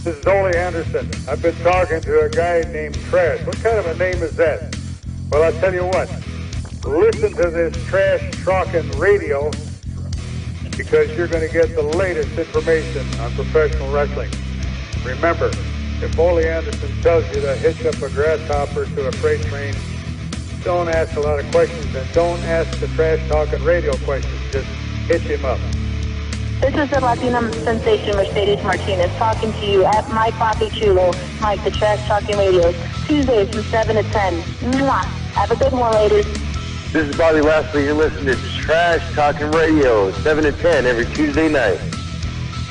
This is Ole Anderson. I've been talking to a guy named Trash. What kind of a name is that? Well, I'll tell you what. Listen to this Trash Talking Radio because you're going to get the latest information on professional wrestling. Remember, if Ole Anderson tells you to hitch up a grasshopper to a freight train, don't ask a lot of questions and don't ask the Trash Talking Radio questions. Just hitch him up. This is the Latina sensation Mercedes Martinez talking to you at My Papi Chulo, Mike the Trash Talking Radio, Tuesdays from 7 to 10. Mwah. Have a good one, ladies. This is Bobby Lashley. You're listening to Trash Talking Radio, 7 to 10 every Tuesday night.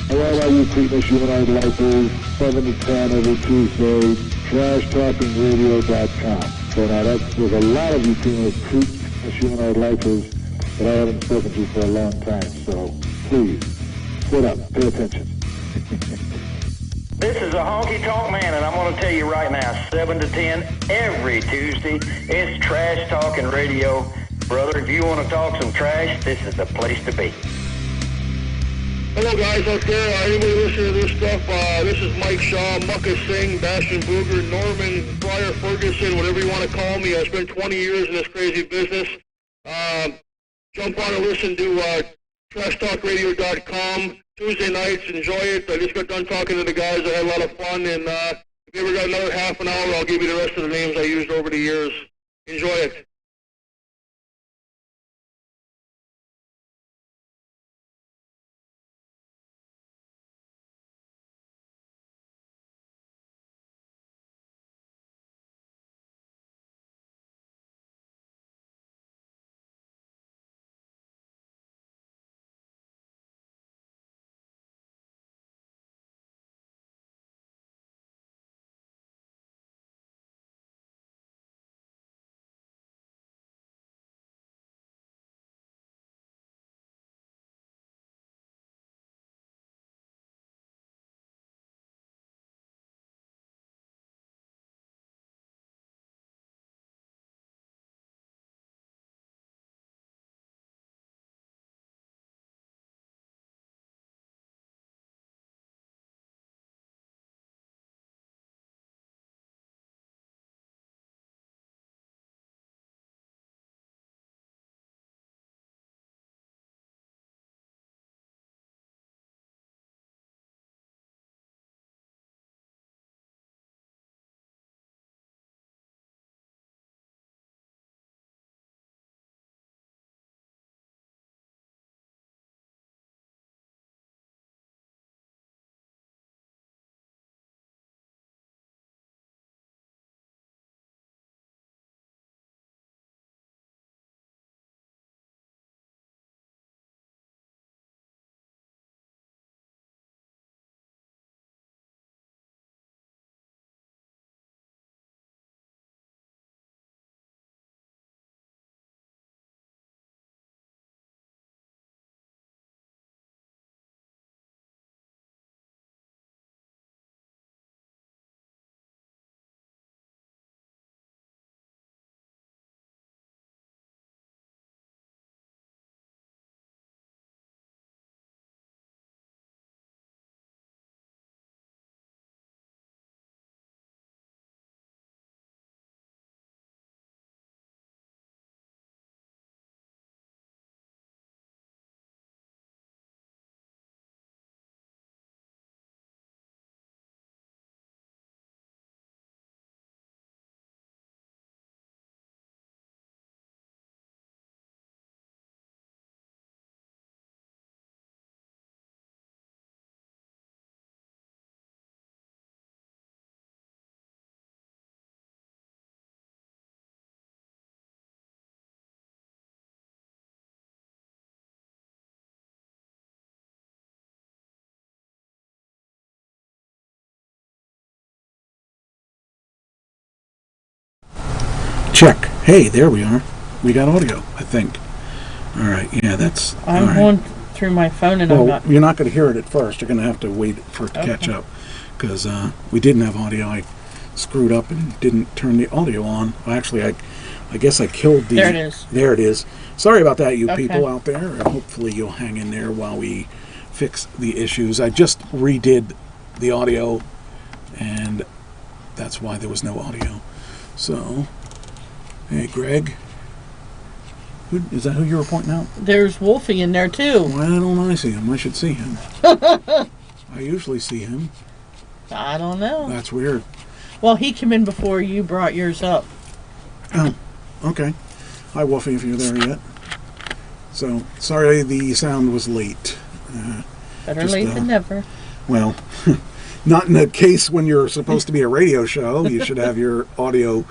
Hello, all you Preakness Humanoid Lifers, 7 to 10 every Tuesday, TrashTalkingRadio.com. So now there's a lot of you Preakness Humanoid Lifers that I haven't spoken to for a long time, so please, sit up, pay attention. This is a honky tonk man, and I'm going to tell you right now, 7 to 10 every Tuesday, it's Trash Talking Radio. Brother, if you want to talk some trash, this is the place to be. Hello guys out there, anybody listening to this stuff, this is Mike Shaw, Mucka Singh, Bastion Booger, Norman, Briar Ferguson, whatever you want to call me. I spent 20 years in this crazy business. Jump on and listen to TrashTalkRadio.com. Tuesday nights, enjoy it. I just got done talking to the guys. I had a lot of fun, and if you ever got another half an hour, I'll give you the rest of the names I used over the years. Enjoy it. Check. Hey, there we are. We got audio, I think. All right. Yeah, that's. I'm going through my phone and well, I'm not. You're not going to hear it at first. You're going to have to wait for it to catch up because we didn't have audio. I screwed up and didn't turn the audio on. Well, actually, I guess I killed the. There it is. There it is. Sorry about that, you people out there. And hopefully, you'll hang in there while we fix the issues. I just redid the audio and that's why there was no audio. So, hey, Greg. Is that who you were pointing out? There's Wolfie in there, too. Why don't I see him? I should see him. I usually see him. I don't know. That's weird. Well, he came in before you brought yours up. Oh, okay. Hi, Wolfie, if you're there yet. So, sorry the sound was late. Better late than never. Well, not in the case when you're supposed to be a radio show. You should have your audio.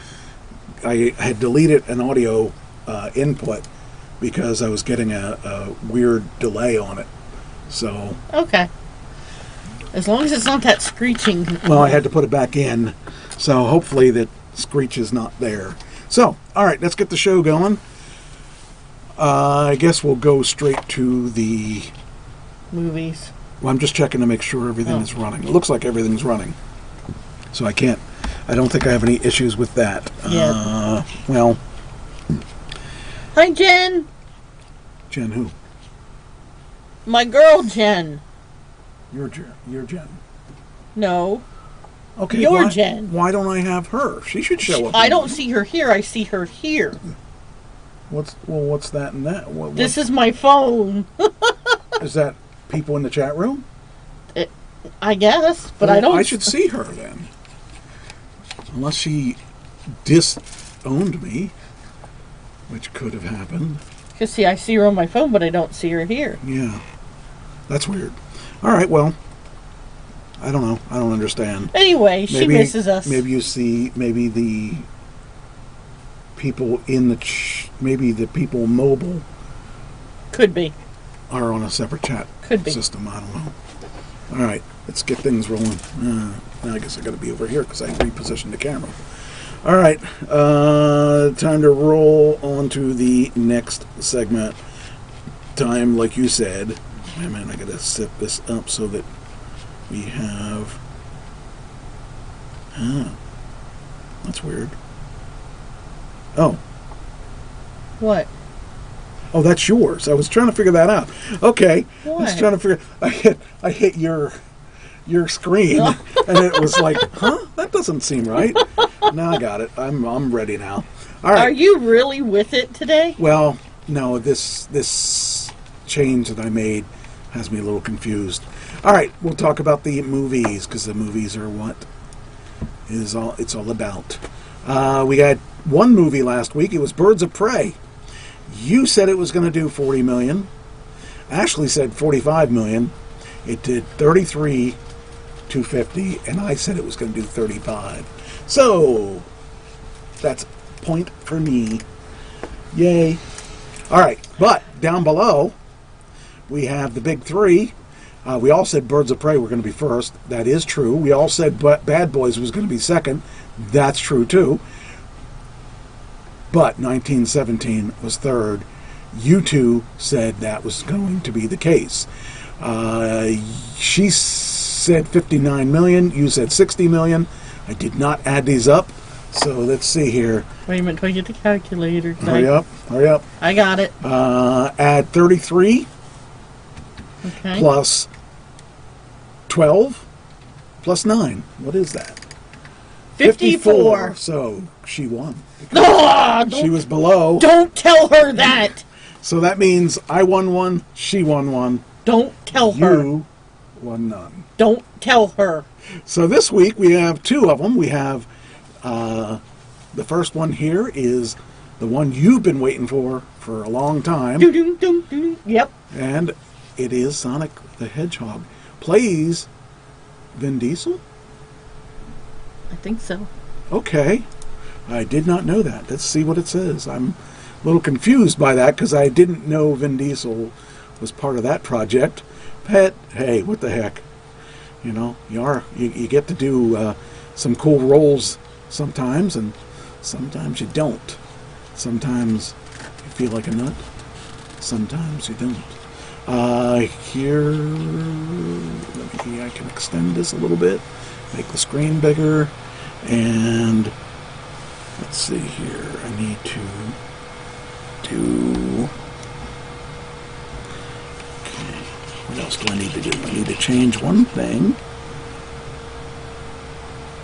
I had deleted an audio input because I was getting a weird delay on it. So. Okay. As long as it's not that screeching. Well, I had to put it back in. So hopefully that screech is not there. So, all right, let's get the show going. I guess we'll go straight to the movies. Well, I'm just checking to make sure everything is running. It looks like everything's running. So I don't think I have any issues with that. Yeah. Well. Hi, Jen. Jen who? My girl, Jen. You're Jen. No. Okay. You're Jen. Why don't I have her? She should show up. I don't see her here. I see her here. What's that and that? This is my phone. Is that people in the chat room? I guess, but I don't. I should see her then. Unless she disowned me, which could have happened. Because, see, I see her on my phone, but I don't see her here. Yeah. That's weird. All right, well, I don't know. I don't understand. Anyway, she misses us. Maybe you see, maybe the people in the, maybe the people mobile. Could be. Are on a separate chat system. I don't know. All right, let's get things rolling. I guess I got to be over here because I repositioned the camera. All right, time to roll on to the next segment. Time, like you said. Wait a minute, I got to set this up so that we have... that's weird. Oh. What? Oh, that's yours. I was trying to figure that out. Okay. What? I was trying to figure... I hit your screen, and it was like, huh? That doesn't seem right. Now I got it. I'm ready now. All right. Are you really with it today? Well, no. This change that I made has me a little confused. All right, we'll talk about the movies because the movies are what it's all about. We got one movie last week. It was Birds of Prey. You said it was going to do 40 million. Ashley said 45 million. It did 33,250, and I said it was going to do 35. So that's a point for me. Yay! All right, but down below we have the big three. We all said Birds of Prey were going to be first. That is true. We all said Bad Boys was going to be second. That's true too. But 1917 was third. You two said that was going to be the case. She said 59 million. You said 60 million. I did not add these up. So let's see here. Wait a minute, do I get the calculator? Hurry up. I got it. Add 33 plus 12 plus 9. What is that? 54. So she won. She was below. Don't tell her that. So that means I won one, she won one. Don't tell her. You won none. Don't tell her. So this week we have two of them. We have the first one here is the one you've been waiting for a long time. Yep. And it is Sonic the Hedgehog. Plays Vin Diesel? I think so. Okay. I did not know that. Let's see what it says. I'm a little confused by that because I didn't know Vin Diesel was part of that project. But hey, what the heck? You know, you get to do some cool roles sometimes, and sometimes you don't. Sometimes you feel like a nut. Sometimes you don't. Here, let me, I can extend this a little bit, make the screen bigger, and let's see here. I need to do. Okay, what else do I need to do? I need to change one thing.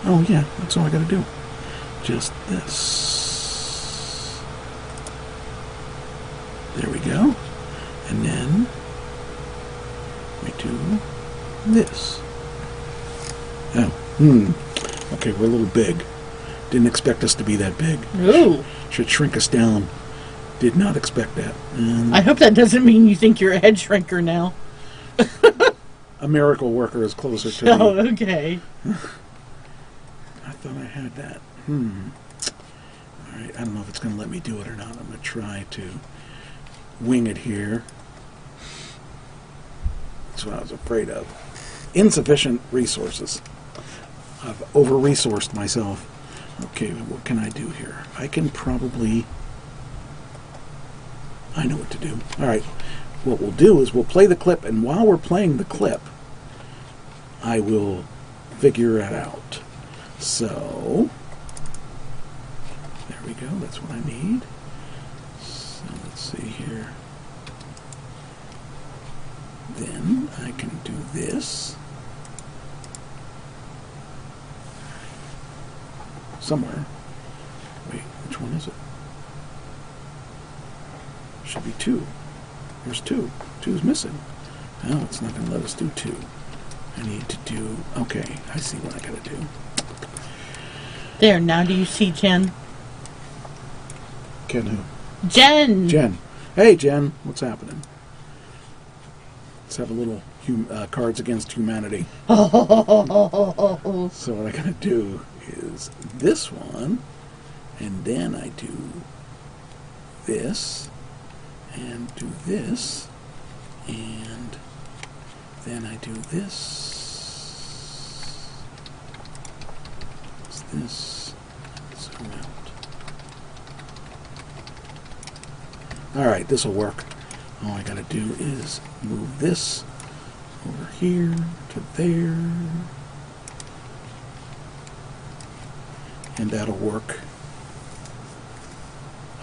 Oh yeah, that's all I gotta do. Just this. There we go. And then we do this. Oh, okay, we're a little big. Didn't expect us to be that big. Ooh. Should shrink us down. Did not expect that. And I hope that doesn't mean you think you're a head shrinker now. a miracle worker is closer to Oh, me. okay. I thought I had that. Alright, I don't know if it's going to let me do it or not. I'm going to try to wing it here. That's what I was afraid of. Insufficient resources. I've over-resourced myself. Okay, what can I do here? I can probably... I know what to do. Alright, what we'll do is we'll play the clip, and while we're playing the clip, I will figure it out. So, there we go. That's what I need. So, let's see here. Then I can do this. Somewhere. Wait, which one is it? Should be 2. There's 2. 2's missing. No, it's not going to let us do 2. I need to do... Okay, I see what I got to do. There, now do you see Jen? Ken who? Jen! Jen. Hey, Jen. What's happening? Let's have a little Cards Against Humanity. So what I got to do is this one, and then I do this, and do this, and then I do this. What's this? Zoom out. Alright, this will work. All I gotta do is move this over here to there. And that'll work.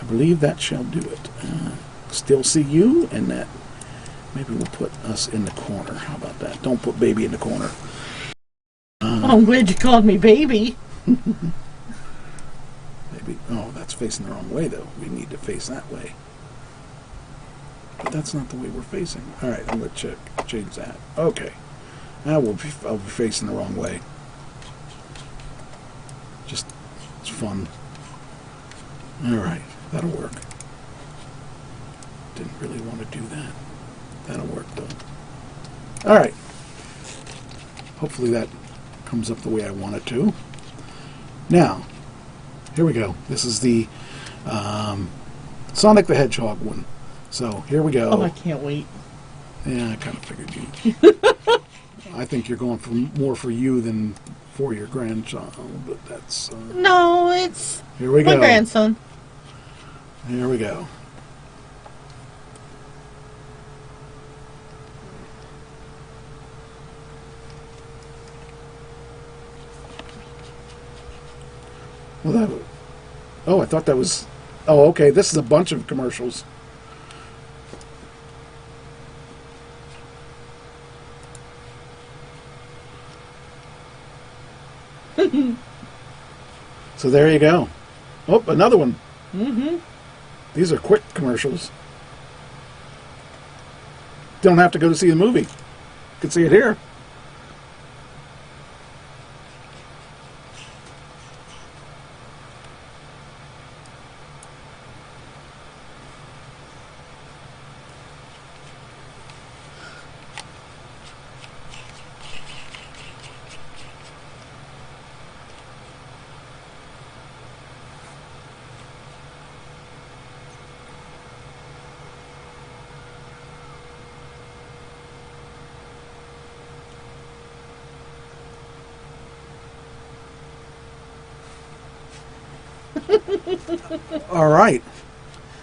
I believe that shall do it. Still see you, and that maybe we'll put us in the corner. How about that? Don't put baby in the corner. I'm glad you called me baby. Maybe. Oh, that's facing the wrong way, though. We need to face that way. But that's not the way we're facing. All right, I'm going to change that. Okay. Now I'll be facing the wrong way. Just, it's fun. All right, that'll work. Didn't really want to do that. That'll work, though. All right. Hopefully that comes up the way I want it to. Now, here we go. This is the Sonic the Hedgehog one. So, here we go. Oh, I can't wait. Yeah, I kind of figured you. I think you're going for more for you than for your grandchild, but that's... No, it's here we my go. grandson. Here we go. Well, that... Oh, I thought that was... Oh, okay, this is a bunch of commercials. So there you go. Oh, another one. Mm-hmm. These are quick commercials. Don't have to go to see the movie. You can see it here. All right.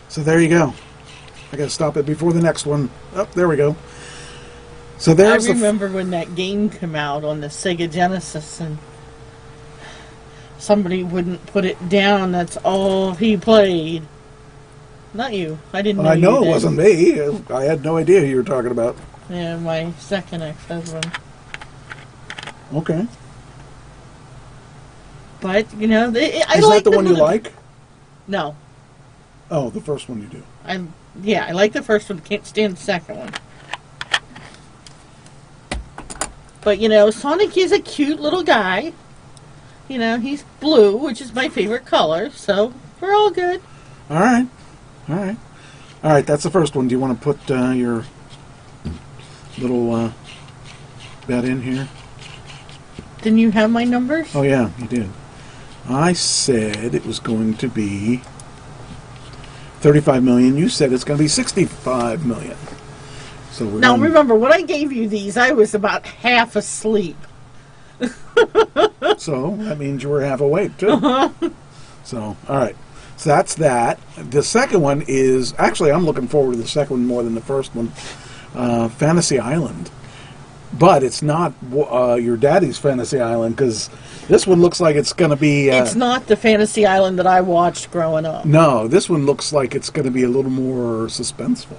So there you go. I got to stop it before the next one. Oh, there we go. So there's I remember when that game came out on the Sega Genesis and somebody wouldn't put it down. That's all he played. Not you. I didn't know I know you it did. wasn't me. I had no idea who you were talking about. Yeah, my second ex-husband. Okay. But, you know, I Is like that the one you movie. like? No. Oh, the first one you do. I like the first one. Can't stand the second one. But, you know, Sonic is a cute little guy. You know, he's blue, which is my favorite color. So, we're all good. All right. All right. All right, that's the first one. Do you want to put your little bet in here? Didn't you have my numbers? Oh, yeah, you did. I said it was going to be 35 million. You said it's going to be 65 million. So we're Now, going- remember, when I gave you these, I was about half asleep. So that means you were half awake, too. So, all right. So that's that. The second one is... Actually, I'm looking forward to the second one more than the first one. Fantasy Island. But it's not your daddy's Fantasy Island, because this one looks like it's going to be... It's not the Fantasy Island that I watched growing up. No, this one looks like it's going to be a little more suspenseful.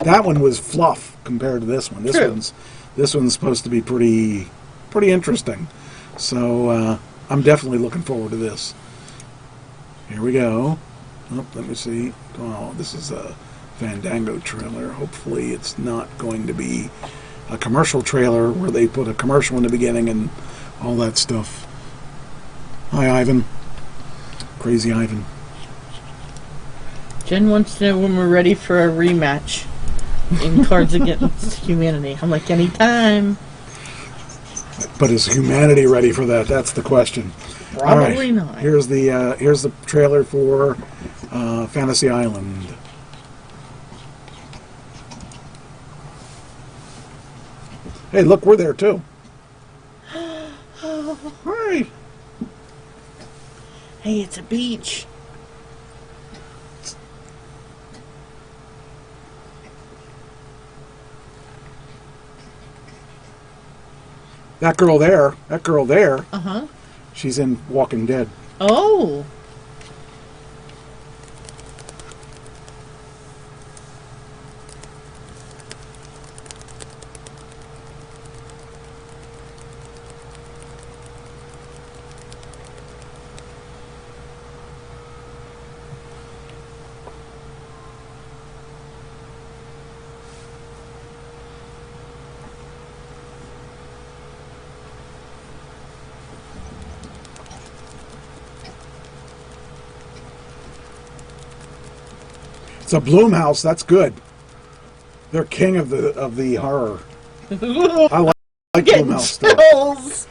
That one was fluff compared to this one. True. This one's supposed to be pretty interesting. So I'm definitely looking forward to this. Here we go. Oh, let me see. Oh, this is a Fandango trailer. Hopefully it's not going to be a commercial trailer where they put a commercial in the beginning and all that stuff. Hi, Ivan. Crazy Ivan. Jen wants to know when we're ready for a rematch in Cards Against Humanity. I'm like, anytime. But is humanity ready for that? That's the question. All right. Probably not. Here's the trailer for Fantasy Island. Hey, look, we're there too. Hi. Hey, it's a beach. That girl there, Uh-huh. she's in Walking Dead. Oh. It's a Blumhouse. That's good. They're king of the horror. I like Getting Blumhouse stuff. chills.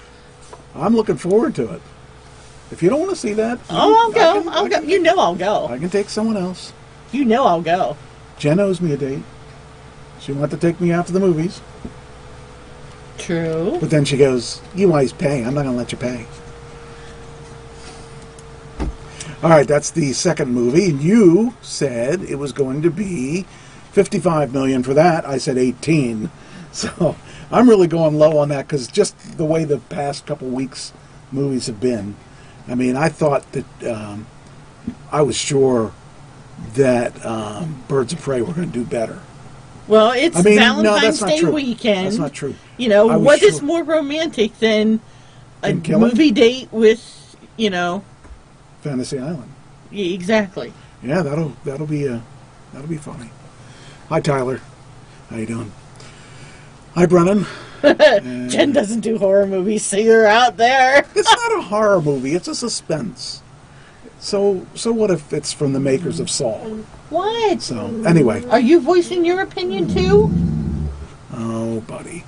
I'm looking forward to it. If you don't want to see that, Oh, I'll go. I I'll go. can- You know I'll go. I can take someone else. You know I'll go. Jen owes me a date. She wanted to take me out to the movies, True. but then she goes, "You always pay. I'm not going to let you pay." All right, that's the second movie. And you said it was going to be 55 million for that. I said 18. So I'm really going low on that because just the way the past couple weeks movies have been. I mean, I thought that I was sure that Birds of Prey were going to do better. Well, it's I mean, no, Valentine's that's not Day true. weekend. That's not true. You know, I was what is sure- more romantic than a Than killing? movie date with, you know, Fantasy Island. exactly. Yeah, that'll be funny. Hi, Tyler. How you doing? Hi, Brennan. Jen doesn't do horror movies, see her out there. It's not a horror movie. It's a suspense. So what if it's from the makers of Saw? What? So anyway, Are you voicing your opinion too? oh buddy.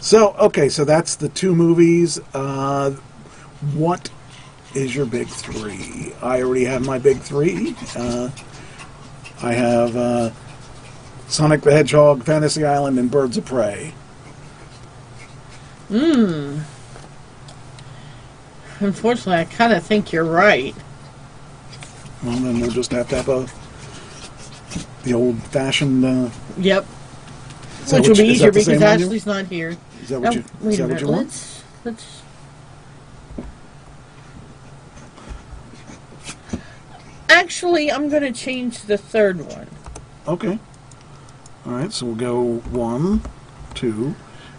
So okay, so that's the two movies. What is your big three? I already have my big three. I have Sonic the Hedgehog, Fantasy Island, and Birds of Prey. Unfortunately, I kind of think you're right. Well, then we'll just have to have the old-fashioned. Yep. Is that Which will what be you- is easier that the same because on you? Ashley's not here. Is that what Now, you? wait Is a that what minute. you want? Let's. Actually, I'm going to change the third one. Okay. All right. So we'll go 1, 2,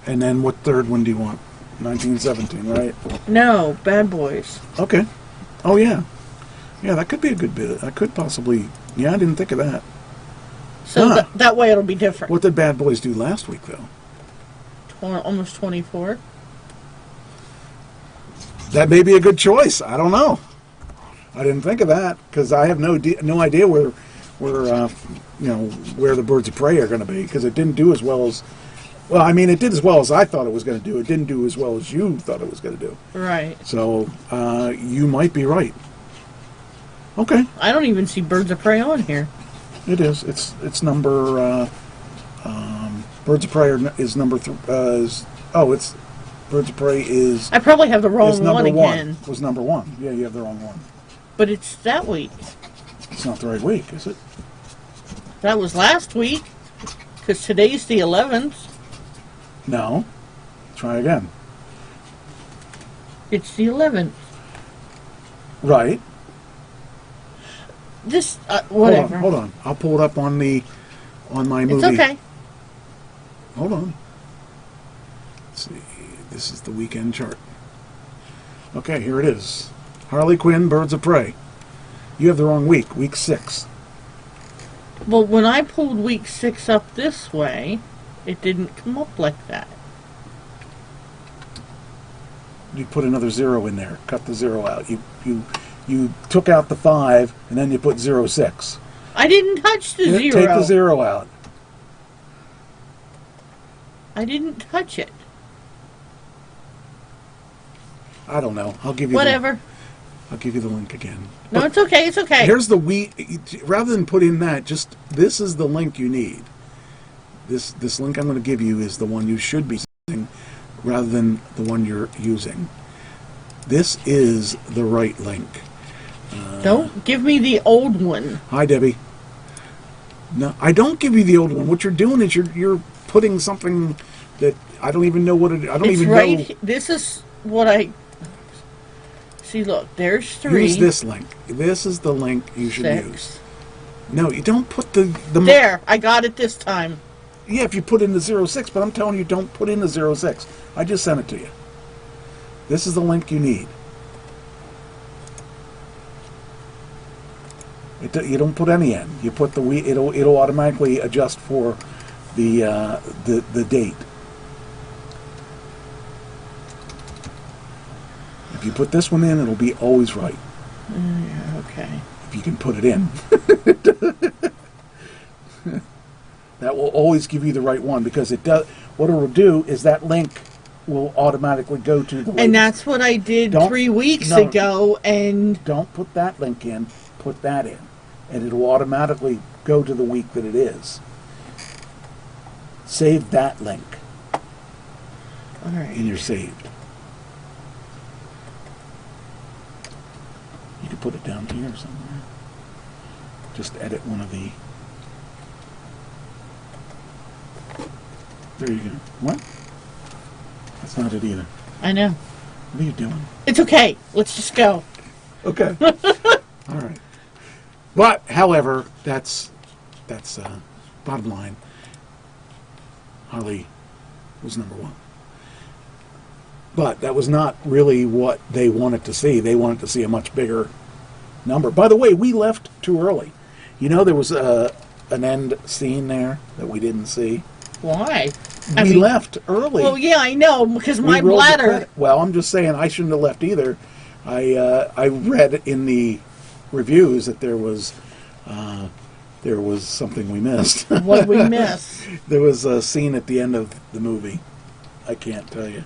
and then what third one do you want? 1917, right? No, Bad Boys. Okay. Oh, yeah. Yeah, that could be a good bit. I could possibly... Yeah, I didn't think of that. So Huh. that way it'll be different. What did Bad Boys do last week, though? Almost 24. That may be a good choice. I don't know. I didn't think of that because I have no idea where the Birds of Prey are going to be, because it didn't do as well as... Well, I mean, it did as well as I thought it was going to do. It didn't do as well as you thought it was going to do. Right. So, you might be right. Okay. I don't even see Birds of Prey on here. It is. It's number... Birds of Prey is number... it's... Birds of Prey is... I probably have the wrong is number one again. Was number one. Yeah, you have the wrong one. But it's that week. It's not the right week, is it? That was last week. Because today's the 11th. No. Try again. It's the 11th. Right. This, whatever. Hold on. I'll pull it up on my movie. It's okay. Hold on. Let's see. This is the weekend chart. Okay, here it is. Harley Quinn, Birds of Prey. You have the wrong week. Week 6. Well, when I pulled week 6 up this way, it didn't come up like that. You put another 0 in there. Cut the 0 out. You took out the 5, and then you put 06. I didn't touch the 0. Take the 0 out. I didn't touch it. I don't know. I'll give you Whatever. I'll give you the link again. No, But it's okay. It's okay. here's the rather than put in that, just this is the link you need. This link I'm going to give you is the one you should be using rather than the one you're using. This is the right link. Don't give me the old one. Hi, Debbie. No, I don't give you the old one. What you're doing is you're putting something that I don't even know what it. I don't It's even right. know. This is what I see. Look, there's 3. Use this link. This is the link you should 6. use. No, you don't put the There, I got it this time. Yeah, if you put in the 06, but I'm telling you, don't put in the 06. I just sent it to you. This is the link you need. You don't put any in. You put the week. It'll automatically adjust for the date. If you put this one in, it'll be always right. Yeah, okay. If you can put it in. That will always give you the right one, because it does. What it will do is that link will automatically go to the link. And that's what I did 3 weeks No. ago, and Don't put that link in. Put that in, and it'll automatically go to the week that it is. Save that link, all right. and you're saved. You can put it down here somewhere. Just edit one of the... There you go. What? That's not it either. I know. What are you doing? It's okay. Let's just go. Okay. All right. But, however, that's bottom line. Harley was number 1. But that was not really what they wanted to see. They wanted to see a much bigger number. By the way, we left too early. You know, there was an end scene there that we didn't see. Why? We left early. Well, yeah, I know, because We my rolled the bladder. credit. Well, I'm just saying I shouldn't have left either. I read in the reviews that there was something we missed. What we miss? There was a scene at the end of the movie. I can't tell you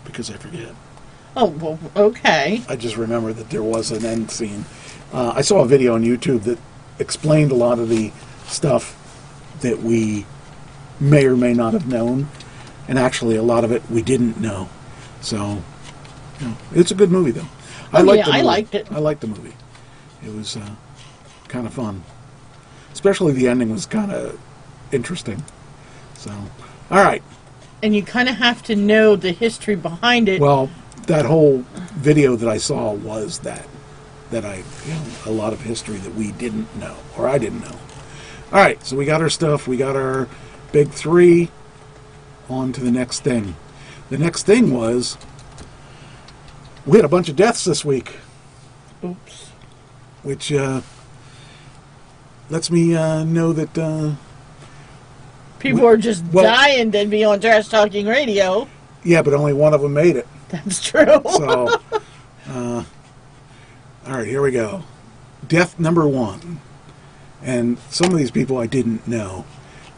because I forget. Oh, well, okay. I just remember that there was an end scene. I saw a video on YouTube that explained a lot of the stuff that we may or may not have known, and actually a lot of it we didn't know. So, you know, it's a good movie, though. I liked the movie. liked it. I liked the movie. It was kind of fun. Especially the ending was kind of interesting. So, all right. And you kind of have to know the history behind it. Well, that whole video that I saw was that a lot of history that we didn't know, or I didn't know. All right, so we got our stuff. We got our big 3. On to the next thing. the next thing was we had a bunch of deaths this week, Oops. which lets me know that People are just well- dying to be on Trash Talking Radio. yeah, but only one of them made it. That's true. So, all right, here we go. Death number 1, and some of these people I didn't know.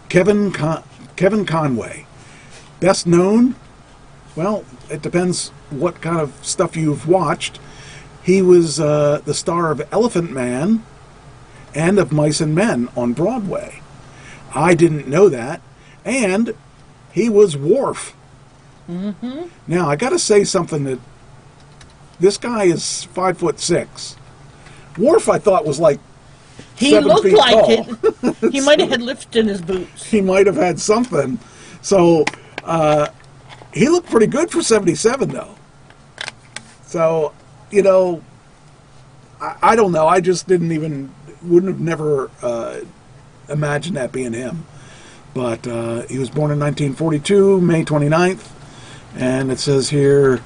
Kevin Conway, best known. Well, it depends what kind of stuff you've watched. He was the star of Elephant Man and of Mice and Men on Broadway. I didn't know that. And he was Worf. Mm-hmm. Now, I got to say something that this guy is 5'6". Worf, I thought, was like He 7 looked feet like tall. it. He might have had lift in his boots. He might have had something. So, he looked pretty good for 77, though. So, you know, I don't know. I just wouldn't have never imagined that being him. But he was born in 1942, May 29th. And it says here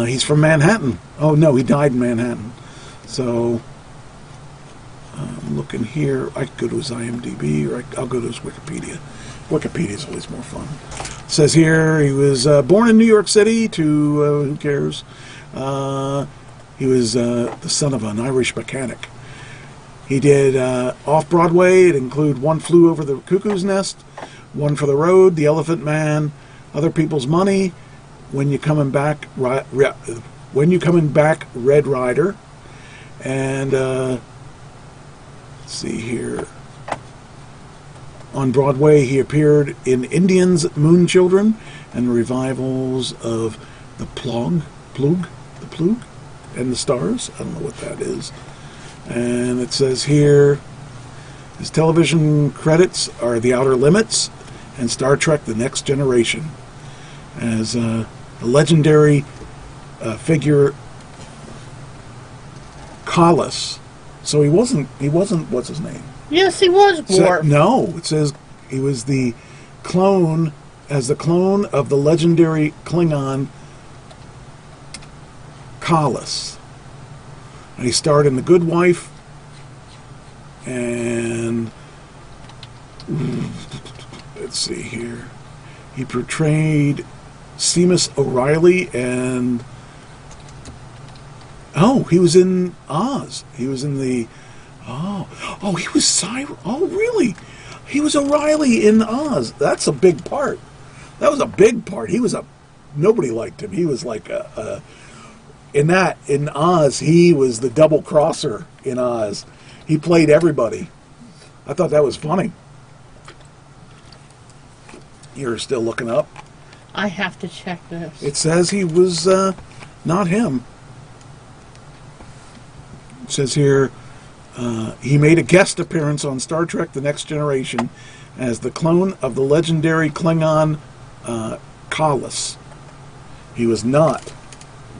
he's from Manhattan. Oh, no, he died in Manhattan. So, I'm looking here. I could go to his IMDb, or I'll go to his Wikipedia. Wikipedia is always more fun. It says here he was born in New York City to, who cares? He was the son of an Irish mechanic. He did off-Broadway. It include One Flew Over the Cuckoo's Nest, One for the Road, The Elephant Man, Other People's Money, When You Coming Back, Red Rider, and let's see here. On Broadway, he appeared in Indians, Moon Children, and revivals of The Plug, and The Stars. I don't know what that is. And it says here, his television credits are The Outer Limits and Star Trek: The Next Generation. As a legendary figure, Collis. So he wasn't, what's his name? Yes, he was Worf. No, it says he was the clone of the legendary Klingon Collis. And he starred in The Good Wife and let's see here. He portrayed Seamus O'Reilly and he was in Oz. He was in the he was Cyrus. Oh, really? He was O'Reilly in Oz. That's a big part. That was a big part. Nobody liked him. He was like in Oz, he was the double crosser in Oz. He played everybody. I thought that was funny. You're still looking up? I have to check this. It says he was not him. It says here, he made a guest appearance on Star Trek: The Next Generation as the clone of the legendary Klingon Collis. He was not.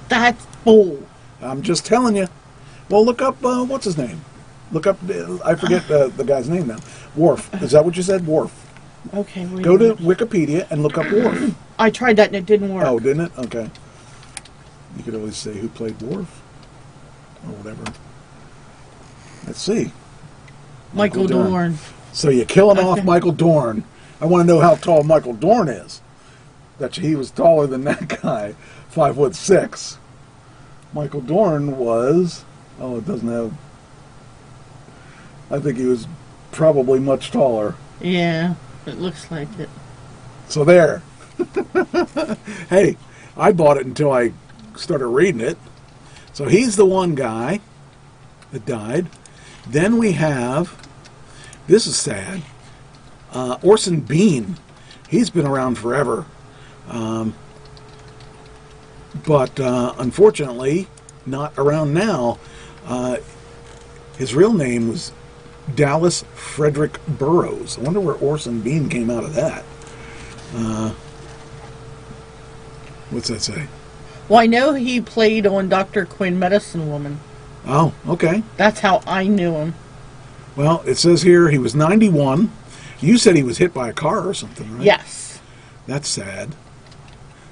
That's bull. I'm just telling you. Well, look up, what's his name? Look up, I forget the guy's name now. Worf. Is that what you said? Worf. Okay, wait Go a to minute. Wikipedia and look up Worf. I tried that and it didn't work. Oh, didn't it? Okay. You could always say who played Worf or whatever. Let's see. Michael Dorn. So you're killing off Okay. Michael Dorn. I want to know how tall Michael Dorn is. Bet you he was taller than that guy, 5'6". Michael Dorn was. Oh, it doesn't have. I think he was probably much taller. Yeah, it looks like it. So there. Hey, I bought it until I started reading it. So he's the one guy that died. Then we have, this is sad, Orson Bean. He's been around forever. But unfortunately, not around now. His real name was Dallas Frederick Burroughs. I wonder where Orson Bean came out of that. What's that say? Well, I know he played on Dr. Quinn, Medicine Woman. Oh, okay. That's how I knew him. Well, it says here he was 91. You said he was hit by a car or something, right? Yes. That's sad.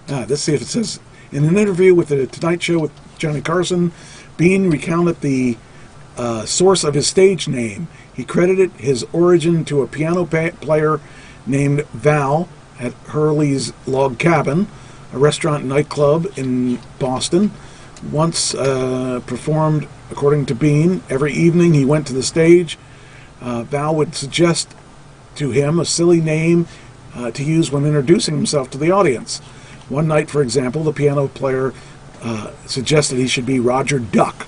Let's see if it says, in an interview with the Tonight Show with Johnny Carson, Bean recounted the source of his stage name. He credited his origin to a piano player named Val at Hurley's Log Cabin, a restaurant and nightclub in Boston. Once performed, according to Bean, every evening he went to the stage. Val would suggest to him a silly name to use when introducing himself to the audience. One night, for example, the piano player suggested he should be Roger Duck,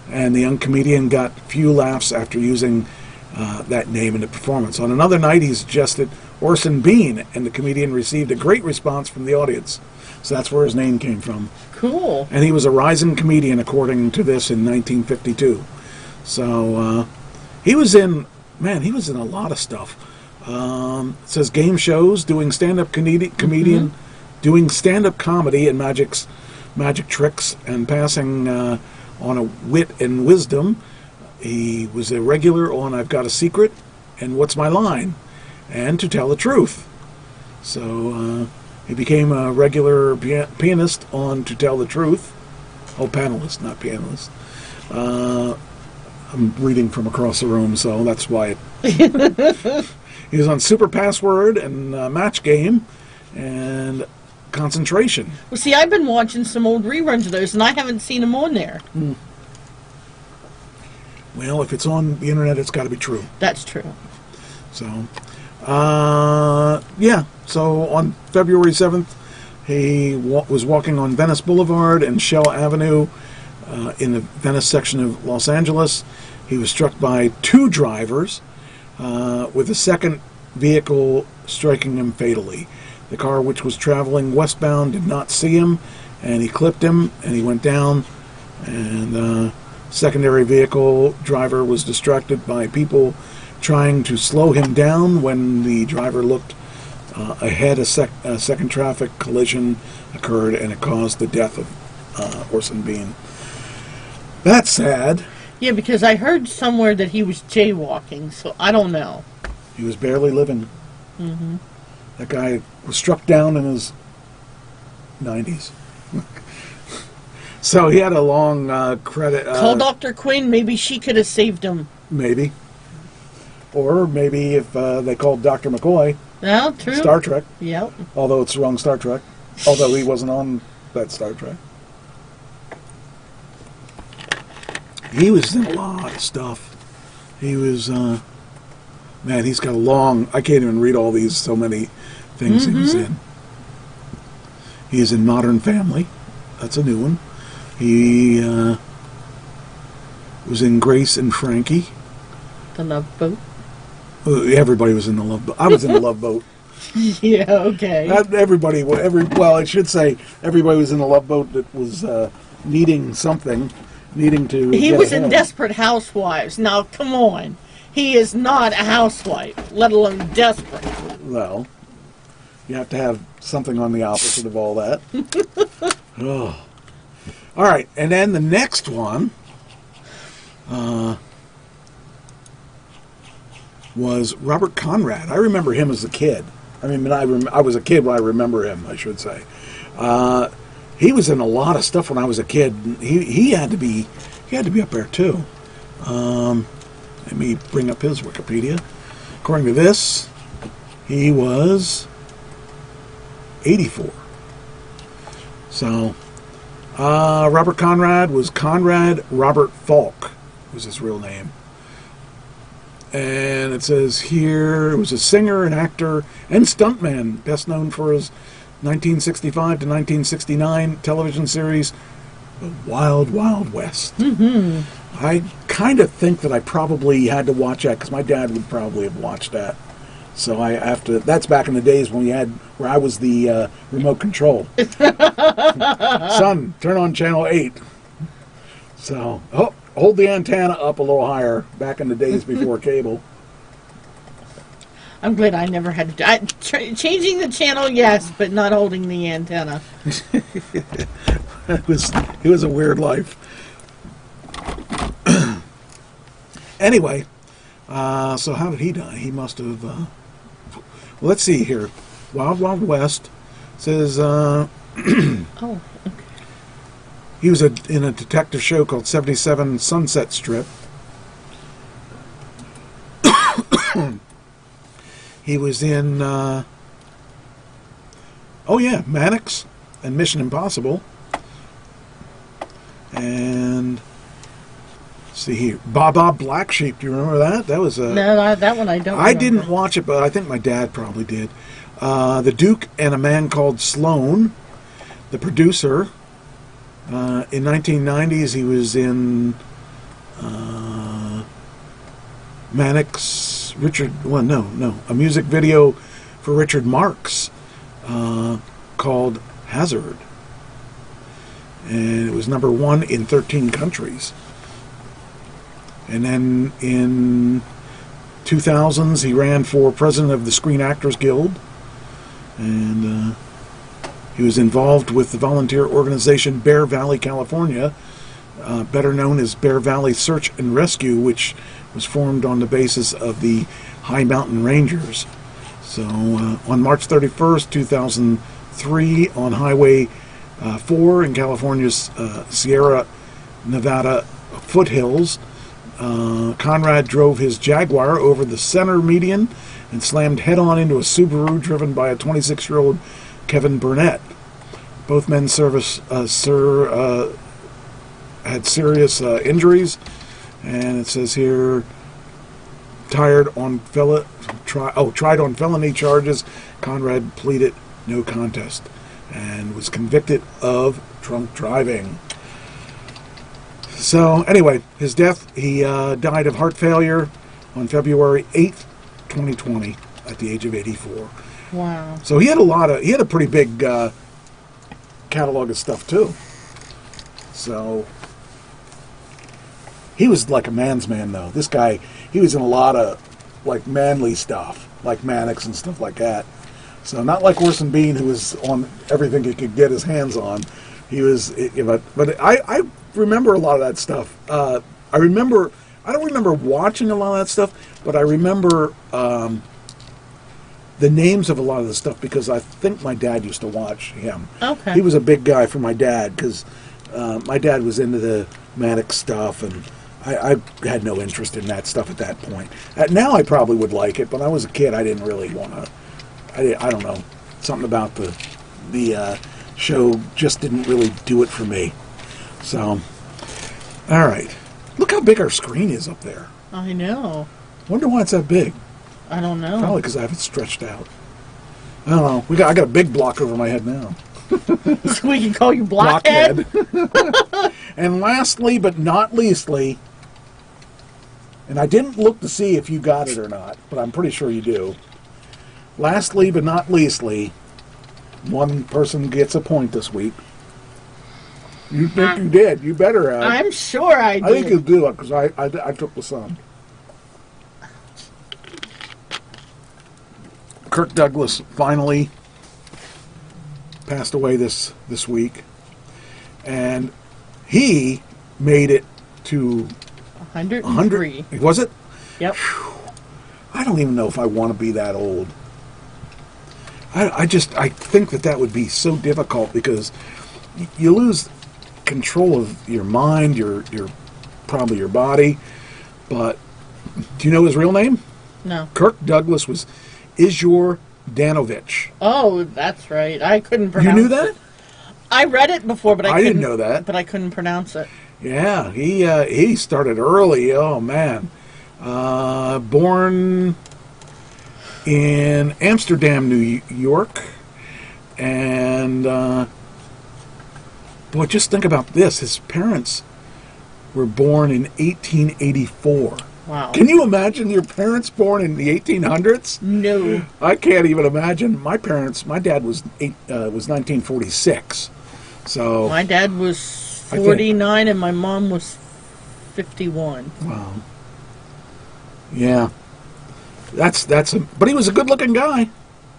and the young comedian got few laughs after using that name in the performance. On another night, he suggested Orson Bean, and the comedian received a great response from the audience. So that's where his name came from. Cool. And he was a rising comedian, according to this, in 1952. So he was in a lot of stuff. It says game shows, doing stand-up comedian, doing stand-up comedy and magic tricks, and passing on a wit and wisdom. He was a regular on I've Got a Secret and What's My Line, and To Tell the Truth. So he became a regular pianist on To Tell the Truth. Oh, panelist, not pianist. I'm reading from across the room, so that's why. He was on Super Password and Match Game and Concentration. Well, see, I've been watching some old reruns of those, and I haven't seen them on there. Well, if it's on the internet, it's got to be true. That's true. So, yeah. So on February 7th, he was walking on Venice Boulevard and Shell Avenue in the Venice section of Los Angeles. He was struck by two drivers, with a second vehicle striking him fatally. The car, which was traveling westbound, did not see him, and he clipped him, and he went down. And secondary vehicle driver was distracted by people trying to slow him down. When the driver looked ahead, a second traffic collision occurred, and it caused the death of Orson Bean. That's sad. Yeah, because I heard somewhere that he was jaywalking, so I don't know. He was barely living. That guy was struck down in his 90s. So he had a long credit. Call Dr. Quinn. Maybe she could have saved him. Maybe. Or maybe if they called Dr. McCoy. Well, true. Star Trek. Yep. Although it's the wrong Star Trek. Although he wasn't on that Star Trek. He was in a lot of stuff. He was, man, he's got a long, I can't even read all these, so many things he was in. He is in Modern Family. That's a new one. He was in Grace and Frankie. The Love Boat. Everybody was in the Love Boat. I was in the Love Boat. Yeah, okay. I should say everybody was in the Love Boat that was needing something. Needing to. He was in Desperate Housewives. Now, come on. He is not a housewife, let alone desperate. Well, you have to have something on the opposite of all that. Oh. All right, and then the next one was Robert Conrad. I remember him as a kid. I mean, I was a kid when I remember him, I should say. He was in a lot of stuff when I was a kid. He had to be up there too. Let me bring up his Wikipedia. According to this, he was 84. So, Robert Conrad was Conrad Robert Falk, was his real name. And it says here, he was a singer, an actor, and stuntman, best known for his 1965 to 1969 television series, The Wild Wild West. Mm-hmm. I kind of think that I probably had to watch that because my dad would probably have watched that. So I have to. That's back in the days when where I was the remote control. Son, turn on channel 8. So hold the antenna up a little higher. Back in the days before cable. I'm glad I never had to. Changing the channel, yes, but not holding the antenna. It was a weird life. Anyway, so how did he die? He must have. Well, let's see here. Wild Wild West says Oh, He was in a detective show called 77 Sunset Strip. He was in, Mannix and Mission Impossible. And, let's see here, Baba Black Sheep. Do you remember that? That was a... no, that one I don't I remember. didn't watch it, but I think my dad probably did. The Duke and a Man Called Sloan, the producer. In 1990s, he was in Mannix, a music video for Richard Marx called Hazard. And it was number 1 in 13 countries. And then in 2000s, he ran for president of the Screen Actors Guild. And he was involved with the volunteer organization Bear Valley, California, better known as Bear Valley Search and Rescue, which was formed on the basis of the High Mountain Rangers. So on March 31st, 2003, on Highway 4 in California's Sierra Nevada foothills, Conrad drove his Jaguar over the center median and slammed head-on into a Subaru driven by a 26-year-old Kevin Burnett. Both men had serious injuries, and it says here, tried on felony charges. Conrad pleaded no contest and was convicted of drunk driving. So anyway, his death, he died of heart failure on February 8th, 2020 at the age of 84. Wow. So he had a pretty big catalog of stuff too. So he was like a man's man though. This guy, he was in a lot of like manly stuff, like Mannix and stuff like that. So not like Orson Bean, who was on everything he could get his hands on. He was, but I remember a lot of that stuff. I don't remember watching a lot of that stuff, but I remember the names of a lot of the stuff because I think my dad used to watch him. Okay. He was a big guy for my dad because my dad was into the Mannix stuff, and I had no interest in that stuff at that point. Now I probably would like it, but when I was a kid, I didn't really want to. I don't know. Something about the show just didn't really do it for me. So, all right. Look how big our screen is up there. I know. Wonder why it's that big. I don't know. Probably because I have it stretched out. I don't know. I got a big block over my head now. So we can call you Blockhead? And lastly, but not leastly, and I didn't look to see if you got it or not, but I'm pretty sure you do. Lastly, but not leastly, one person gets a point this week. You think you did? You better have. I'm sure I did. I think you do because I took the sum. Kirk Douglas finally passed away this week, and he made it to 103. Was it? Yep. I don't even know if I want to be that old. I think that would be so difficult because you lose control of your mind, your probably your body. But do you know his real name? No. Kirk Douglas was Izyor Danovich. Oh, that's right. I couldn't pronounce it. You knew that? I read it before, but I didn't know that. But I couldn't pronounce it. Yeah, he started early. Oh man, born in Amsterdam, New York, and boy, just think about this. His parents were born in 1884. Wow. Can you imagine your parents born in the 1800s? No. I can't even imagine. My dad was 1946. So my dad was 49 and my mom was 51. Wow. Yeah. But he was a good-looking guy.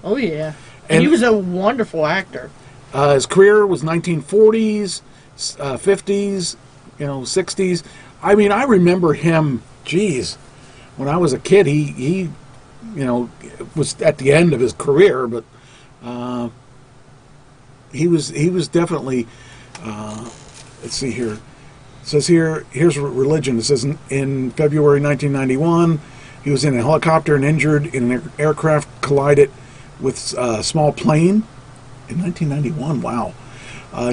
Oh yeah. And he was a wonderful actor. His career was 1940s, 50s, 60s. I mean, I remember him, when I was a kid, he was at the end of his career, but he was definitely. Let's see here. It says here's religion. It says in February 1991, he was in a helicopter and injured in an aircraft collided with a small plane. In 1991, wow.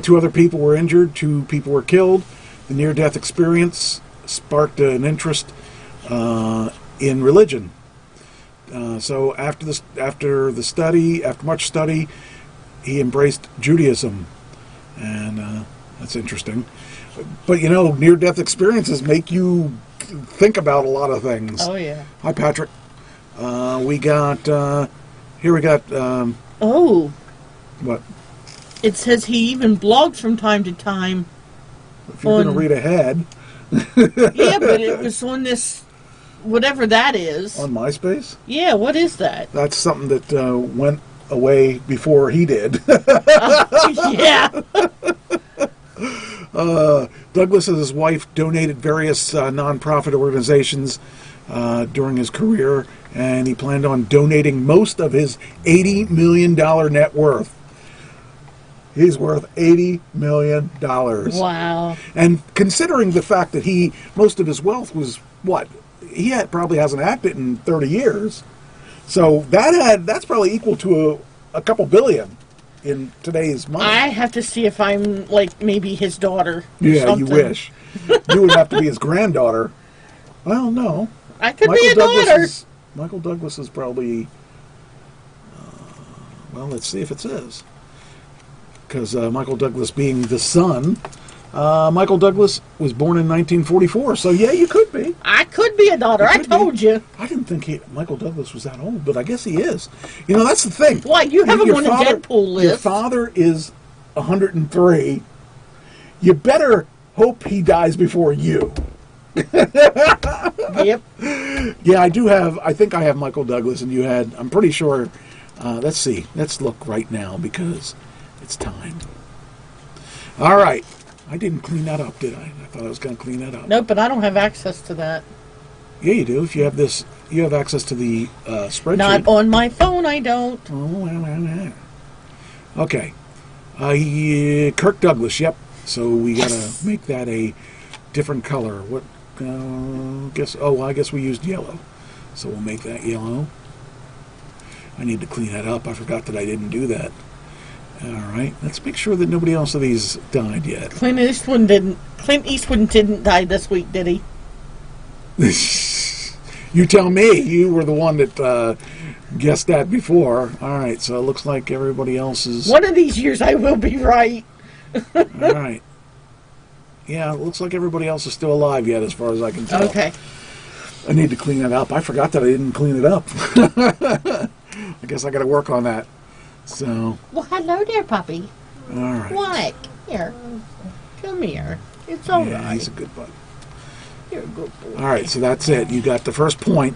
2 other people were injured. 2 people were killed. The near-death experience sparked an interest in religion. So after much study, he embraced Judaism, and that's interesting. But near-death experiences make you think about a lot of things. Oh yeah. Hi, Patrick. We got here. We got Oh. what? It says he even blogs from time to time. If you're going to read ahead. Yeah, but it was on this, whatever that is. On MySpace? Yeah, what is that? That's something that went away before he did. Yeah. Douglas and his wife donated various nonprofit organizations during his career, and he planned on donating most of his $80 million net worth. He's worth $80 million. Wow. And considering the fact that most of his wealth was what? He probably hasn't acted in 30 years. So that's probably equal to a couple billion in today's money. I have to see if I'm like maybe his daughter. Yeah, something. you wish. You would have to be his granddaughter. Well, no. I could be a daughter. Michael Douglas is probably... well, let's see if it says. Because Michael Douglas being the son, Michael Douglas was born in 1944. So, yeah, you could be. I could be a daughter. I told you. I didn't think Michael Douglas was that old, but I guess he is. That's the thing. Why? You have him on the Deadpool list. Your father is 103. You better hope he dies before you. Yep. Yeah, I think I have Michael Douglas, and you had, I'm pretty sure, let's see. Let's look right now, because it's time. All right. I didn't clean that up, did I? I thought I was going to clean that up. Nope, but I don't have access to that. Yeah, you do. If you have this, you have access to the spreadsheet. Not on my phone, I don't. Oh, okay. Kirk Douglas, yep. So we got to make that a different color. What? I guess we used yellow. So we'll make that yellow. I need to clean that up. I forgot that I didn't do that. All right. Let's make sure that nobody else of these died yet. Clint Eastwood didn't die this week, did he? You tell me. You were the one that guessed that before. All right. So it looks like everybody else is... One of these years I will be right. All right. Yeah, it looks like everybody else is still alive yet, as far as I can tell. Okay. I need to clean that up. I forgot that I didn't clean it up. I guess I got to work on that. So. Well, hello there, puppy. All right. What? Here. Come here. It's all right. Yeah, he's a good bud. You're a good boy. All right, so that's it. You got the first point.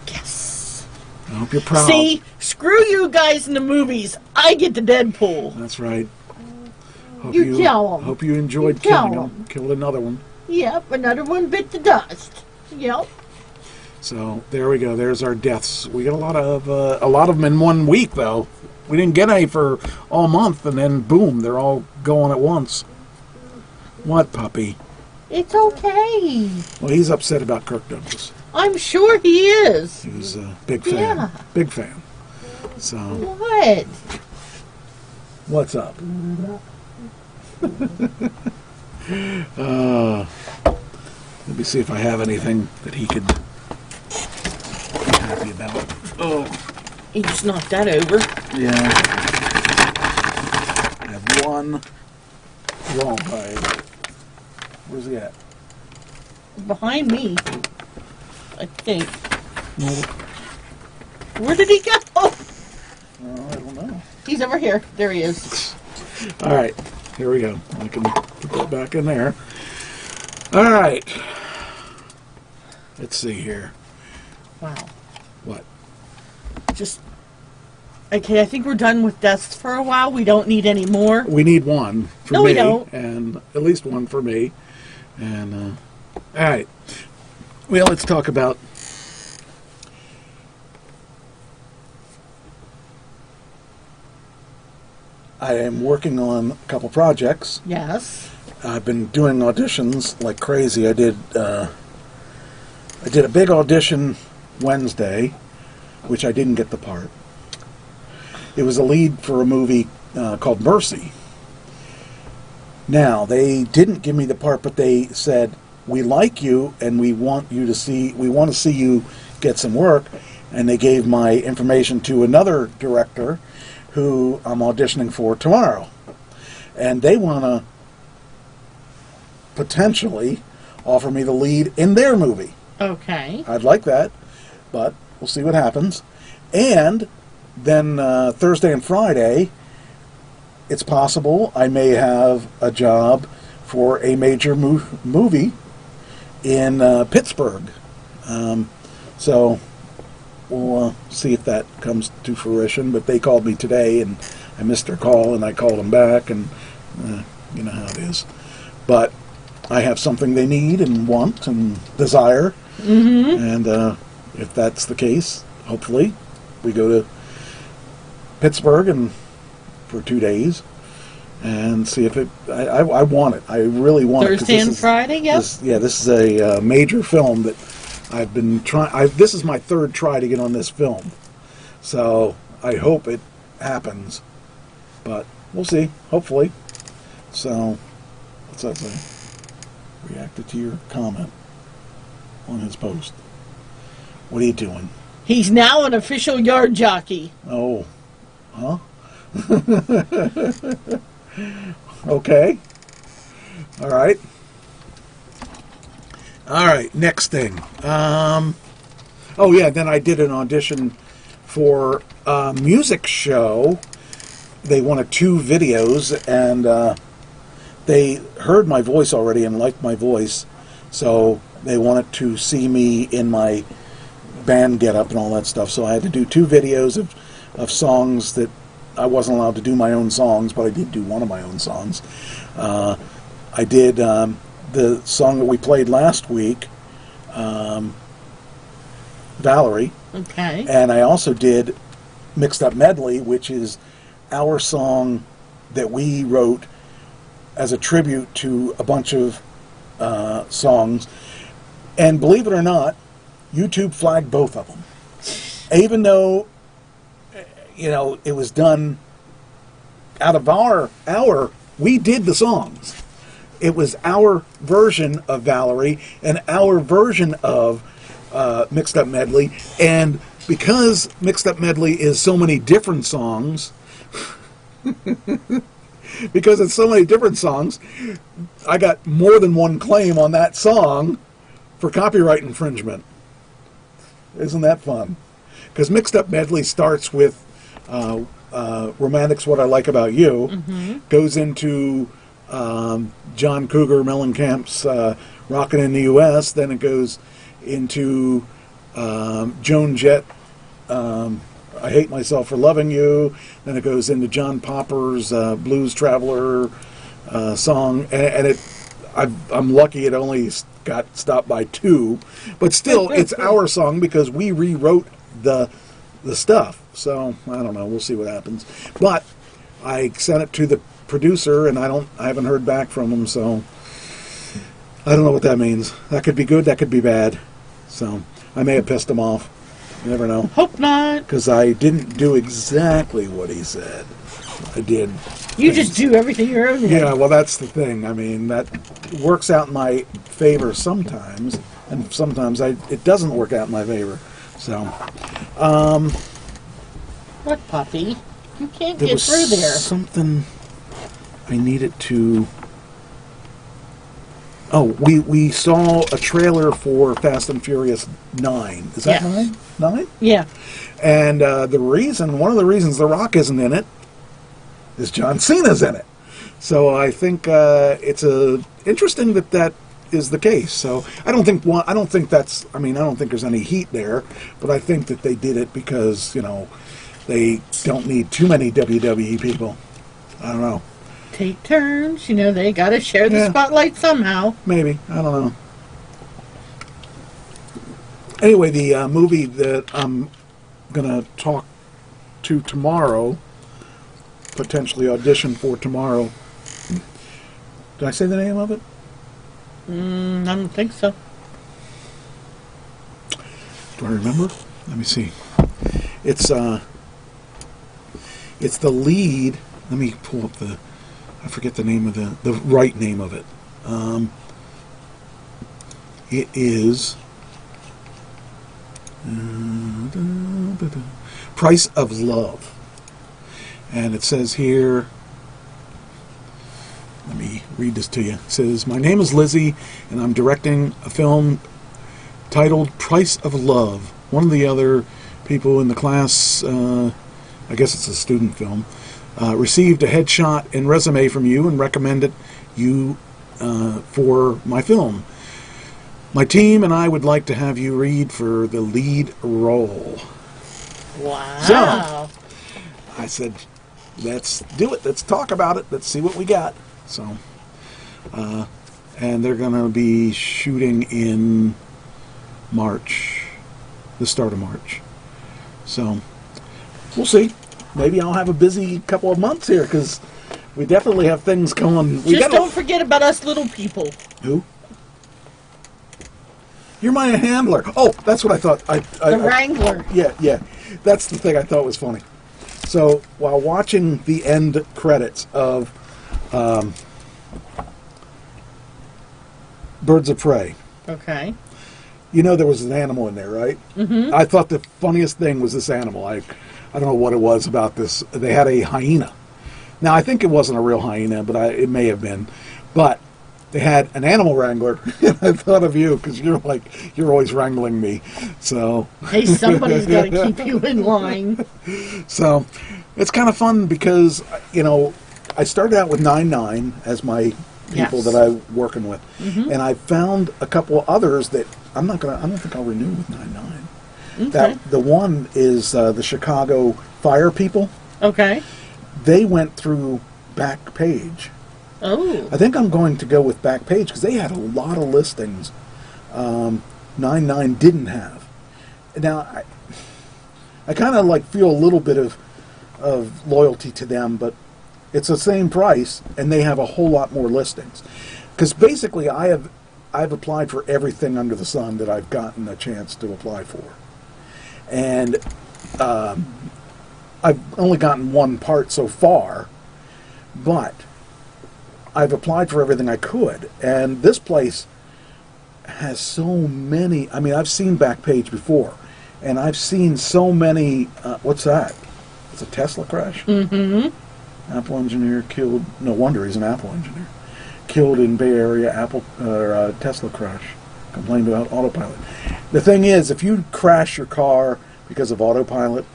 Yes. I hope you're proud. See, screw you guys in the movies. I get the Deadpool. That's right. Hope You kill 'em. Hope you enjoyed You kill killing 'em. him. Killed another one. Yep, another one bit the dust. Yep. So there we go. There's our deaths. We got a lot of them in 1 week, though. We didn't get any for all month, and then boom, they're all going at once. What, puppy? It's okay. Well, he's upset about Kirk Douglas. I'm sure he is. He was a big fan. Yeah. Big fan. So What? what's up? Let me see if I have anything that he could be happy about. Oh, He just knocked that over. yeah. I have one wrong pie. Where's he at? Behind me. I think. No, Where did he go? Oh, I don't know. he's over here. There he is. All right, here we go. I can put that back in there. All right. Let's see here. Wow. What? Just. Okay, I think we're done with deaths for a while. We don't need any more. We need one for No, me, we don't. and at least one for me. And all right. Well, let's talk about. I am working on a couple projects. Yes. I've been doing auditions like crazy. I did a big audition Wednesday, which I didn't get the part. It was a lead for a movie called Mercy. Now, they didn't give me the part, but they said, we like you and we want to see you get some work. And they gave my information to another director who I'm auditioning for tomorrow. And they want to potentially offer me the lead in their movie. Okay. I'd like that, but we'll see what happens. And then Thursday and Friday, it's possible I may have a job for a major movie in Pittsburgh. So we'll see if that comes to fruition. But they called me today, and I missed their call, and I called them back, and you know how it is. But I have something they need and want and desire. Mm-hmm. And if that's the case, hopefully we go to Pittsburgh and for 2 days and see if it. I want it. I really want it. Thursday and Friday. Yep. This is a major film that I've been trying. This is my third try to get on this film, so I hope it happens. But we'll see. Hopefully. So what's that say? Reacted to your comment on his post. What are you doing? He's now an official yard jockey. Oh, huh? Okay. All right. All right. Next thing. Oh yeah. Then I did an audition for a music show. They wanted 2 videos, and they heard my voice already and liked my voice, so they wanted to see me in my band getup and all that stuff. So I had to do 2 videos of songs that I wasn't allowed to do my own songs, but I did do one of my own songs. I did the song that we played last week, Valerie. Okay. And I also did Mixed Up Medley, which is our song that we wrote as a tribute to a bunch of songs. And believe it or not, YouTube flagged both of them. Even though, you know, it was done out of our we did the songs. It was our version of Valerie and our version of Mixed Up Medley. And because Mixed Up Medley is so many different songs, because it's so many different songs, I got more than one claim on that song for copyright infringement. Isn't that fun? Because Mixed Up Medley starts with Romantic's What I Like About You, goes into John Cougar Mellencamp's Rockin' in the U.S., then it goes into Joan Jett, I Hate Myself for Loving You, then it goes into John Popper's Blues Traveler song, and I'm lucky it only got stopped by 2, but still it's our song because we rewrote the stuff. So I don't know, we'll see what happens. But I sent it to the producer, and I haven't heard back from him, so I don't know what that means. That could be good, that could be bad. So I may have pissed him off. You never know. Hope not. Because I didn't do exactly what he said. I did. You just do everything your own way. Yeah, well, that's the thing. I mean, that works out in my favor sometimes, and sometimes it doesn't work out in my favor. So, What, puppy? You can't there get was through there. something I needed to... Oh, we saw a trailer for Fast and Furious 9. Is that 9? 9? Yeah. And one of the reasons The Rock isn't in it is John Cena's in it. So I think it's interesting that is the case. So I don't think there's any heat there, but I think that they did it because, you know, they don't need too many WWE people. I don't know. Take turns, you know, they got to share the spotlight somehow. Maybe. I don't know. Anyway, the movie that I'm going to talk to tomorrow potentially audition for tomorrow. Did I say the name of it? I don't think so. Do I remember? Let me see. It's the lead. Let me pull up I forget the name of the right name of it. It is Price of Love. And it says here, let me read this to you. It says, my name is Lizzie, and I'm directing a film titled Price of Love. One of the other people in the class, I guess it's a student film, received a headshot and resume from you and recommended you for my film. My team and I would like to have you read for the lead role. Wow. So, I said, let's do it. Let's talk about it. Let's see what we got. So, and they're going to be shooting in March, the start of March. So, we'll see. Maybe I'll have a busy couple of months here because we definitely have things going. Just don't forget about us little people. Who? You're my handler. Oh, that's what I thought. The Wrangler. Yeah. That's the thing I thought was funny. So while watching the end credits of Birds of Prey, Okay. you know there was an animal in there, right? Mm-hmm. I thought the funniest thing was this animal. I don't know what it was about this. They had a hyena. Now I think it wasn't a real hyena, but it may have been. But they had an animal wrangler, and I thought of you because you're always wrangling me. So Hey, somebody's got to keep you in line. So it's kind of fun because, I started out with 9-9 as my people Yes. that I'm working with. Mm-hmm. And I found a couple others that I don't think I'll renew with 9-9. Okay. That the one is the Chicago Fire people. Okay. They went through Backpage. Oh. I think I'm going to go with Backpage because they had a lot of listings 9-9 didn't have. Now, I kind of feel a little bit of loyalty to them, but it's the same price, and they have a whole lot more listings. Because basically, I've applied for everything under the sun that I've gotten a chance to apply for, and I've only gotten one part so far, but I've applied for everything I could, and this place has so many. I mean, I've seen Backpage before, and I've seen so many. What's that? It's a Tesla crash. Mm-hmm. Apple engineer killed. No wonder he's an Apple engineer. Killed in Bay Area Tesla crash. Complained about autopilot. The thing is, if you crash your car because of autopilot,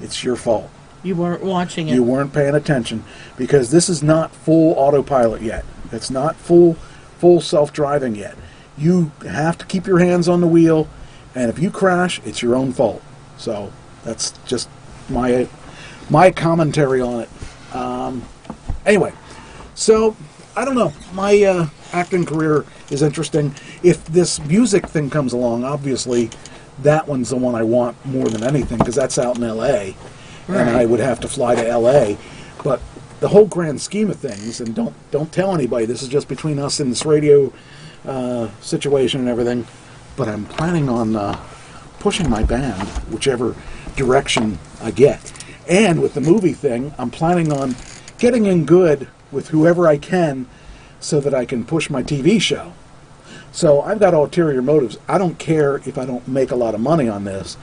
it's your fault. You weren't watching it. You weren't paying attention because this is not full autopilot yet. It's not full self-driving yet. You have to keep your hands on the wheel, and if you crash, it's your own fault. So that's just my commentary on it. Anyway, so I don't know. My acting career is interesting. If this music thing comes along, obviously that one's the one I want more than anything because that's out in L.A. And I would have to fly to L.A. But the whole grand scheme of things, and don't tell anybody, this is just between us and this radio situation and everything, but I'm planning on pushing my band whichever direction I get. And with the movie thing, I'm planning on getting in good with whoever I can so that I can push my TV show. So I've got ulterior motives. I don't care if I don't make a lot of money on this.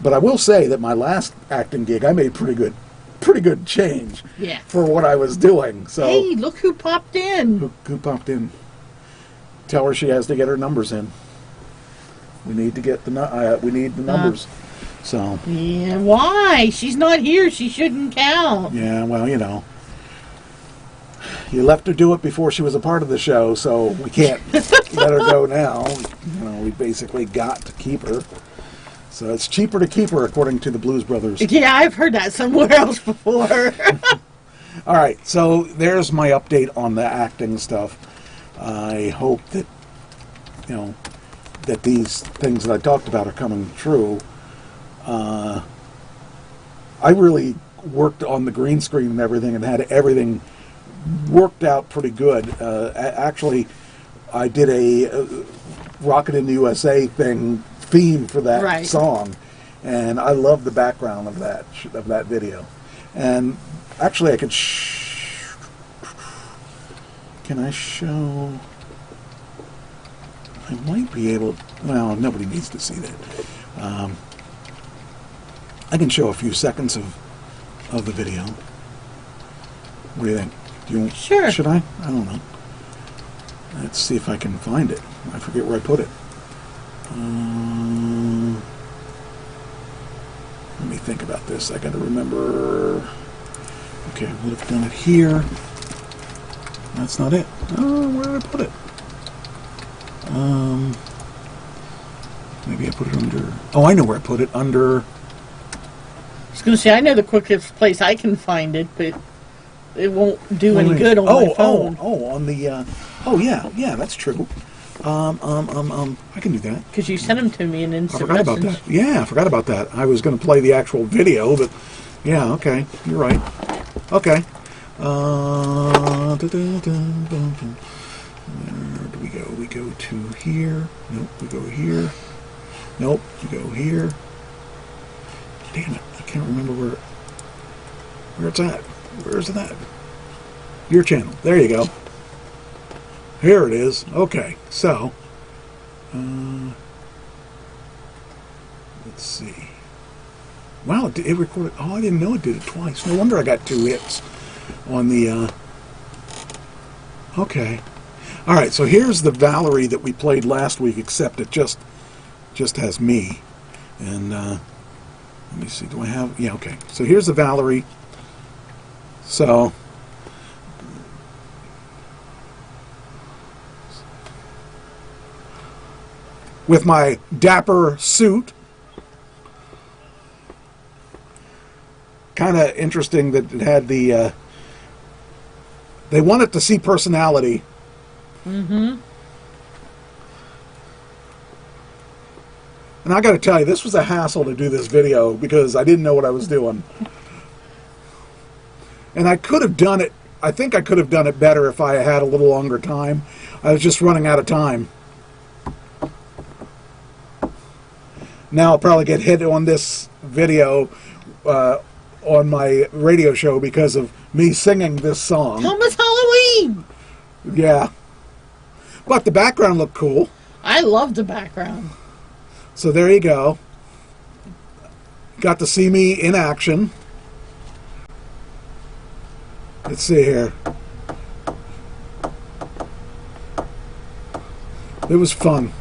But I will say that my last acting gig, I made pretty good change for what I was doing. So hey, look who popped in. Who popped in? Tell her she has to get her numbers in. We need to get we need the numbers. So yeah, why? She's not here. She shouldn't count. Yeah, well, you left her do it before she was a part of the show, so we can't let her go now. We basically got to keep her. So it's cheaper to keep her, according to the Blues Brothers. Yeah, I've heard that somewhere else before. All right, so there's my update on the acting stuff. I hope that, that these things that I talked about are coming true. I really worked on the green screen and everything, and had everything worked out pretty good. Actually, I did a Rocket in the USA theme for that song, and I love the background of that video. And actually, I could. Can I show? I might be able. Well, nobody needs to see that. I can show a few seconds of the video. What do you think? Sure. Should I? I don't know. Let's see if I can find it. I forget where I put it. Let me think about this. I got to remember. Okay, I would have done it here. That's not it. Oh, where did I put it? Maybe I put it under. Oh, I know where I put it. Under. I was going to say, I know the quickest place I can find it, but it won't do any good on my phone. On the. Oh, yeah, that's true. I can do that. Because you sent them to me in instant I forgot about that. Yeah, I forgot about that. I was going to play the actual video, but yeah, okay, you're right. Okay. Where do we go? We go to here. Nope, we go here. Nope, we go here. Damn it, I can't remember where it's at. Where is it at? Your channel. There you go. Here it is. Okay, so let's see. Wow, it recorded. Oh, I didn't know it did it twice. No wonder I got 2 hits on the. Okay, all right. So here's the Valerie that we played last week, except it just has me. And let me see. Do I have? Yeah. Okay. So here's the Valerie. So. With my dapper suit. Kind of interesting that it had the... they wanted to see personality. Mm-hmm. And I got to tell you, this was a hassle to do this video because I didn't know what I was doing. And I could have done it... I think I could have done it better if I had a little longer time. I was just running out of time. Now I'll probably get hit on this video on my radio show because of me singing this song. Almost Halloween! Yeah. But the background looked cool. I love the background. So there you go. Got to see me in action. Let's see here. It was fun.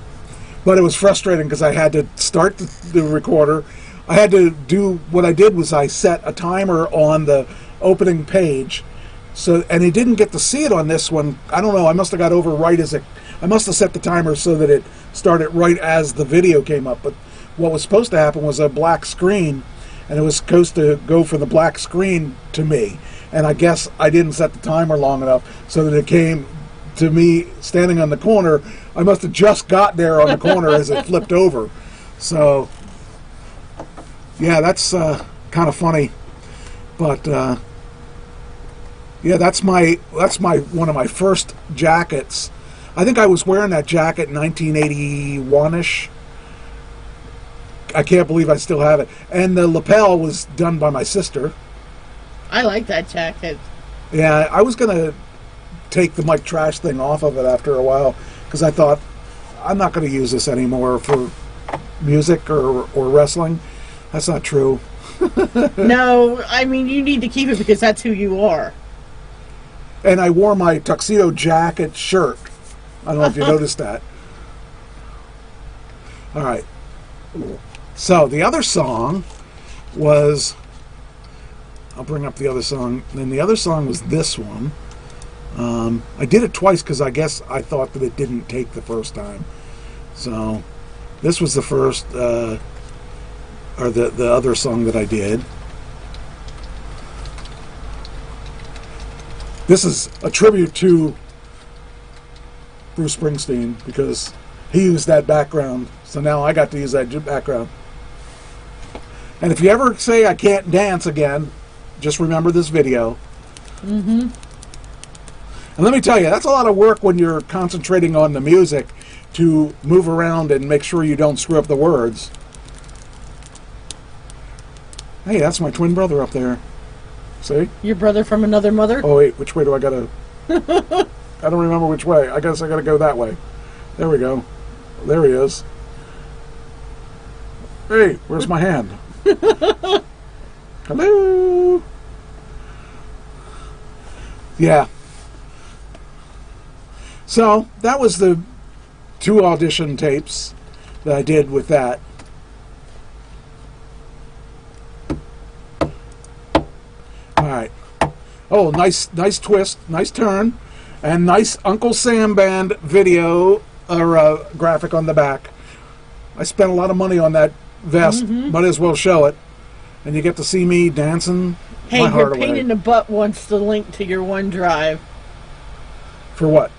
But it was frustrating because I had to start the recorder. I had to do, what I did was I set a timer on the opening page. And he didn't get to see it on this one. I don't know, I must have got over right as it, I must have set the timer so that it started right as the video came up. But what was supposed to happen was a black screen, and it was supposed to go from the black screen to me. And I guess I didn't set the timer long enough so that it came to me standing on the corner. I must have just got there on the corner as it flipped over. So, yeah, that's kind of funny. But yeah, that's my one of my first jackets. I think I was wearing that jacket in 1981-ish. I can't believe I still have it. And the lapel was done by my sister. I like that jacket. Yeah, I was gonna take the Mike Trash thing off of it after a while because I thought I'm not going to use this anymore for music or wrestling. That's not true. No, I mean, you need to keep it because that's who you are. And I wore my tuxedo jacket shirt. I don't know if you noticed that. All right. So the other song was, I'll bring up the other song. Then the other song was this one. I did it twice because I guess I thought that it didn't take the first time. So this was the first, or the other song that I did. This is a tribute to Bruce Springsteen because he used that background. So now I got to use that background. And if you ever say I can't dance again, just remember this video. Mm-hmm. And let me tell you, that's a lot of work when you're concentrating on the music to move around and make sure you don't screw up the words. Hey, that's my twin brother up there. See? Your brother from another mother? Oh, wait, which way do I gotta... I don't remember which way. I guess I gotta go that way. There we go. There he is. Hey, where's my hand? Hello? Yeah. So, that was the 2 audition tapes that I did with that. Alright. Oh, nice twist, nice turn, and nice Uncle Sam Band video or graphic on the back. I spent a lot of money on that vest, might as well show it. And you get to see me dancing Hey, my your heart pain away. in the butt wants the link to your OneDrive. For what?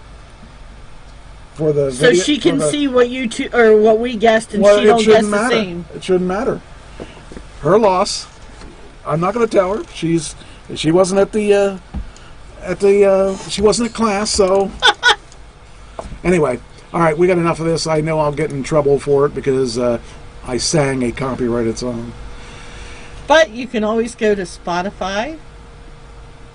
For the So video, she can for the- see what you two, or what we guessed, and Well, she it don't guess shouldn't the matter. same. It shouldn't matter. Her loss. I'm not going to tell her. She wasn't at the she wasn't at class, so anyway. All right, we got enough of this. I know I'll get in trouble for it because I sang a copyrighted song. But you can always go to Spotify.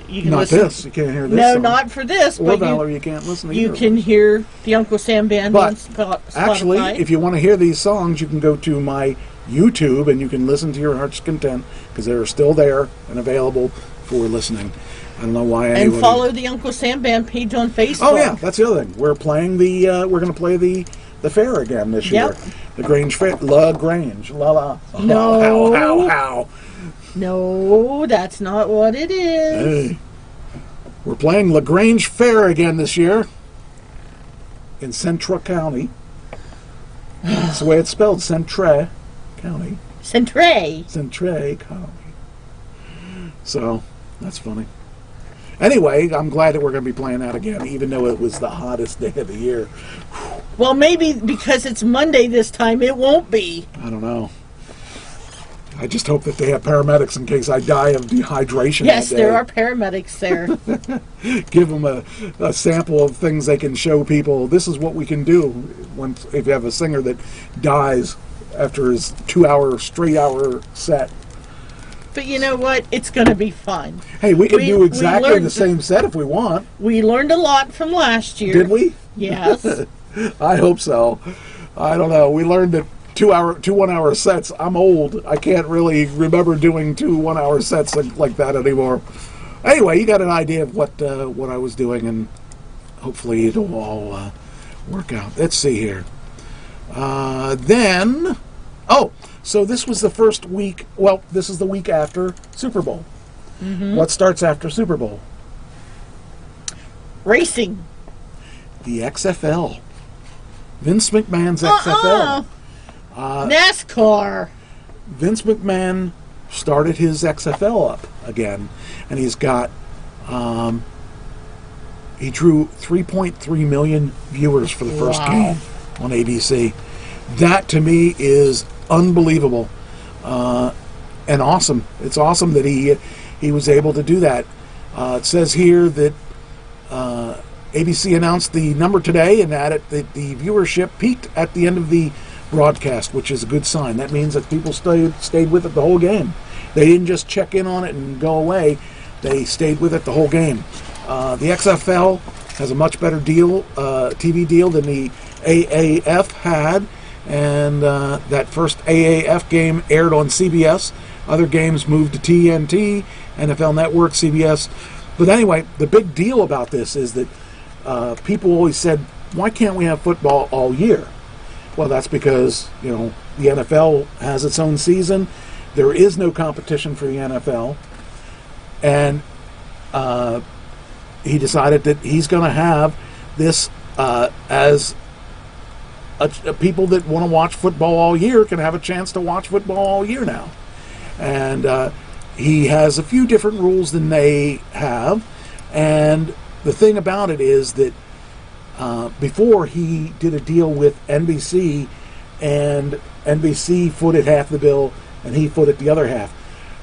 You can Not listen. this. You can't hear this. No, song. not for this. Or But Valerie, you can't listen to you either. can hear the Uncle Sam Band But on Spotify. Actually, if you want to hear these songs, you can go to my YouTube and you can listen to your heart's content because they're still there and available for listening. I don't know why anybody... And follow the Uncle Sam Band page on Facebook. Oh yeah, that's the other thing. We're playing the we're going to play the fair again this year. The Grange Fair, La Grange, la. No. How. No, that's not what it is. Hey. We're playing La Grange Fair again this year in Centra County. That's the way it's spelled, Centra County. Centre. County. So, that's funny. Anyway, I'm glad that we're going to be playing that again, even though it was the hottest day of the year. Well, maybe because it's Monday this time, it won't be. I don't know. I just hope that they have paramedics in case I die of dehydration. Yes, that day. there are paramedics there. Give them a sample of things they can show people. This is what we can do if you have a singer that dies after his 2-hour, straight-hour set. But you know what? It's going to be fun. Hey, we can do we exactly learned the same set if we want. We learned a lot from last year. Did we? Yes. I hope so. I don't know. We learned that 2 1-hour sets. I'm old. I can't really remember doing 2 1-hour sets like that anymore. Anyway, you got an idea of what I was doing, and hopefully it'll all work out. Let's see here. So this was the first week. Well, this is the week after Super Bowl. Mm-hmm. What starts after Super Bowl? Racing. The XFL. Vince McMahon's XFL. NASCAR. Vince McMahon started his XFL up again, and he's got he drew 3.3 million viewers for the first game on ABC. That to me is unbelievable and awesome. It's awesome that he was able to do that. It says here that ABC announced the number today and added that the viewership peaked at the end of the broadcast, which is a good sign. That means that people stayed with it the whole game. They didn't just check in on it and go away. They stayed with it the whole game. The XFL has a much better deal, TV deal than the AAF had, and that first AAF game aired on CBS. Other games moved to TNT, NFL Network, CBS. But anyway, the big deal about this is that people always said, why can't we have football all year? Well, that's because, the NFL has its own season. There is no competition for the NFL. And he decided that he's going to have this as people that want to watch football all year can have a chance to watch football all year now. And he has a few different rules than they have. And the thing about it is that before he did a deal with NBC, and NBC footed half the bill and he footed the other half.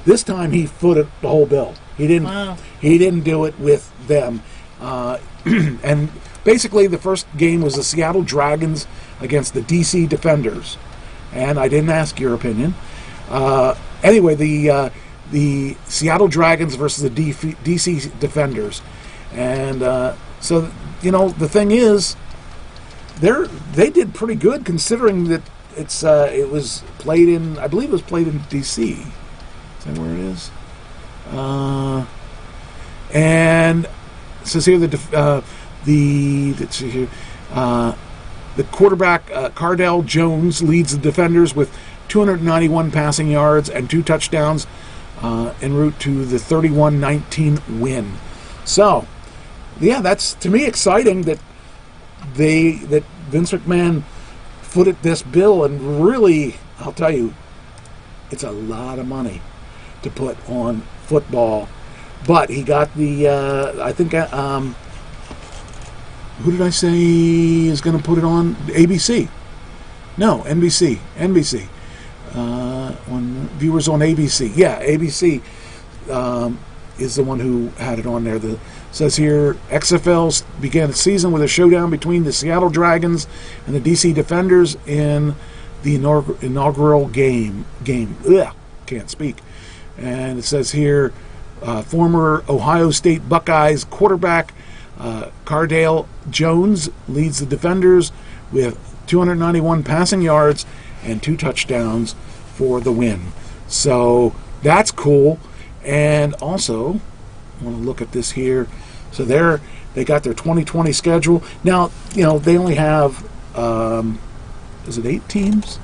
This time he footed the whole bill. He didn't. Wow. He didn't do it with them. And basically, the first game was the Seattle Dragons against the DC Defenders. And I didn't ask your opinion. Anyway, the Seattle Dragons versus the DC Defenders. And so, the thing is, they did pretty good considering that it was played in, I believe it was played in DC. Is that where it is? And it says here let's see here, the quarterback Cardell Jones leads the Defenders with 291 passing yards and 2 touchdowns en route to the 31-19 win. So, yeah, that's to me exciting that Vince McMahon footed this bill, and really, I'll tell you, it's a lot of money to put on football. But he got the, I think, who did I say is going to put it on? ABC. No, NBC. NBC. On viewers on ABC. Yeah, ABC is the one who had it on there. It says here, XFL began its season with a showdown between the Seattle Dragons and the DC Defenders in the inaugural game. Ugh, can't speak. And it says here, former Ohio State Buckeyes quarterback Cardale Jones leads the Defenders with 291 passing yards and 2 touchdowns for the win. So that's cool. And also, I want to look at this here. So they got their 2020 schedule. Now, they only have, is it 8 teams?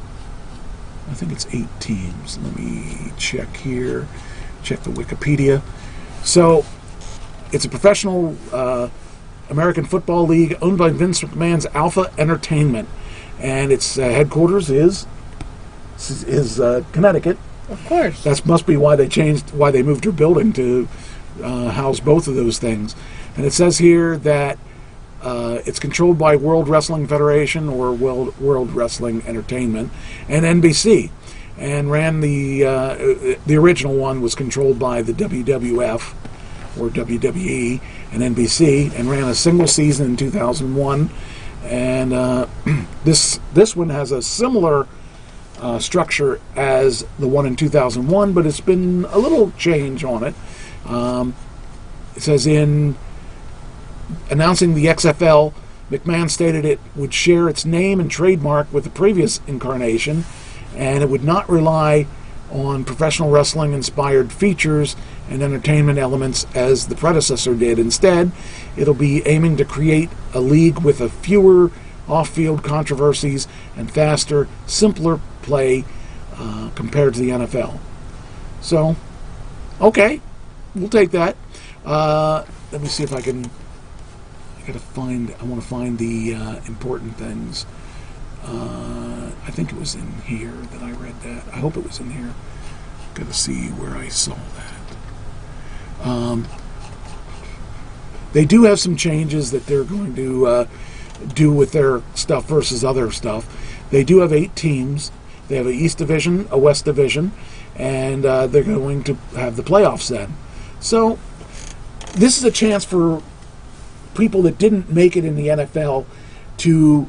I think it's 8 teams. Let me check here. Check the Wikipedia. So, it's a professional American Football League owned by Vince McMahon's Alpha Entertainment. And its headquarters is Connecticut. Of course. That must be why they moved their building to house both of those things. And it says here that it's controlled by World Wrestling Federation or World Wrestling Entertainment and NBC, and ran the original one was controlled by the WWF or WWE and NBC, and ran a single season in 2001. And this one has a similar structure as the one in 2001, but it's been a little change on it. It says in announcing the XFL, McMahon stated it would share its name and trademark with the previous incarnation, and it would not rely on professional wrestling inspired features and entertainment elements as the predecessor did. Instead, it'll be aiming to create a league with a fewer off-field controversies and faster, simpler play compared to the NFL. So, okay, we'll take that. Let me see if I can. I want to find the important things. I think it was in here that I read that. I hope it was in here. Got to see where I saw that. They do have some changes that they're going to do with their stuff versus other stuff. They do have 8 teams. They have an East Division, a West Division, and they're going to have the playoffs then. So this is a chance for people that didn't make it in the NFL to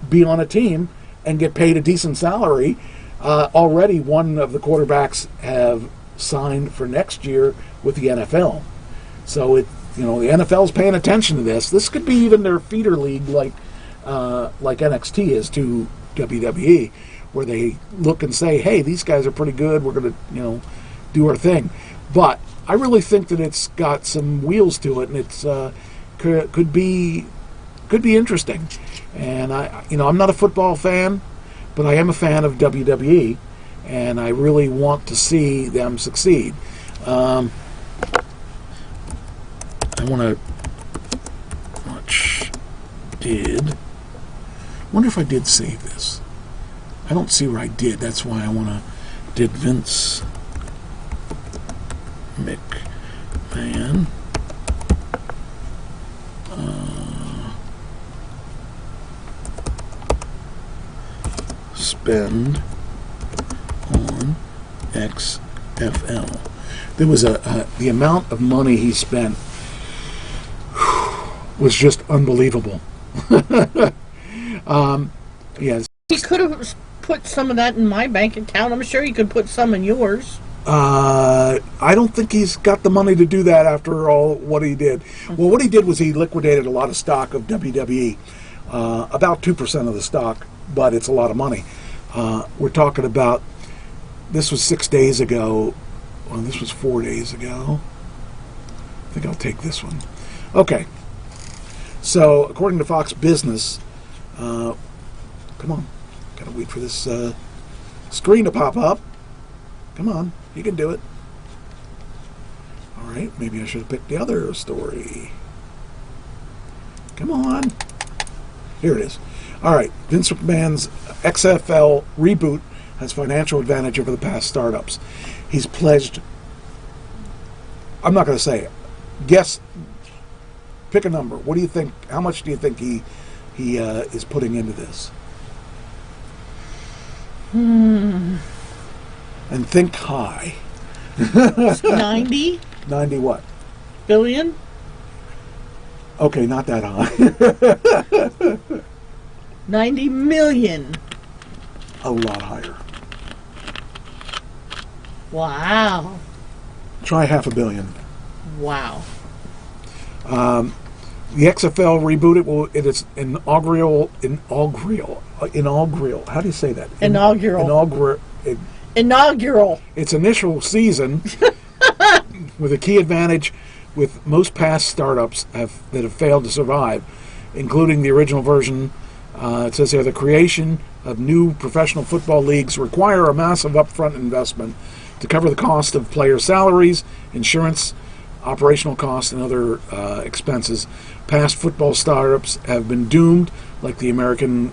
be on a team and get paid a decent salary. Already one of the quarterbacks have signed for next year with the NFL. So the NFL's paying attention to this. This could be even their feeder league like NXT is to WWE, where they look and say, hey, these guys are pretty good, we're going to do our thing. But I really think that it's got some wheels to it, and it's could be interesting. And I'm not a football fan, but I am a fan of WWE, and I really want to see them succeed. I want to watch. Wonder if I did save this. I don't see where I did. That's why I want to. Did Vince McMahon spend on XFL XFL. There was the amount of money he spent was just unbelievable. Yes. He could have put some of that in my bank account. I'm sure he could put some in yours. I don't think he's got the money to do that after all what he did. Well, what he did was he liquidated a lot of stock of WWE, about 2% of the stock, but it's a lot of money. We're talking about, this was 6 days ago. Well, this was 4 days ago. I think I'll take this one. Okay. So, according to Fox Business, come on, gotta wait for this screen to pop up. Come on, you can do it. All right, maybe I should have picked the other story. Come on. Here it is. All right, Vince McMahon's XFL reboot has financial advantage over the past startups. He's pledged, I'm not going to say it. Guess, pick a number. What do you think? How much do you think he is putting into this? And think high. 90 90 what? billion? Okay, not that high. 90 million. A lot higher. Wow. Try $500 million. Wow. The XFL reboot, it is inaugural. How do you say that? Inaugural. Inaugural. Its initial season, with a key advantage with most past startups that have failed to survive, including the original version. It says here, the creation of new professional football leagues require a massive upfront investment to cover the cost of player salaries, insurance, operational costs, and other expenses. Past football startups have been doomed, like the American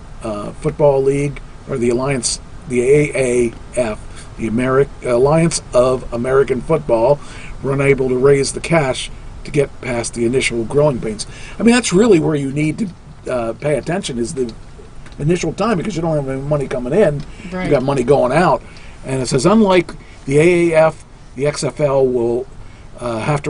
Football League, or the Alliance, the AAF, the Alliance of American Football, were unable to raise the cash to get past the initial growing pains. I mean, that's really where you need to pay attention, is the initial time, because you don't have any money coming in. Right. You got money going out. And it says, unlike the AAF, the XFL will not have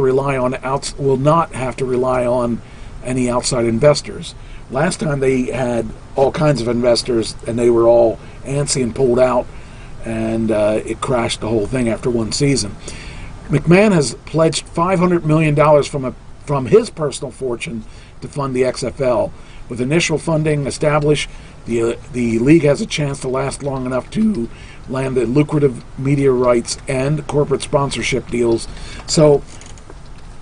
to rely on any outside investors. Last time they had all kinds of investors, and they were all antsy and pulled out, and it crashed the whole thing after one season. McMahon has pledged $500 million from his personal fortune to fund the XFL. With initial funding established, the league has a chance to last long enough to land the lucrative media rights and corporate sponsorship deals. So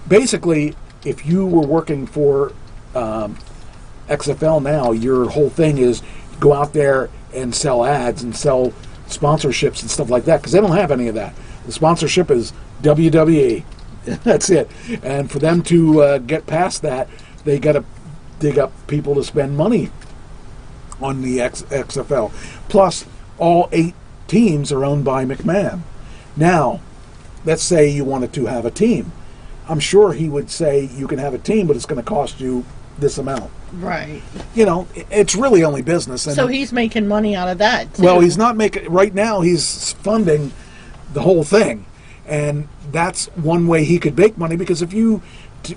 basically, if you were working for XFL now, your whole thing is go out there and sell ads and sell sponsorships and stuff like that, because they don't have any of that. The sponsorship is WWE. That's it. And for them to get past that, they got to dig up people to spend money on the XFL. Plus, all 8 teams are owned by McMahon. Now, let's say you wanted to have a team. I'm sure he would say you can have a team, but it's going to cost you this amount. Right. You know, it's really only business. And so he's making money out of that, too. Well, he's not making... Right now, he's funding the whole thing. And that's one way he could make money, because if you...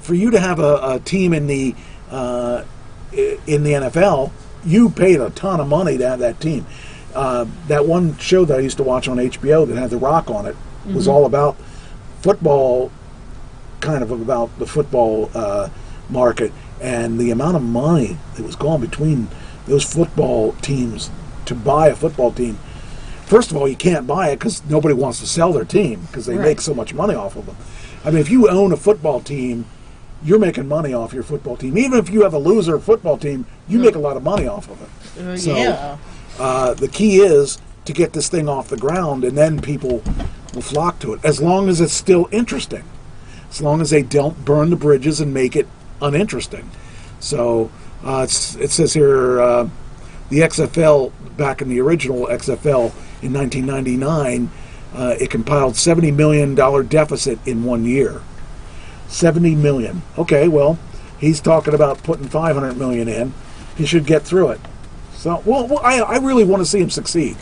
For you to have a team in the NFL, you paid a ton of money to have that team. That one show that I used to watch on HBO that had The Rock on it was all about football, kind of about the football market, and the amount of money that was going between those football teams to buy a football team. First of all, you can't buy it because nobody wants to sell their team because they make so much money off of them. I mean, if you own a football team, you're making money off your football team. Even if you have a loser football team, you make a lot of money off of it. So, the key is to get this thing off the ground, and then people will flock to it, as long as it's still interesting. As long as they don't burn the bridges and make it uninteresting. So, it says here, the XFL, back in the original XFL in 1999, it compiled $70 million deficit in 1 year. $70 million. Okay, well, he's talking about putting $500 million in. He should get through it. So, well, I really want to see him succeed.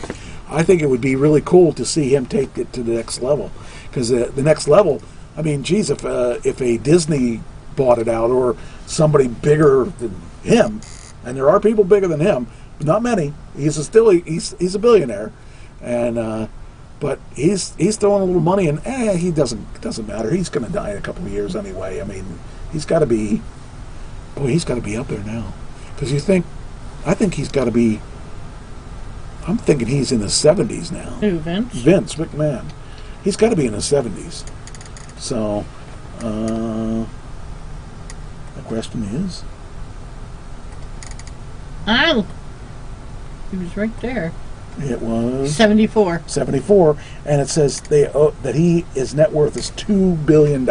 I think it would be really cool to see him take it to the next level, because the next level. I mean, geez, if a Disney bought it out or somebody bigger than him, and there are people bigger than him, but not many. He's a billionaire, and but he's throwing a little money, and he doesn't matter. He's going to die in a couple of years anyway. I mean, he's got to be up there now, because I think he's got to be. I'm thinking he's in his 70s now. Who, Vince? Vince McMahon. He's got to be in his 70s. So, the question is... He was right there. It was... 74. 74, and it says that his net worth is $2 billion.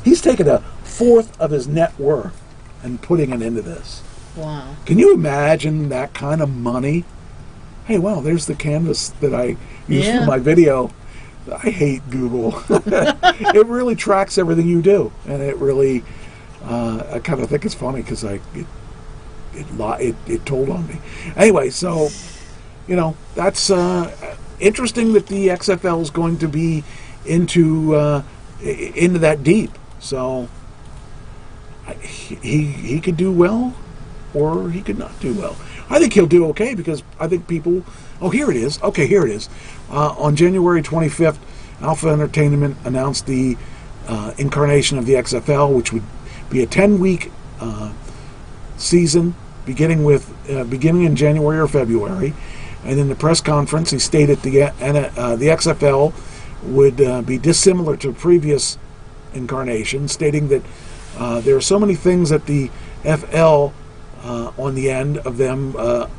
He's taken a fourth of his net worth and putting it into this. Wow. Can you imagine that kind of money? Hey, wow, there's the canvas that I used for my video. I hate Google. It really tracks everything you do, and it really, I kind of think it's funny because it told on me. Anyway, so, that's interesting that the XFL is going to be into that deep. So he could do well, or he could not do well. I think he'll do okay because I think people... Oh, here it is. Okay, here it is. On January 25th, Alpha Entertainment announced the incarnation of the XFL, which would be a 10-week season beginning in January or February. And in the press conference, he stated the XFL would be dissimilar to previous incarnations, stating that there are so many things that the FL on the end of them are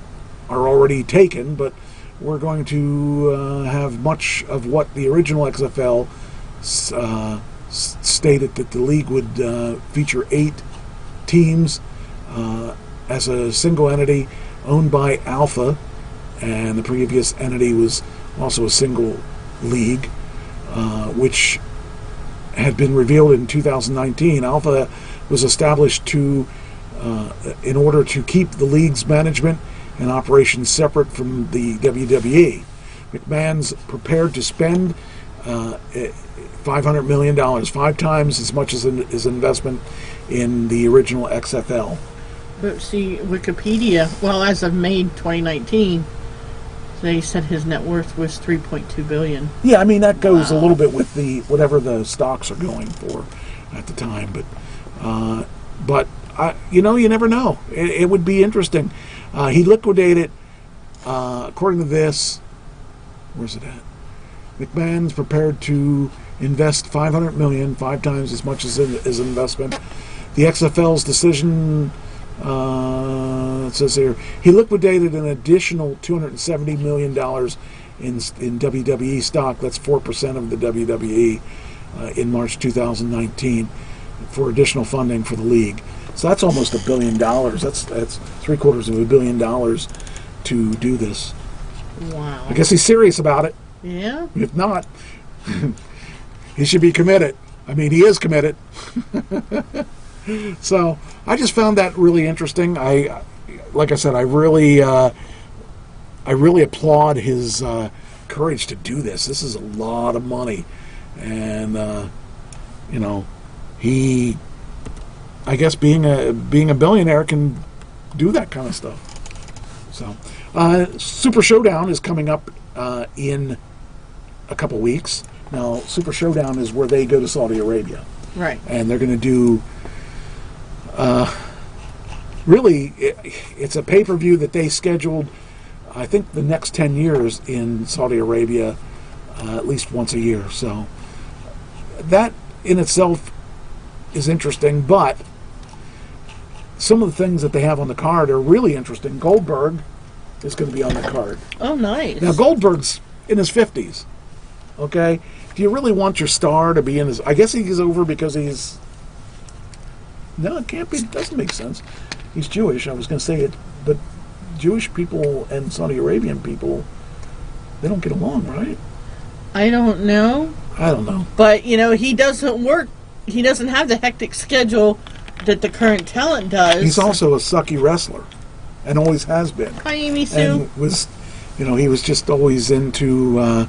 already taken, but we're going to have much of what the original XFL stated, that the league would feature 8 teams as a single entity owned by Alpha, and the previous entity was also a single league, which had been revealed in 2019. Alpha was established in order to keep the league's management and operations separate from the WWE. McMahon's prepared to spend $500 million, 5 times as much as his investment in the original XFL. But see, Wikipedia, well, as of May 2019, they said his net worth was $3.2 billion. Yeah, I mean, that goes a little bit with whatever the stocks are going for at the time. But you never know. It would be interesting. He liquidated, according to this, where's it at? McMahon's prepared to invest $500 million, 5 times as much as his investment. The XFL's decision, it says here, he liquidated an additional $270 million in WWE stock. That's 4% of the WWE in March 2019 for additional funding for the league. So that's almost $1 billion. That's $750 million to do this. Wow. I guess he's serious about it. Yeah. If not, he should be committed. I mean, he is committed. So I just found that really interesting. Like I said, I really applaud his courage to do this. This is a lot of money, and he, I guess, being a billionaire, can do that kind of stuff. So, Super Showdown is coming up in a couple weeks. Now, Super Showdown is where they go to Saudi Arabia, right? And they're going to do. Really, it's a pay-per-view that they scheduled, I think, the next 10 years in Saudi Arabia, at least once a year. So that in itself is interesting, but some of the things that they have on the card are really interesting. Goldberg is going to be on the card. Oh, nice. Now, Goldberg's in his 50s, okay? Do you really want your star to be in his... I guess he's over because he's... No, it can't be. It doesn't make sense. He's Jewish. I was going to say it, but Jewish people and Saudi Arabian people, they don't get along, right? I don't know. I don't know. But, he doesn't work. He doesn't have the hectic schedule that the current talent does. He's also a sucky wrestler, and always has been. Hi, Amy Sue. And was, he was just always into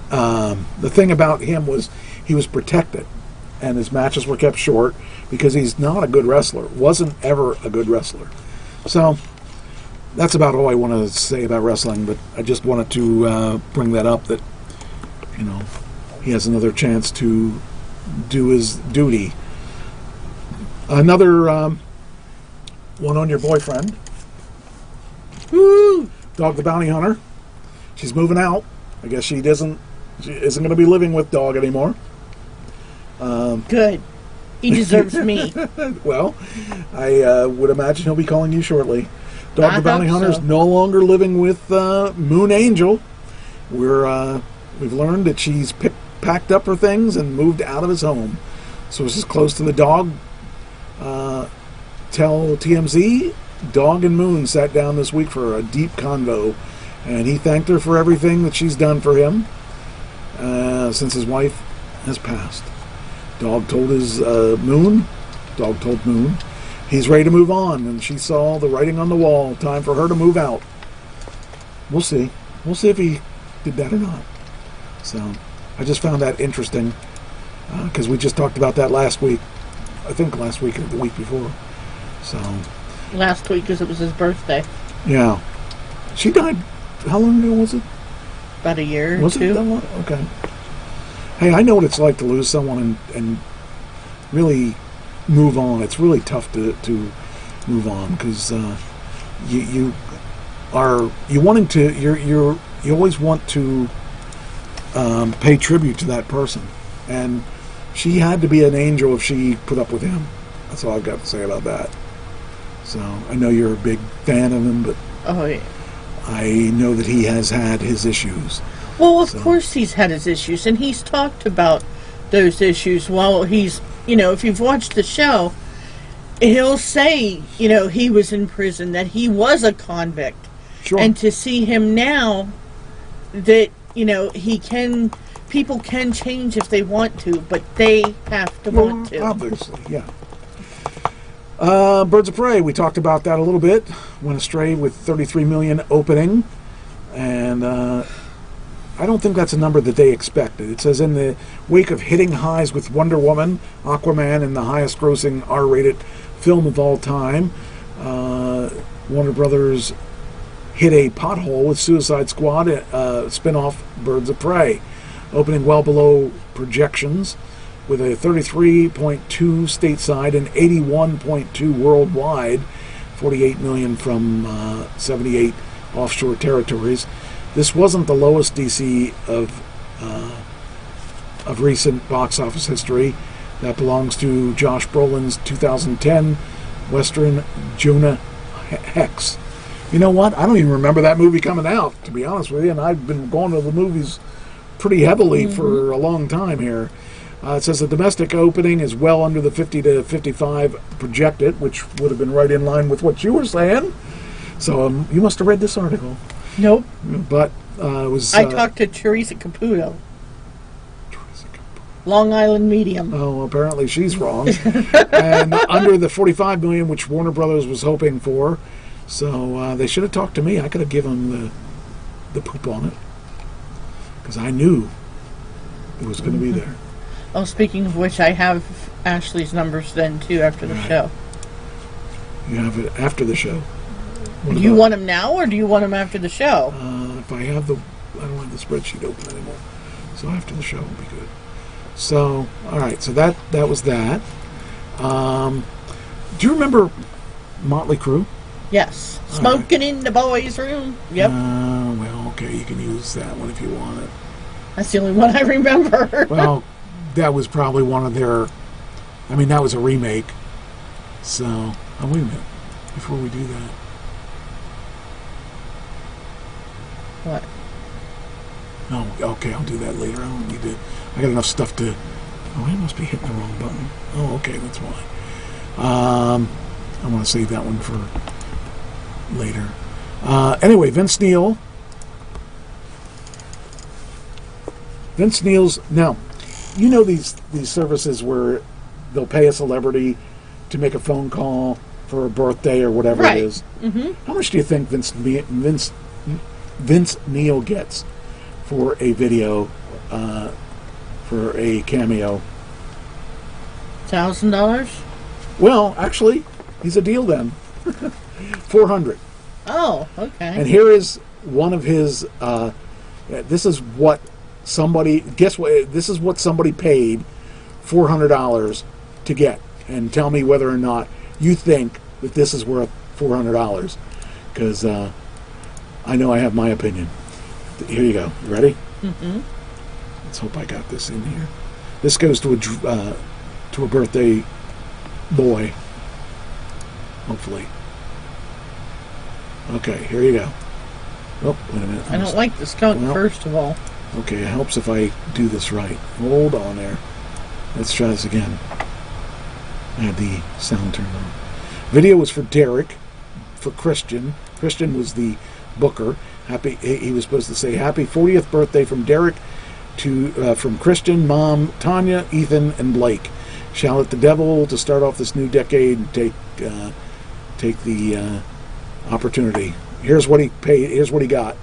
the thing about him was he was protected, and his matches were kept short because he's not a good wrestler. Wasn't ever a good wrestler. So that's about all I want to say about wrestling. But I just wanted to bring that up, that he has another chance to do his duty. Another one on your boyfriend. Woo! Dog the Bounty Hunter. She's moving out. I guess she isn't going to be living with Dog anymore. Good. He deserves me. Well, I would imagine he'll be calling you shortly. Dog the Bounty Hunter is no longer living with Moon Angel. We've learned that she's packed up her things and moved out of his home. So this is close to the dog. Tell TMZ, Dog and Moon sat down this week for a deep convo, and he thanked her for everything that she's done for him since his wife has passed. Dog told Moon he's ready to move on, and she saw the writing on the wall. Time for her to move out. We'll see. We'll see if he did that or not. So I just found that interesting because we just talked about that last week. I think last week or the week before. So last week because it was his birthday. Yeah. She died, how long ago was it? About a year was or two. Was it that long? Okay. Hey, I know what it's like to lose someone and really move on. It's really tough to move on because you always want to pay tribute to that person, and she had to be an angel if she put up with him. That's all I've got to say about that. So I know you're a big fan of him, but yeah. I know that he has had his issues. Well, of course he's had his issues, and he's talked about those issues while he's, if you've watched the show, he'll say, he was in prison, that he was a convict. Sure. And to see him now, that, people can change if they want to, but they have to want to. Obviously, yeah. Birds of Prey, we talked about that a little bit. Went astray with 33 million opening, and I don't think that's a number that they expected. It says in the wake of hitting highs with Wonder Woman, Aquaman, and the highest grossing R-rated film of all time, Warner Brothers hit a pothole with Suicide Squad spin-off Birds of Prey, opening well below projections with a 33.2 stateside and 81.2 worldwide, 48 million from 78 offshore territories. This wasn't the lowest DC of recent box office history. That belongs to Josh Brolin's 2010 Western Jonah Hex. You know what? I don't even remember that movie coming out, to be honest with you, and I've been going to the movies pretty heavily for a long time here. It says the domestic opening is well under the 50 to 55 projected, which would have been right in line with what you were saying. So you must have read this article. Nope. But it was... I talked to Teresa Caputo. Long Island Medium. Oh, apparently she's wrong. And under the 45 million, which Warner Brothers was hoping for. So they should have talked to me. I could have given the poop on it. Because I knew it was going to be there. Oh, speaking of which, I have Ashley's numbers then, too, after the show. You have it after the show. Do you want them now, or do you want them after the show? If I have I don't have the spreadsheet open anymore. So after the show will be good. So, all right. So that was that. Do you remember Motley Crue? Yes. Smoking in the boys' room. Yep. Well, okay. You can use that one if you want it. That's the only one I remember. Well, that was probably one of their... I mean, that was a remake. So, wait a minute. Before we do that. What? No, okay, I'll do that later. I don't need to... I got enough stuff to... Oh, I must be hitting the wrong button. Oh, okay, that's why. I want to save that one for later. Anyway, Vince Neil. Vince Neil's... Now, you know these services where they'll pay a celebrity to make a phone call for a birthday or whatever it is. Mm-hmm. How much do you think Vince Neil gets for a video for a cameo. $1,000? Well, actually, he's a deal then. $400. Oh, okay. And here is one of his. This is what somebody. Guess what? This is what somebody paid $400 to get, and tell me whether or not you think that this is worth $400. Because I know I have my opinion. Here you go. You ready? Mm-hmm. Let's hope I got this in here. This goes to a birthday boy. Hopefully. Okay, here you go. Oh, wait a minute. I don't like the skunk, Well, first of all. Okay, it helps if I do this right. Hold on there. Let's try this again. I had the sound turned on. Video was for Derek, for Christian. Christian was the booker. He was supposed to say happy 40th birthday from Derek to from Christian, Mom, Tanya, Ethan, and Blake. Shout at the devil to start off this new decade and take the opportunity. Here's what he paid. Here's what he got.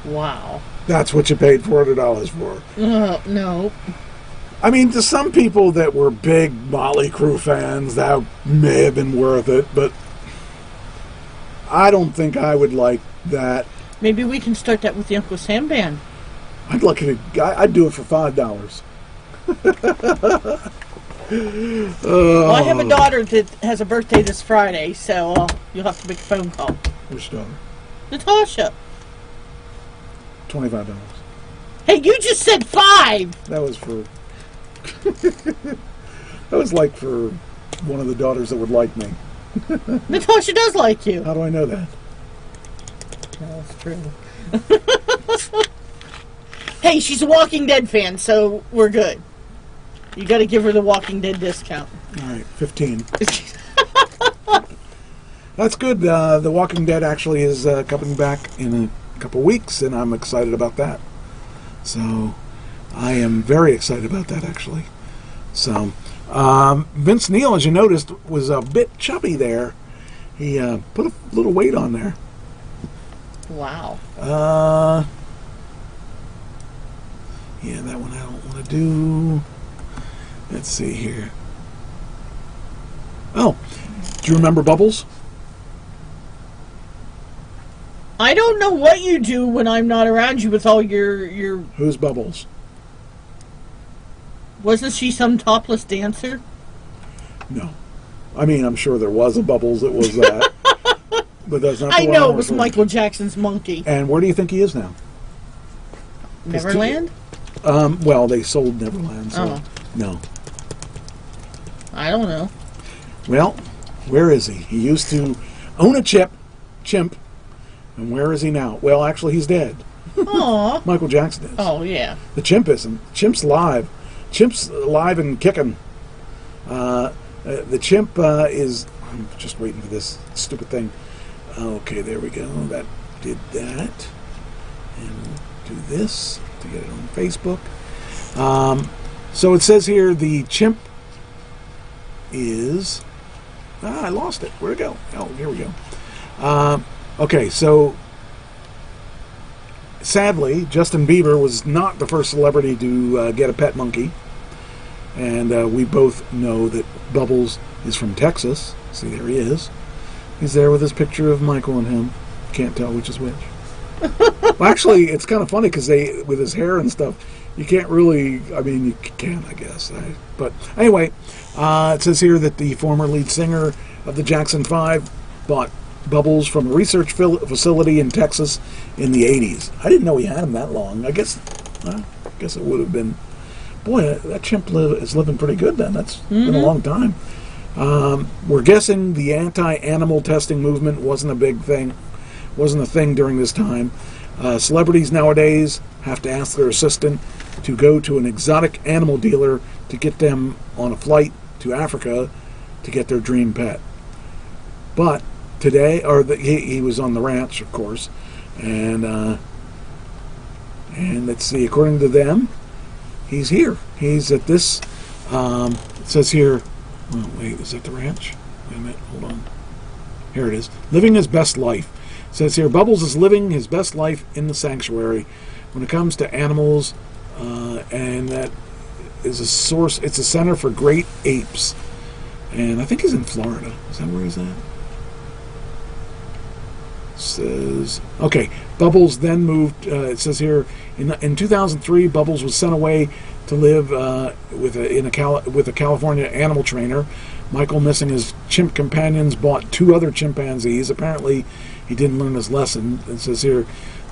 Wow. That's what you paid $400 for. No. I mean, to some people that were big Motley Crue fans, that may have been worth it, but I don't think I would like that. Maybe we can start that with the Uncle Sam band. I'd do it for $5. Well, I have a daughter that has a birthday this Friday, so you'll have to make a phone call. Which daughter? Natasha. $25. Hey, you just said 5! That was for... that was like for one of the daughters that would like me. Natasha does like you. How do I know that? No, that's true. Hey, she's a Walking Dead fan, so we're good. You got to give her the Walking Dead discount. All right, 15. That's good. The Walking Dead actually is coming back in a couple weeks, and I'm excited about that. So I am very excited about that, actually. So Vince Neil, as you noticed, was a bit chubby there. He put a little weight on there. Wow. Yeah, that one I don't want to do. Let's see here. Oh, do you remember Bubbles? I don't know what you do when I'm not around you with all your... Who's Bubbles? Wasn't she some topless dancer? No. I mean, I'm sure there was a Bubbles that was that. But that's not the I one know I'm it was referring Michael Jackson's monkey. And where do you think he is now? Neverland? Well, they sold Neverland, so Oh. no. I don't know. Well, where is he? He used to own a chimp, and where is he now? Well, actually, he's dead. Aw. Michael Jackson is. Oh, yeah. The chimp isn't. Chimp's live. Chimp's alive and kicking. The chimp is... I'm just waiting for this stupid thing. Okay, there we go. That did that. And we'll do this to get it on Facebook. So it says here the chimp is... I lost it. Where'd it go? Oh, here we go. Okay, so sadly, Justin Bieber was not the first celebrity to get a pet monkey. And we both know that Bubbles is from Texas. See, there he is. He's there with his picture of Michael and him. Can't tell which is which. Well, actually, it's kind of funny because with his hair and stuff, you can't really, I mean, you can, I guess. But anyway, it says here that the former lead singer of the Jackson 5 bought Bubbles from a research facility in Texas in the 80s. I didn't know he had him that long. I guess it would have been... Boy, that chimp is living pretty good then. That's been a long time. We're guessing the anti-animal testing movement wasn't a big thing, wasn't a thing during this time. Celebrities nowadays have to ask their assistant to go to an exotic animal dealer to get them on a flight to Africa to get their dream pet. But today, he was on the ranch, of course, and let's see, according to them, he's here. He's at this, it says here, oh, wait, is that the ranch? Wait a minute, hold on. Here it is. Living his best life. It says here, Bubbles is living his best life in the sanctuary when it comes to animals, and that is a source, it's a center for great apes. And I think he's in Florida. Is that where he's at? Says, okay, Bubbles then moved, it says here, in 2003, Bubbles was sent away to live with a California animal trainer. Michael, missing his chimp companions, bought 2 other chimpanzees. Apparently, he didn't learn his lesson. It says here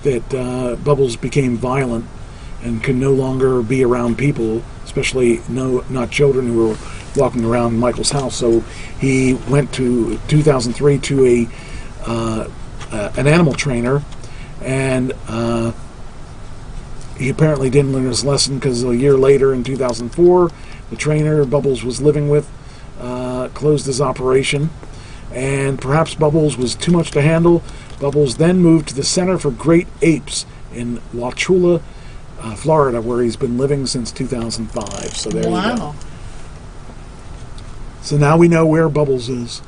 that Bubbles became violent and could no longer be around people, especially not children who were walking around Michael's house. So he went to 2003 to an animal trainer, and he apparently didn't learn his lesson because a year later, in 2004, the trainer Bubbles was living with closed his operation, and perhaps Bubbles was too much to handle. Bubbles then moved to the Center for Great Apes in La Chula, Florida, where he's been living since 2005. So there you go. So now we know where Bubbles is.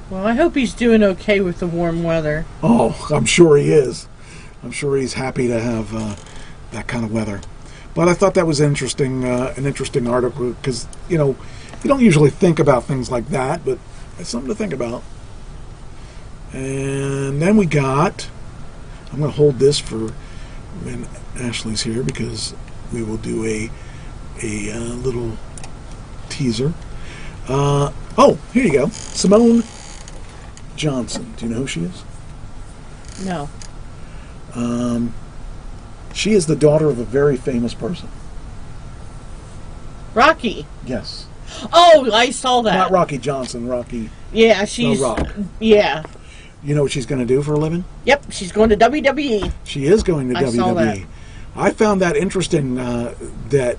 Well, I hope he's doing okay with the warm weather. Oh, I'm sure he is. I'm sure he's happy to have that kind of weather. But I thought that was interesting, an interesting article, because, you know, you don't usually think about things like that, but it's something to think about. And then we got, I'm going to hold this for when Ashley's here, because we will do a little teaser. Oh, here you go. Simone Johnson. Do you know who she is? No. She is the daughter of a very famous person. Rocky. Yes. Oh, I saw that. Not Rocky Johnson, Rocky. Yeah, she's... No, Rock. Yeah. You know what she's going to do for a living? Yep, she's going to WWE. She is going to WWE. Saw that. I found that interesting, that,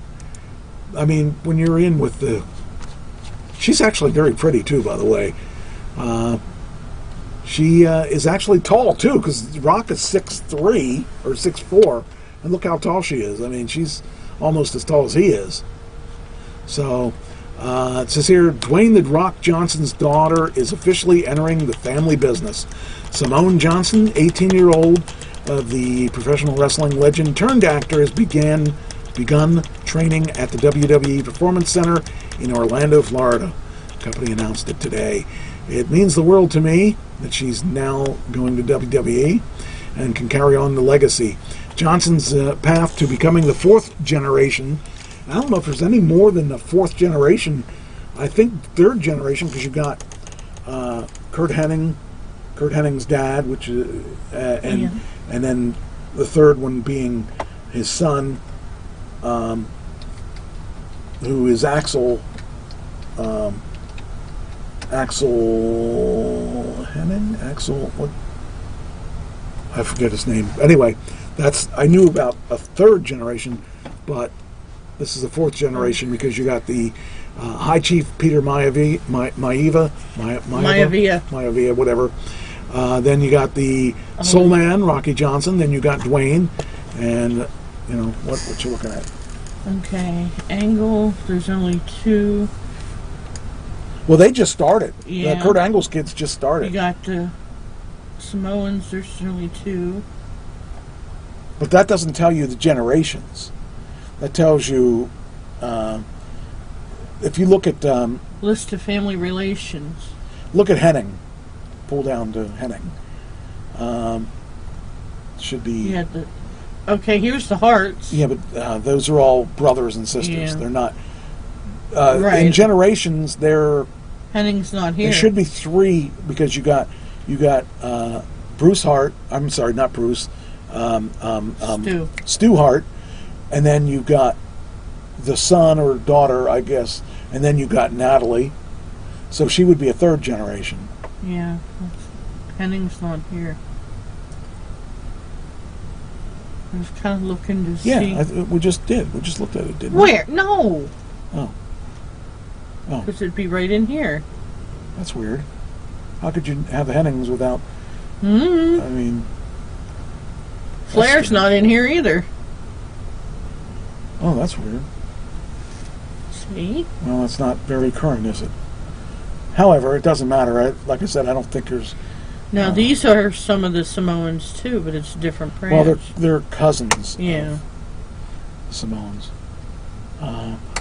I mean, when you're in with the... She's actually very pretty, too, by the way. She is actually tall, too, because Rock is 6'3", or 6'4", and look how tall she is. I mean, she's almost as tall as he is. So, it says here, Dwayne "The Rock" Johnson's daughter is officially entering the family business. Simone Johnson, 18-year-old of the professional wrestling legend turned actor, has begun training at the WWE Performance Center in Orlando, Florida. The company announced it today. It means the world to me that she's now going to WWE and can carry on the legacy. Johnson's path to becoming the 4th generation. I don't know if there's any more than the 4th generation. I think 3rd generation, because you've got Kurt Henning's dad, which and then the 3rd one being his son, who is Axel Henning? What? I forget his name. Anyway, I knew about a 3rd generation, but this is the 4th generation, because you got the High Chief Peter Maivia, whatever. Then you got the Soul Man, Rocky Johnson. Then you got Dwayne, and you know what you're looking at. Okay, Angle. There's only 2. Well, they just started. Yeah. Kurt Angle's kids just started. You got the Samoans. There's only 2. But that doesn't tell you the generations. That tells you, if you look at... List of family relations. Look at Henning. Pull down to Henning. Should be... Yeah, okay, here's the Hearts. Yeah, but those are all brothers and sisters. Yeah. They're not... Right. In generations, they're... Henning's not here. There should be 3, because you got Bruce Hart. I'm sorry, not Bruce. Stu Hart. And then you got the son or daughter, I guess, and then you got Natalie. So she would be a 3rd generation. Yeah, Henning's not here. I was kind of looking to see. Yeah, we just did. We just looked at it, didn't we? Where? No. Oh. Oh, Because it'd be right in here. that's weird. How could you have the Hennings without? Hmm. I mean, Flair's strange. not in here either. oh, that's weird. See? Well, it's not very current, is it? However, it doesn't matter. Like I said, I don't think there's. Now these are some of the Samoans too, but it's a different branch. Well, they're cousins. Yeah. Of Samoans.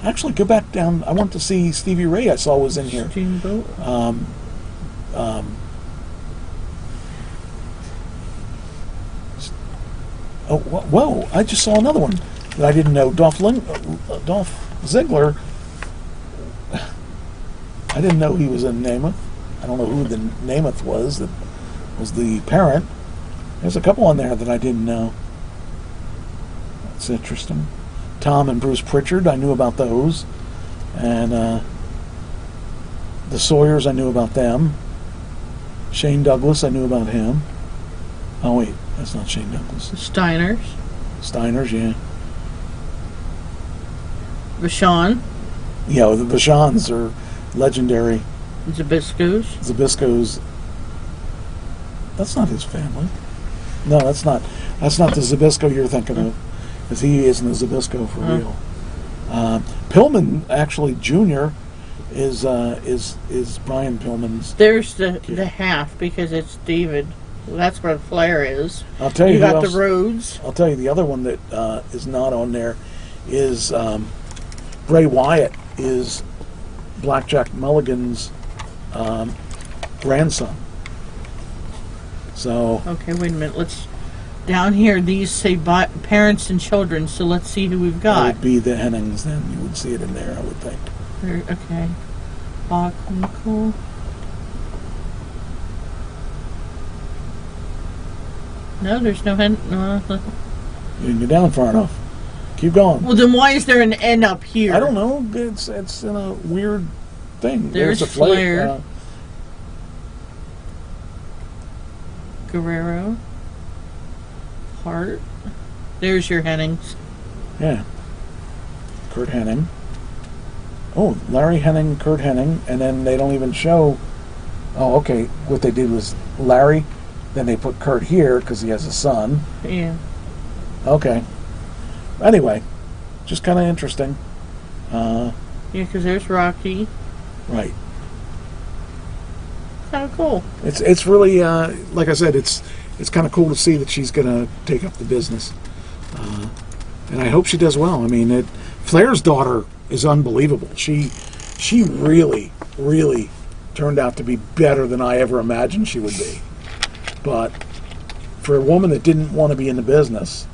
Actually, go back down. I want to see Stevie Ray. I saw was in here. Steamboat. Oh, whoa! I just saw another one that I didn't know. Dolph Ziggler. I didn't know he was in Namath. I don't know who the Namath was. That was the parent. There's a couple on there that I didn't know. That's interesting. Tom and Bruce Pritchard, I knew about those. And the Sawyers, I knew about them. Shane Douglas, I knew about him. Oh, wait, that's not Shane Douglas. Steiners. Steiners, yeah. Vashon. Yeah, the Vashons are legendary. Zabiscos. Zabisco's. That's not his family. No, that's not the Zabisco you're thinking of, because he isn't a Zabisco for real. Pillman, actually, Jr. is Brian Pillman's. There's the half because it's David. That's where Flair is. I'll tell you. You who got else, the Rhodes. I'll tell you the other one that is not on there is Bray Wyatt is Blackjack Mulligan's grandson. So Okay, wait a minute. Let's down here. These say parents and children. So let's see who we've that got. would be the Hennings. Then you would see it in there, I would think. Okay. Bach Nickel. No, there's no hen. No. You didn't get down far enough. Keep going. Well, then why is there an N up here? I don't know. It's in a weird thing. There's a Flair. Guerrero. Hart. There's your Hennings. Yeah. Kurt Hennig. Oh, Larry Hennig, Kurt Hennig, and then they don't even show. Oh, okay. What they did was Larry, then they put Kurt here because he has a son. Yeah. Okay. Anyway, just kind of interesting. Yeah, because there's Rocky. Right. Kind of cool. It's really like I said, it's kind of cool to see that she's going to take up the business, and I hope she does well. I mean, Flair's daughter is unbelievable. She really turned out to be better than I ever imagined she would be. But for a woman that didn't want to be in the business,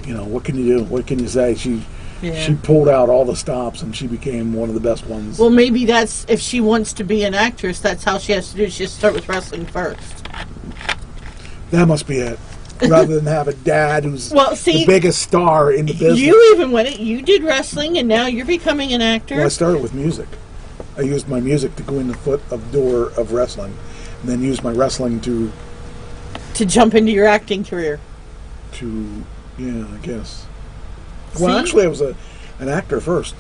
you know, what can you do? What can you say? She pulled out all the stops and she became one of the best ones. Well, maybe that's if she wants to be an actress. That's how she has to do it. She has to start with wrestling first. That must be it. Rather than have a dad who's the biggest star in the business. You even went it. You did wrestling, and now you're becoming an actor. Well, I started with music. I used my music to go in the foot of door of wrestling, and then used my wrestling to jump into your acting career. I guess. Well, actually, I was an actor first.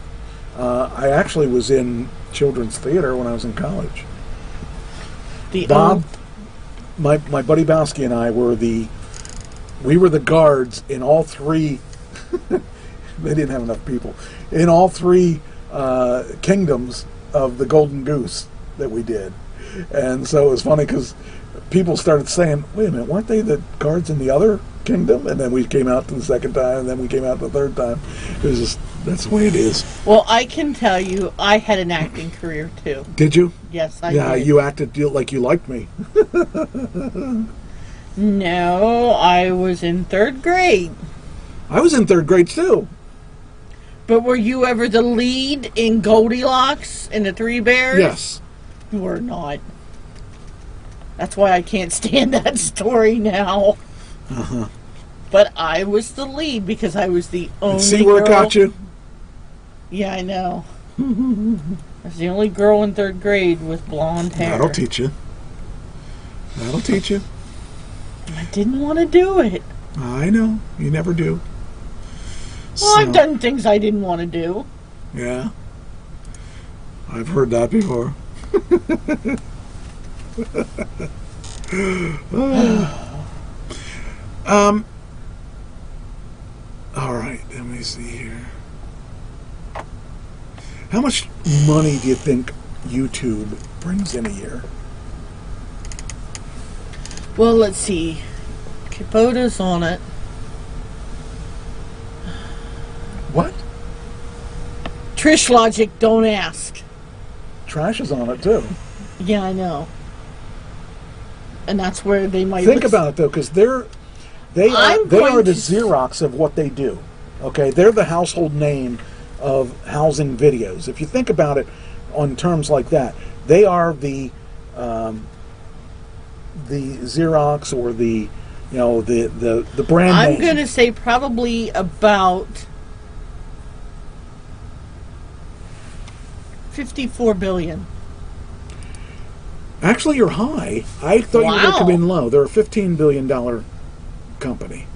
I actually was in children's theater when I was in college. My buddy Bowski and I were the guards in all three. They didn't have enough people in all three kingdoms of the Golden Goose that we did, and so it was funny because people started saying, "Wait a minute, weren't they the guards in the other kingdom?" And then we came out the second time, and then we came out the third time. It was just that's the way it is. Well, I can tell you, I had an acting career too. Did you? Yes, I did. Yeah, you acted like you liked me. No, I was in third grade. I was in third grade too. But were you ever the lead in Goldilocks and the Three Bears? Yes. You were not. That's why I can't stand that story now. Uh-huh. But I was the lead because I was the only See where it got you? Yeah, I know. I was the only girl in third grade with blonde hair. That'll teach you. That'll teach you. I didn't want to do it. I know. You never do. Well, I've done things I didn't want to do. Yeah. I've heard that before. All right, let me see here. How much money do you think YouTube brings in a year? Well, let's see. Kubota's on it. What? Trish Logic, don't ask. Trash is on it too. Yeah, I know. And that's where they might Think about it though, because they are the Xerox of what they do. Okay, they're the household name of housing videos. If you think about it on terms like that, they are the Xerox or the brand name. I'm going to say probably about $54 billion. Actually, you're high. I thought you were going to come in low. They're a $15 billion company.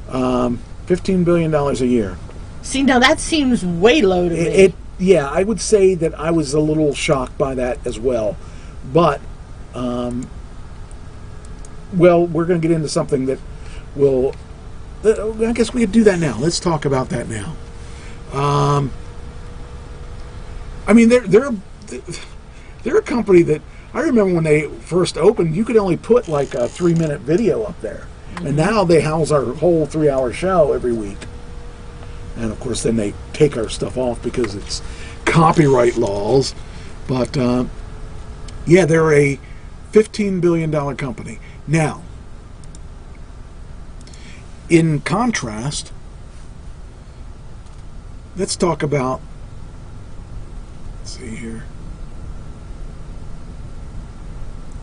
$15 billion a year. See, now that seems way low to me. Yeah, I would say that I was a little shocked by that as well. But, well, we're going to get into something that will... I guess we could do that now. Let's talk about that now. I mean, they're a company that... I remember when they first opened, you could only put like a 3-minute video up there. Mm-hmm. And now they house our whole 3-hour show every week. And of course, then they take our stuff off because it's copyright laws. But yeah, they're a $15 billion company. Now, in contrast, let's talk about, let's see here.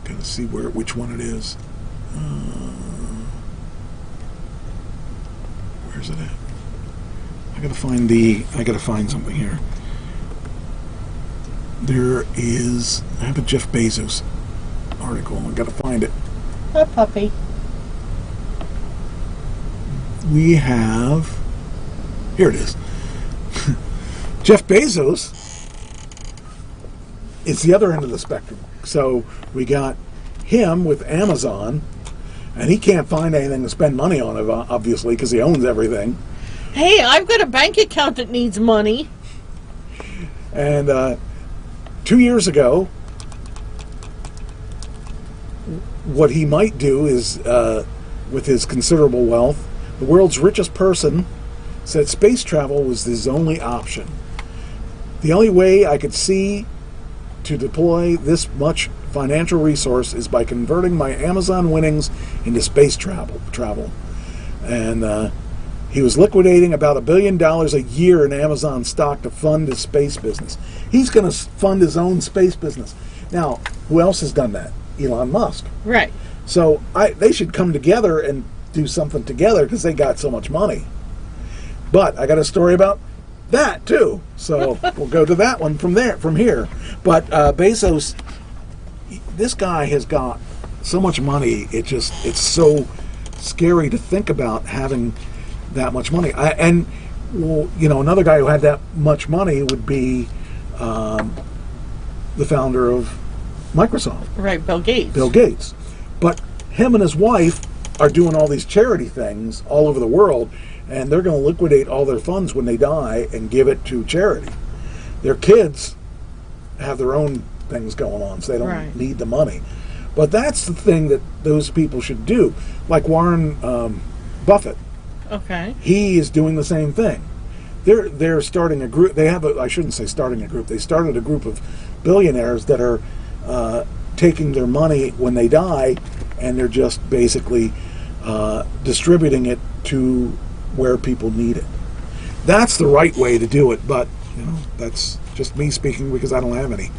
Gotta see which one it is. Where's it at? I gotta find something here. There is, I have a Jeff Bezos article. I gotta find it. A puppy. We have, here it is. Jeff Bezos is the other end of the spectrum. So we got him with Amazon, and he can't find anything to spend money on, obviously, because he owns everything. Hey, I've got a bank account that needs money. And 2 years ago, what he might do is, with his considerable wealth, the world's richest person said space travel was his only option. The only way I could see to deploy this much financial resource is by converting my Amazon winnings into space travel. And he was liquidating about $1 billion a year in Amazon stock to fund his space business. He's going to fund his own space business. Now, who else has done that? Elon Musk. Right. So they should come together and do something together because they got so much money. But I got a story about that too. So we'll go to that one from here. But Bezos, this guy has got so much money. It's so scary to think about having that much money. Another guy who had that much money would be the founder of Microsoft. Right, Bill Gates. Bill Gates. But him and his wife are doing all these charity things all over the world, and they're going to liquidate all their funds when they die and give it to charity. Their kids have their own things going on, so they don't need the money. But that's the thing that those people should do. Like Warren Buffett. Okay. He is doing the same thing. They're starting a group. I shouldn't say starting a group. They started a group of billionaires that are taking their money when they die, and they're just basically distributing it to where people need it. That's the right way to do it, but that's just me speaking because I don't have any.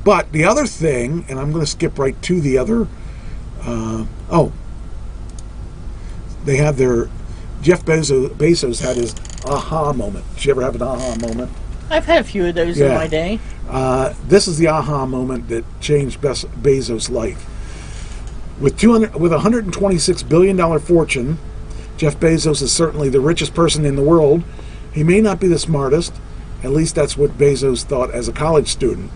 But the other thing, and I'm going to skip right to the other. They have their Jeff Bezos had his aha moment. Did you ever have an aha moment? I've had a few of those in my day. This is the aha moment that changed Bezos' life. With $126 billion fortune, Jeff Bezos is certainly the richest person in the world. He may not be the smartest. At least that's what Bezos thought as a college student.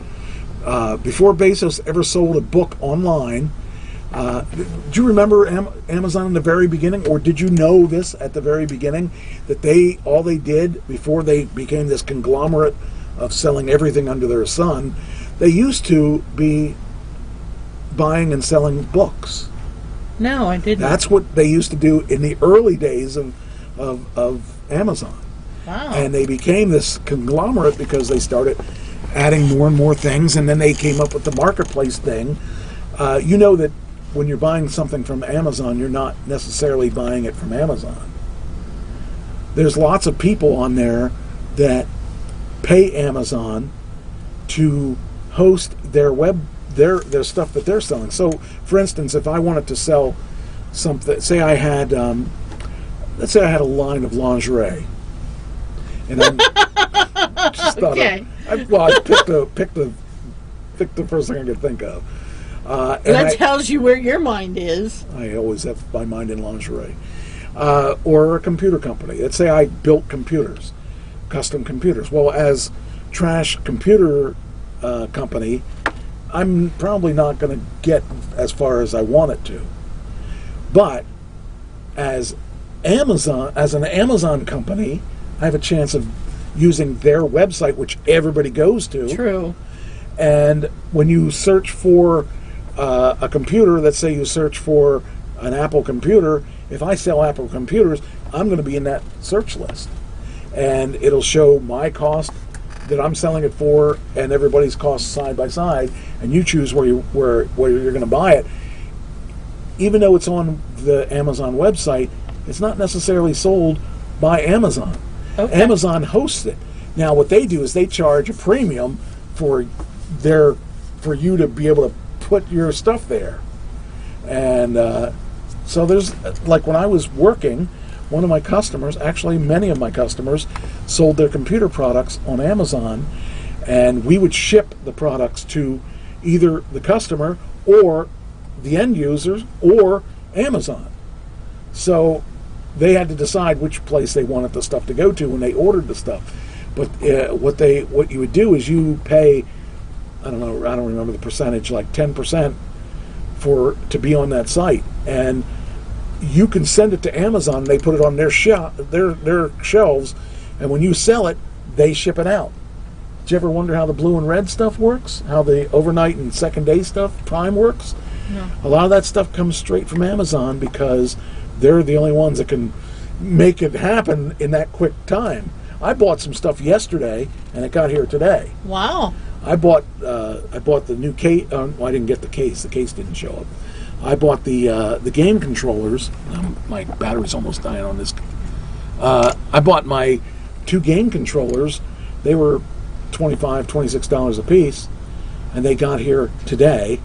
Before Bezos ever sold a book online, do you remember Amazon in the very beginning, or did you know this at the very beginning, that all they did before they became this conglomerate of selling everything under their sun, they used to be buying and selling books. No, I didn't. That's what they used to do in the early days of Amazon. Wow. And they became this conglomerate because they started adding more and more things, and then they came up with the marketplace thing. You know that when you're buying something from Amazon, you're not necessarily buying it from Amazon. There's lots of people on there that pay Amazon to host their their stuff that they're selling. So, for instance, if I wanted to sell something, let's say I had a line of lingerie, and I just thought, okay. I picked the first thing I could think of. That tells you where your mind is. I always have my mind in lingerie. Or a computer company. Let's say I built computers, custom computers. Well, as Trash Computer Company, I'm probably not going to get as far as I want it to. But as an Amazon company, I have a chance of using their website, which everybody goes to. True. And when you search for a computer, let's say you search for an Apple computer, if I sell Apple computers, I'm going to be in that search list. And it'll show my cost that I'm selling it for and everybody's costs side by side, and you choose where you're going to buy it. Even though it's on the Amazon website, it's not necessarily sold by Amazon. Okay. Amazon hosts it. Now what they do is they charge a premium for you to be able to put your stuff there. And so there's, like when I was working, one of my customers, actually many of my customers, sold their computer products on Amazon, and we would ship the products to either the customer or the end users or Amazon. So they had to decide which place they wanted the stuff to go to when they ordered the stuff. But what you would do is you pay, I don't remember the percentage, like 10% to be on that site, and you can send it to Amazon. They put it on their shelves, and when you sell it, they ship it out. Did you ever wonder how the blue and red stuff works? How the overnight and second day stuff, Prime, works? No. A lot of that stuff comes straight from Amazon because they're the only ones that can make it happen in that quick time. I bought some stuff yesterday, and it got here today. Wow. I bought the new case. I didn't get the case. The case didn't show up. I bought the game controllers. My battery's almost dying on this. I bought my 2 game controllers. They were $25, $26 a piece, and they got here today.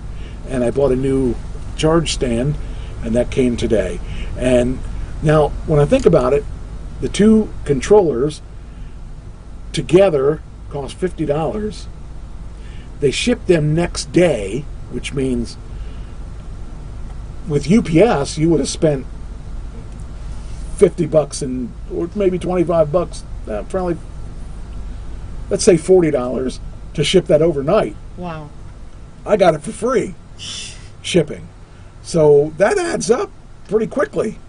And I bought a new charge stand, and that came today. And now, when I think about it, the 2 controllers together cost $50. They ship them next day, which means with UPS you would have spent $50 or maybe $25, probably, let's say $40 to ship that overnight. Wow. I got it for free shipping. So that adds up pretty quickly.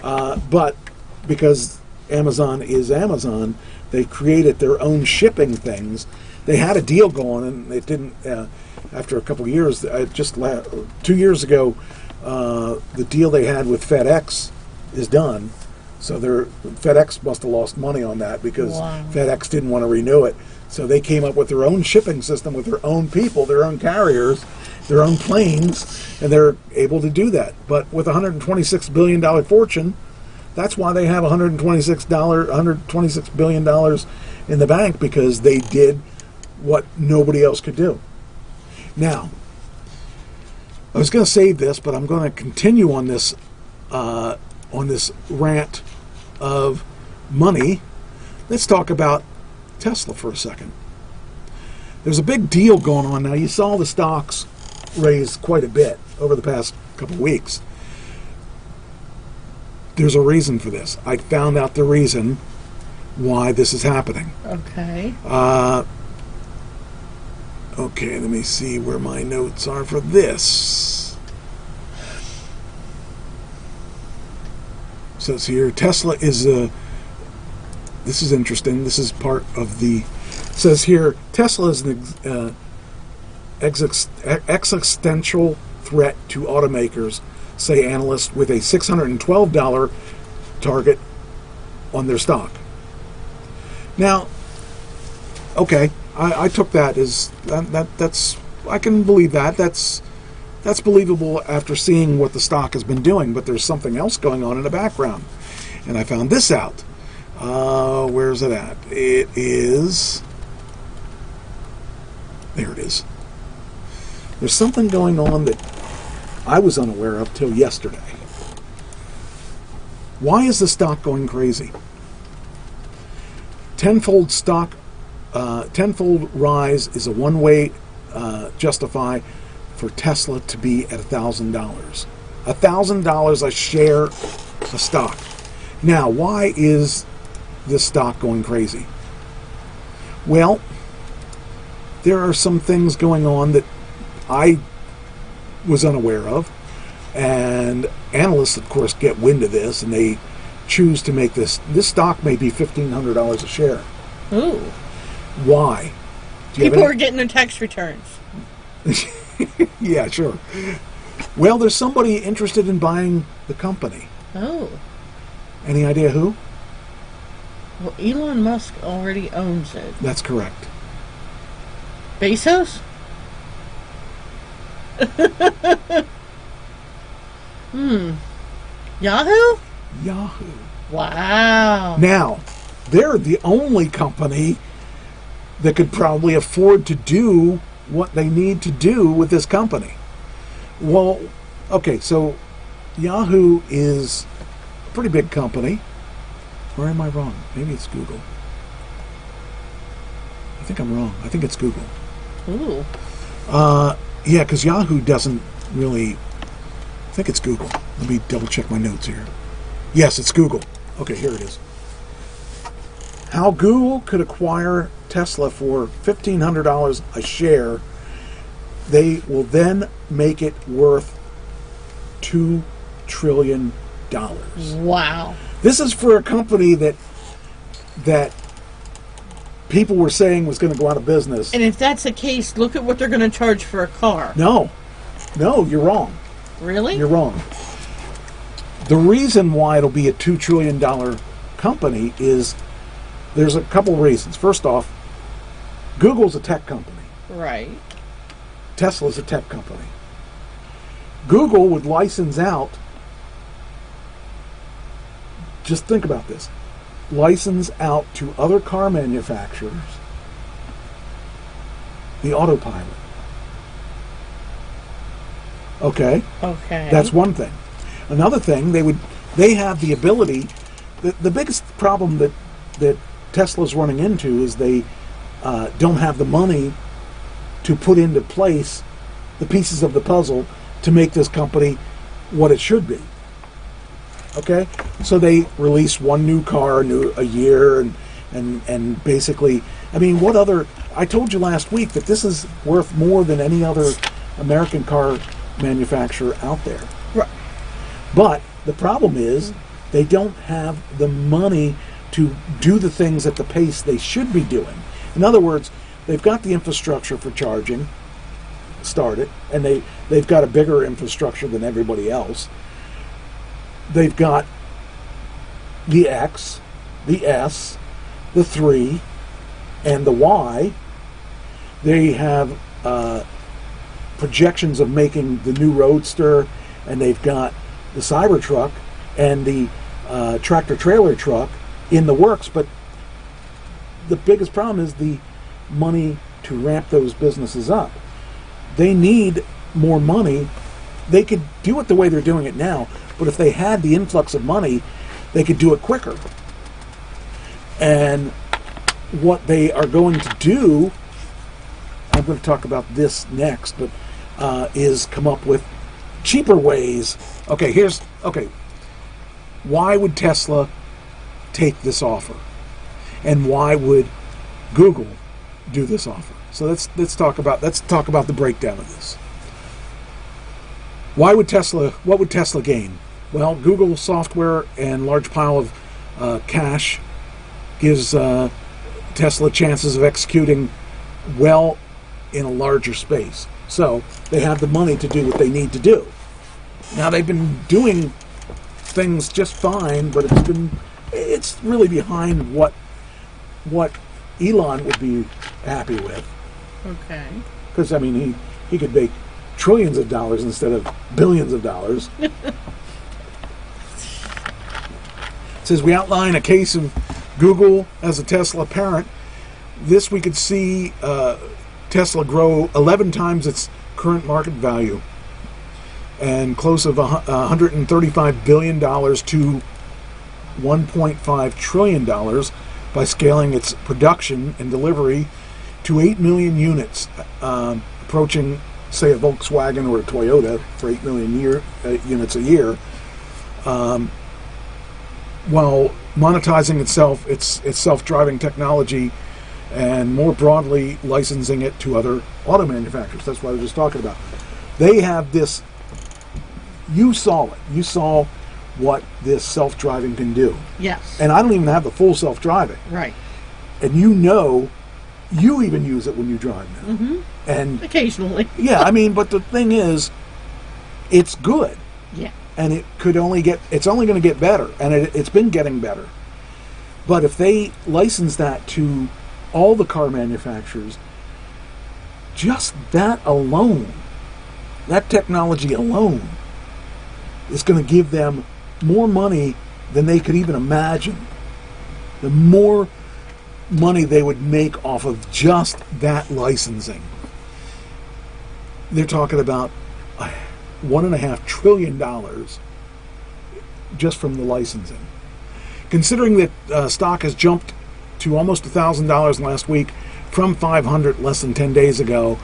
But because Amazon is Amazon, they created their own shipping things. They had a deal going, and it didn't. After a couple of years, 2 years ago, the deal they had with FedEx is done. So FedEx must have lost money on that because FedEx didn't want to renew it. So they came up with their own shipping system with their own people, their own carriers, their own planes, and they're able to do that. But with a $126 billion fortune, that's why they have $126 billion in the bank, because they did what nobody else could do. Now, I was going to save this, but I'm going to continue on this rant of money. Let's talk about Tesla for a second. There's a big deal going on now. You saw the stocks raise quite a bit over the past couple weeks. There's a reason for this. I found out the reason why this is happening. Okay. Okay, let me see where my notes are for this. It says here, Tesla is this is interesting. This is part of the... It says here, Tesla is an existential threat to automakers, say analysts, with a $612 target on their stock. Now, okay, I took that as that's I can believe that. That's believable after seeing what the stock has been doing, but there's something else going on in the background. And I found this out. Where's it at? It is... There it is. There's something going on that I was unaware of till yesterday. Why is the stock going crazy? Tenfold rise is a one-way justify for Tesla to be at $1,000. $1,000 a share of stock. Now, why is this stock going crazy? Well, there are some things going on that I was unaware of, and analysts, of course, get wind of this, and they choose to make this stock may be $1,500 a share. Ooh. Why? People are getting their tax returns. Yeah, sure. Well, there's somebody interested in buying the company. Oh. Any idea who? Well, Elon Musk already owns it. That's correct. Bezos? Yahoo? Yahoo. Wow. Now, they're the only company that could probably afford to do what they need to do with this company. Well, okay, so Yahoo is a pretty big company. Or am I wrong? Maybe it's Google. I think I'm wrong. I think it's Google. Ooh. Yeah, because Yahoo doesn't really... I think it's Google. Let me double check my notes here. Yes, it's Google. Okay, here it is. How Google could acquire Tesla for $1,500 a share. They will then make it worth $2 trillion. Wow. This is for a company that people were saying was going to go out of business. And if that's the case, look at what they're going to charge for a car. No, you're wrong. Really? You're wrong. The reason why it'll be a $2 trillion company is there's a couple reasons. First off, Google's a tech company. Right. Tesla's a tech company. Google would license out, just think about this, license out to other car manufacturers the autopilot. Okay? Okay. That's one thing. Another thing, they have the ability, the biggest problem that Tesla's running into is they don't have the money to put into place the pieces of the puzzle to make this company what it should be. Okay? So they release one new car a year and basically, I mean, what other... I told you last week that this is worth more than any other American car manufacturer out there. Right. But the problem is they don't have the money to do the things at the pace they should be doing. In other words, they've got the infrastructure for charging started, and they've got a bigger infrastructure than everybody else. They've got the X, the S, the 3, and the Y. They have projections of making the new Roadster, and they've got the Cybertruck and the tractor-trailer truck in the works, but the biggest problem is the money to ramp those businesses up. They need more money. They could do it the way they're doing it now, but if they had the influx of money, they could do it quicker. And what they are going to do, I'm going to talk about this next, but is come up with cheaper ways. Okay. Why would Tesla take this offer? And why would Google do this offer? So let's talk about the breakdown of this. What would Tesla gain? Well, Google software and large pile of cash gives Tesla chances of executing well in a larger space. So they have the money to do what they need to do. Now they've been doing things just fine, but it's really behind what Elon would be happy with. Okay. Because I mean he could make trillions of dollars instead of billions of dollars. It says we outline a case of Google as a Tesla parent. This we could see Tesla grow 11 times its current market value and close of $135 billion to $1.5 trillion by scaling its production and delivery to 8 million units, approaching, say, a Volkswagen or a Toyota for 8 million units a year, while monetizing its self-driving technology and more broadly licensing it to other auto manufacturers. That's what I was just talking about. They have this. You saw it. You saw what this self-driving can do. Yes. And I don't even have the full self-driving. Right. And you even use it when you drive now. Mm-hmm. And occasionally. Yeah, I mean, but the thing is, it's good. Yeah. And it's only going to get better. And it's been getting better. But if they license that to all the car manufacturers, just that alone, that technology alone, is going to give them more money than they could even imagine. The more money they would make off of just that licensing. They're talking about $1.5 trillion just from the licensing. Considering that stock has jumped to almost $1,000 last week from $500 less than 10 days ago,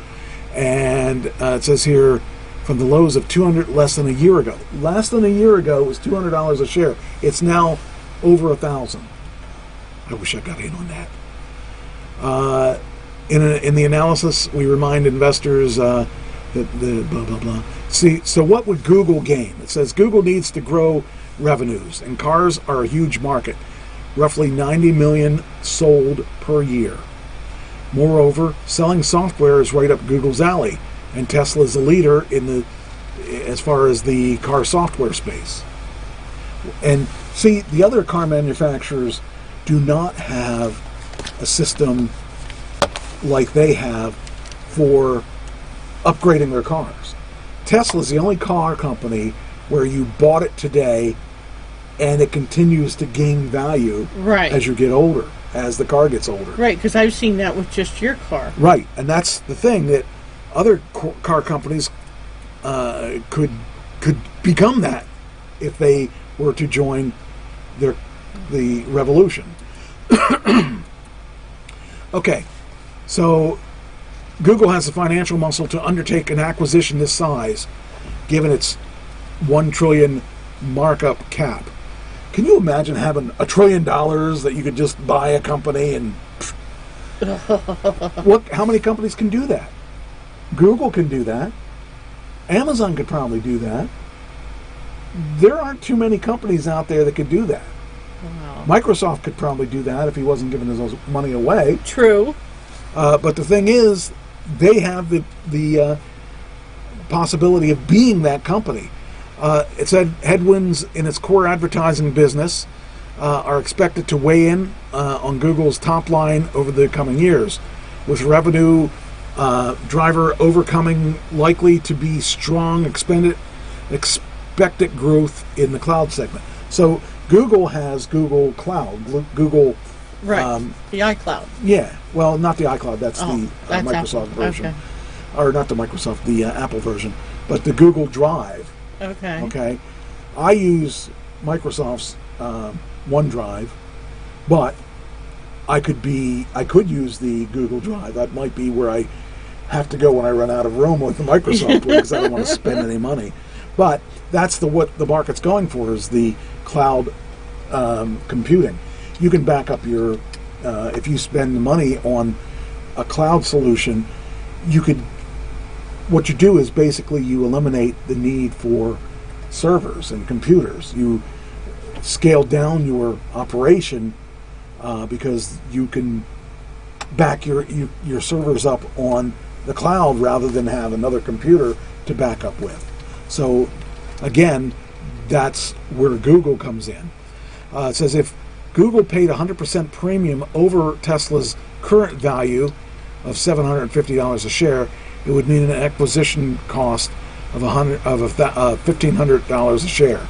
and it says here from the lows of $200 less than a year ago. Less than a year ago it was $200 a share. It's now over $1,000. I wish I got in on that. In the analysis, we remind investors that the blah blah blah. See, so what would Google gain? It says Google needs to grow revenues, and cars are a huge market, roughly 90 million sold per year. Moreover, selling software is right up Google's alley, and Tesla is a leader as far as the car software space. And see, the other car manufacturers do not have a system like they have for upgrading their cars. Tesla's the only car company where you bought it today and it continues to gain value as you get older, as the car gets older. Right, because I've seen that with just your car. Right, and that's the thing, that other car companies could become that if they were to join the revolution. Okay, so Google has the financial muscle to undertake an acquisition this size, given its $1 trillion markup cap. Can you imagine having $1 trillion that you could just buy a company and... How many companies can do that? Google can do that. Amazon could probably do that. There aren't too many companies out there that could do that. Wow. Microsoft could probably do that if he wasn't giving his money away. True. But the thing is, they have the possibility of being that company. It said headwinds in its core advertising business are expected to weigh in on Google's top line over the coming years, with revenue driver overcoming likely to be strong expected growth in the cloud segment. So Google has Google Cloud, Google... Right, the iCloud. Yeah, well, not the iCloud, that's the Microsoft Apple version. Okay. Or not the Microsoft, the Apple version, but the Google Drive. Okay. Okay. I use Microsoft's OneDrive, but I could use the Google Drive. That might be where I have to go when I run out of room with the Microsoft one, because I don't want to spend any money. But that's what the market's going for, is the cloud computing. You can back up your, if you spend the money on a cloud solution, what you do is basically you eliminate the need for servers and computers. You scale down your operation because you can back your servers up on the cloud rather than have another computer to back up with. So again, that's where Google comes in. It says if Google paid 100% premium over Tesla's current value of $750 a share, it would mean an acquisition cost of $1,500 a share.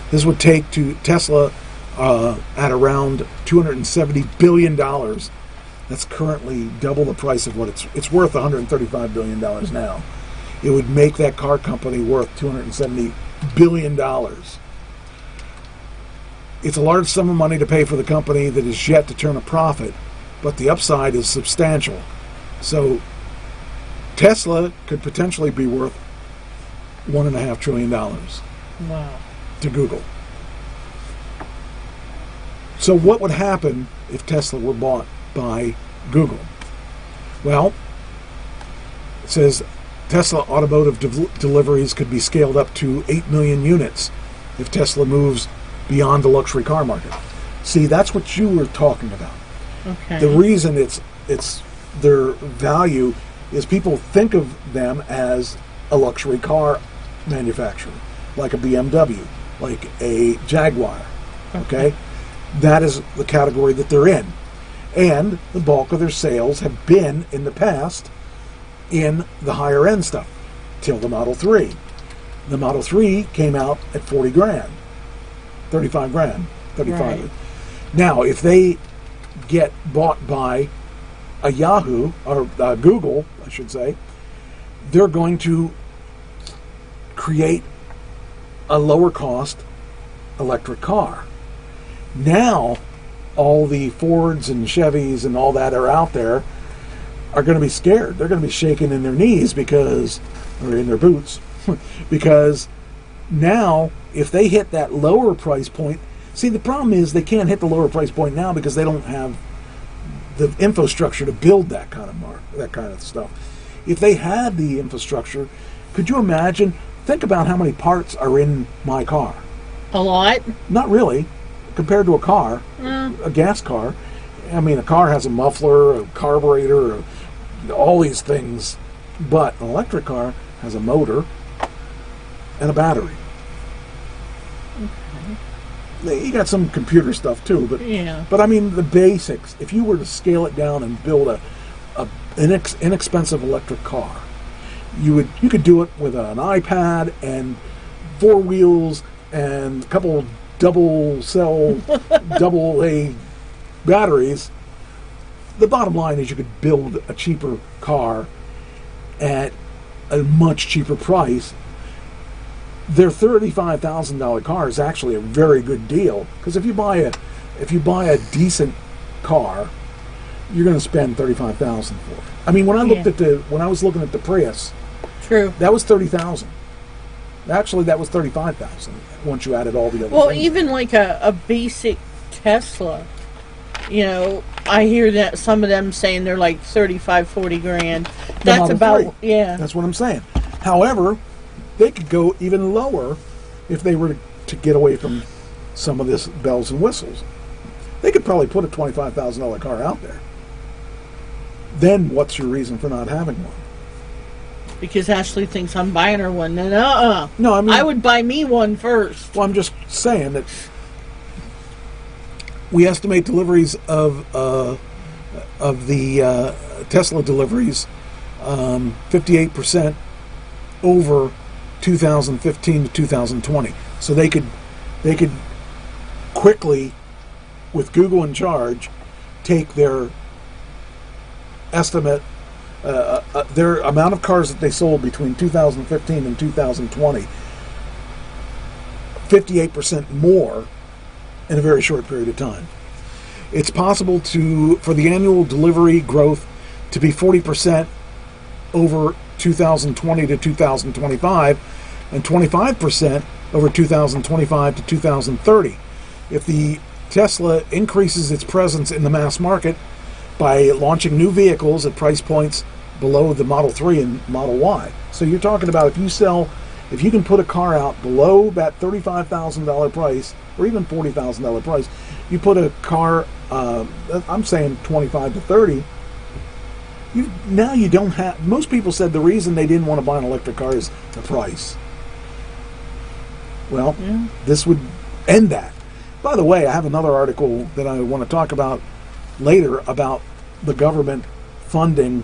This would take to Tesla at around $270 billion. That's currently double the price of what it's worth. $135 billion now. It would make that car company worth $270 billion. It's a large sum of money to pay for the company that is yet to turn a profit, but the upside is substantial. So Tesla could potentially be worth $1.5 trillion Wow. to Google. So what would happen if Tesla were bought by Google? Well, it says Tesla automotive deliveries could be scaled up to 8 million units if Tesla moves beyond the luxury car market. See, that's what you were talking about. Okay. The reason it's their value is people think of them as a luxury car manufacturer, like a BMW, like a Jaguar. Okay? That is the category that they're in. And the bulk of their sales have been, in the past, in the higher end stuff, till the Model 3. The Model 3 came out at 40 grand, 35 grand, 35. Right. Now, if they get bought by a Yahoo, or Google, I should say, they're going to create a lower cost electric car. Now, all the Fords and Chevys and all that are out there are going to be scared. They're going to be shaking in their knees or in their boots, because now, if they hit that lower price point, see, the problem is they can't hit the lower price point now because they don't have the infrastructure to build that kind of stuff. If they had the infrastructure, could you imagine? Think about how many parts are in my car. A lot? Not really, compared to a car, a gas car. I mean, a car has a muffler, a carburetor, all these things, but an electric car has a motor and a battery. You got some computer stuff too, but I mean the basics. If you were to scale it down and build an inexpensive electric car, you could do it with an iPad and 4 wheels and a couple double A batteries. The bottom line is you could build a cheaper car at a much cheaper price. Their $35,000 car is actually a very good deal, because if you buy a decent car, you're going to spend $35,000 for it. I mean, when I was looking at the Prius, True. that was $30,000. Actually, that was $35,000 once you added all the other. Well, things. even like a basic Tesla, I hear that some of them saying they're like 35, 40 grand. The That's Model about 3. yeah. That's what I'm saying. However, they could go even lower if they were to get away from some of this bells and whistles. They could probably put a $25,000 car out there. Then what's your reason for not having one? Because Ashley thinks I'm buying her one. Then No, I mean, I would buy me one first. Well, I'm just saying that we estimate deliveries of the Tesla deliveries 58% over 2015 to 2020. So they could quickly, with Google in charge, take their estimate, their amount of cars that they sold between 2015 and 2020, 58% more in a very short period of time. It's possible for the annual delivery growth to be 40% over 2020 to 2025, and 25% over 2025 to 2030. If the Tesla increases its presence in the mass market by launching new vehicles at price points below the Model 3 and Model Y. So you're talking about if you can put a car out below that $35,000 price, or even $40,000 price, you put a car, I'm saying 25 to 30, now you don't have, most people said the reason they didn't want to buy an electric car is the price. Well, this would end that. By the way, I have another article that I want to talk about later about the government funding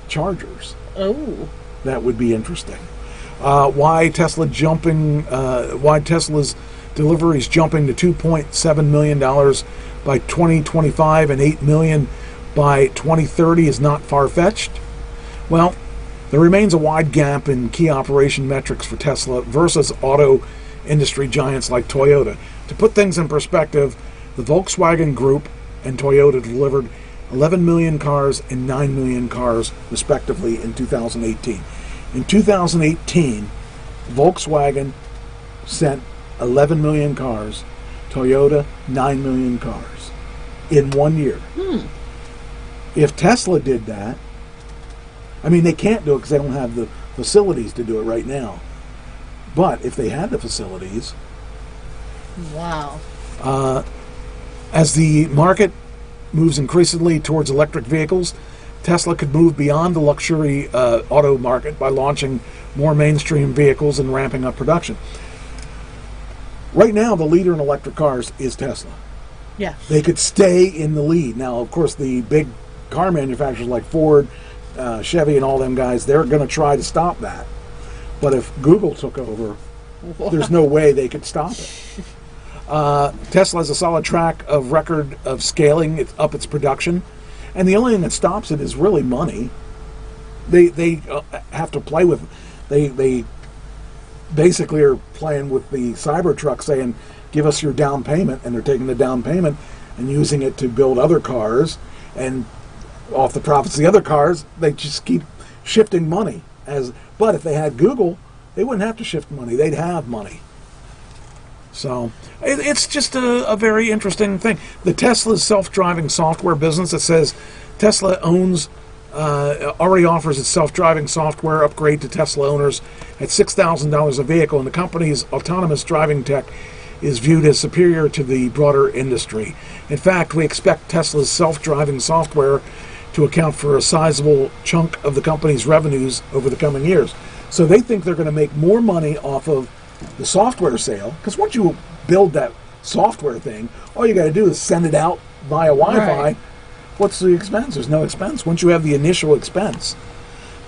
chargers. Oh. That would be interesting. Why Tesla's deliveries jumping to $2.7 million by 2025 and $8 million by 2030 is not far-fetched? Well, there remains a wide gap in key operation metrics for Tesla versus auto industry giants like Toyota. To put things in perspective, the Volkswagen Group and Toyota delivered 11 million cars and 9 million cars, respectively, in 2018. In 2018, Volkswagen sent 11 million cars, Toyota 9 million cars in 1 year. If Tesla did that, I mean, they can't do it because they don't have the facilities to do it right now. But if they had the facilities... Wow. As the market moves increasingly towards electric vehicles, Tesla could move beyond the luxury auto market by launching more mainstream vehicles and ramping up production. Right now, the leader in electric cars is Tesla. Yes. They could stay in the lead. Now, of course, the big car manufacturers like Ford, Chevy, and all them guys, they're going to try to stop that. But if Google took over, there's no way they could stop it. Tesla has a solid track of record of scaling up its production, and the only thing that stops it is really money. They have to play with. They basically are playing with the Cybertruck, saying, "Give us your down payment," and they're taking the down payment and using it to build other cars, and off the profits of the other cars, they just keep shifting money. But if they had Google, they wouldn't have to shift money; they'd have money. So it's just a very interesting thing. The Tesla's self-driving software business, it says Tesla already offers its self-driving software upgrade to Tesla owners at $6,000 a vehicle, and the company's autonomous driving tech is viewed as superior to the broader industry. In fact, we expect Tesla's self-driving software to account for a sizable chunk of the company's revenues over the coming years. So they think they're going to make more money off of the software sale, because once you build that software thing, all you got to do is send it out via Wi-Fi. Right. What's the expense? There's no expense once you have the initial expense.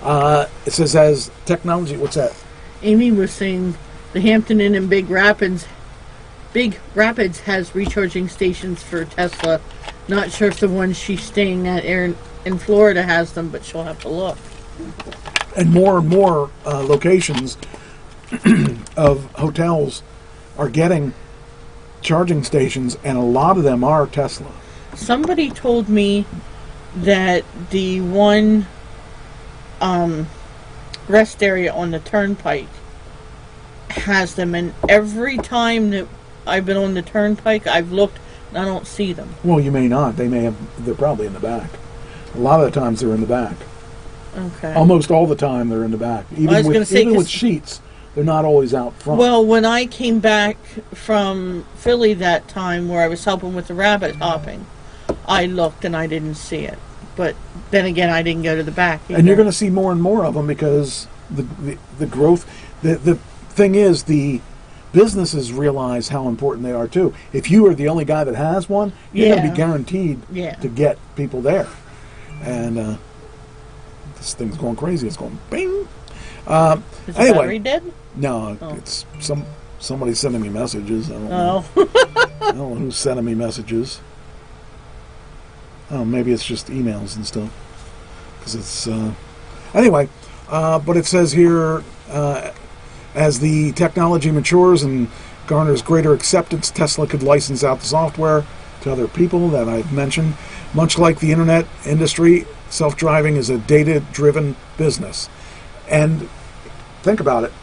It says as technology. What's that? Amy was saying the Hampton Inn in Big Rapids has recharging stations for Tesla. Not sure if the one she's staying at in Florida has them, but she'll have to look. And more locations of hotels are getting charging stations, and a lot of them are Tesla. Somebody told me that the one rest area on the Turnpike has them, and every time that I've been on the Turnpike, I've looked and I don't see them. Well, you may not. They're probably in the back. A lot of the times they're in the back. Okay. Almost all the time they're in the back. Even with sheets, they're not always out front. Well, when I came back from Philly that time where I was helping with the rabbit hopping, I looked and I didn't see it. But then again, I didn't go to the back either. And you're going to see more and more of them because the growth. The thing is, the businesses realize how important they are too. If you are the only guy that has one, you're going to be guaranteed to get people there. And this thing's going crazy. It's going bing. Is the battery dead? No, it's somebody sending me messages. I don't know. I don't know who's sending me messages. Oh, maybe it's just emails and stuff. Because it's anyway. But it says here, as the technology matures and garners greater acceptance, Tesla could license out the software to other people that I've mentioned. Much like the internet industry, self-driving is a data-driven business. And think about it.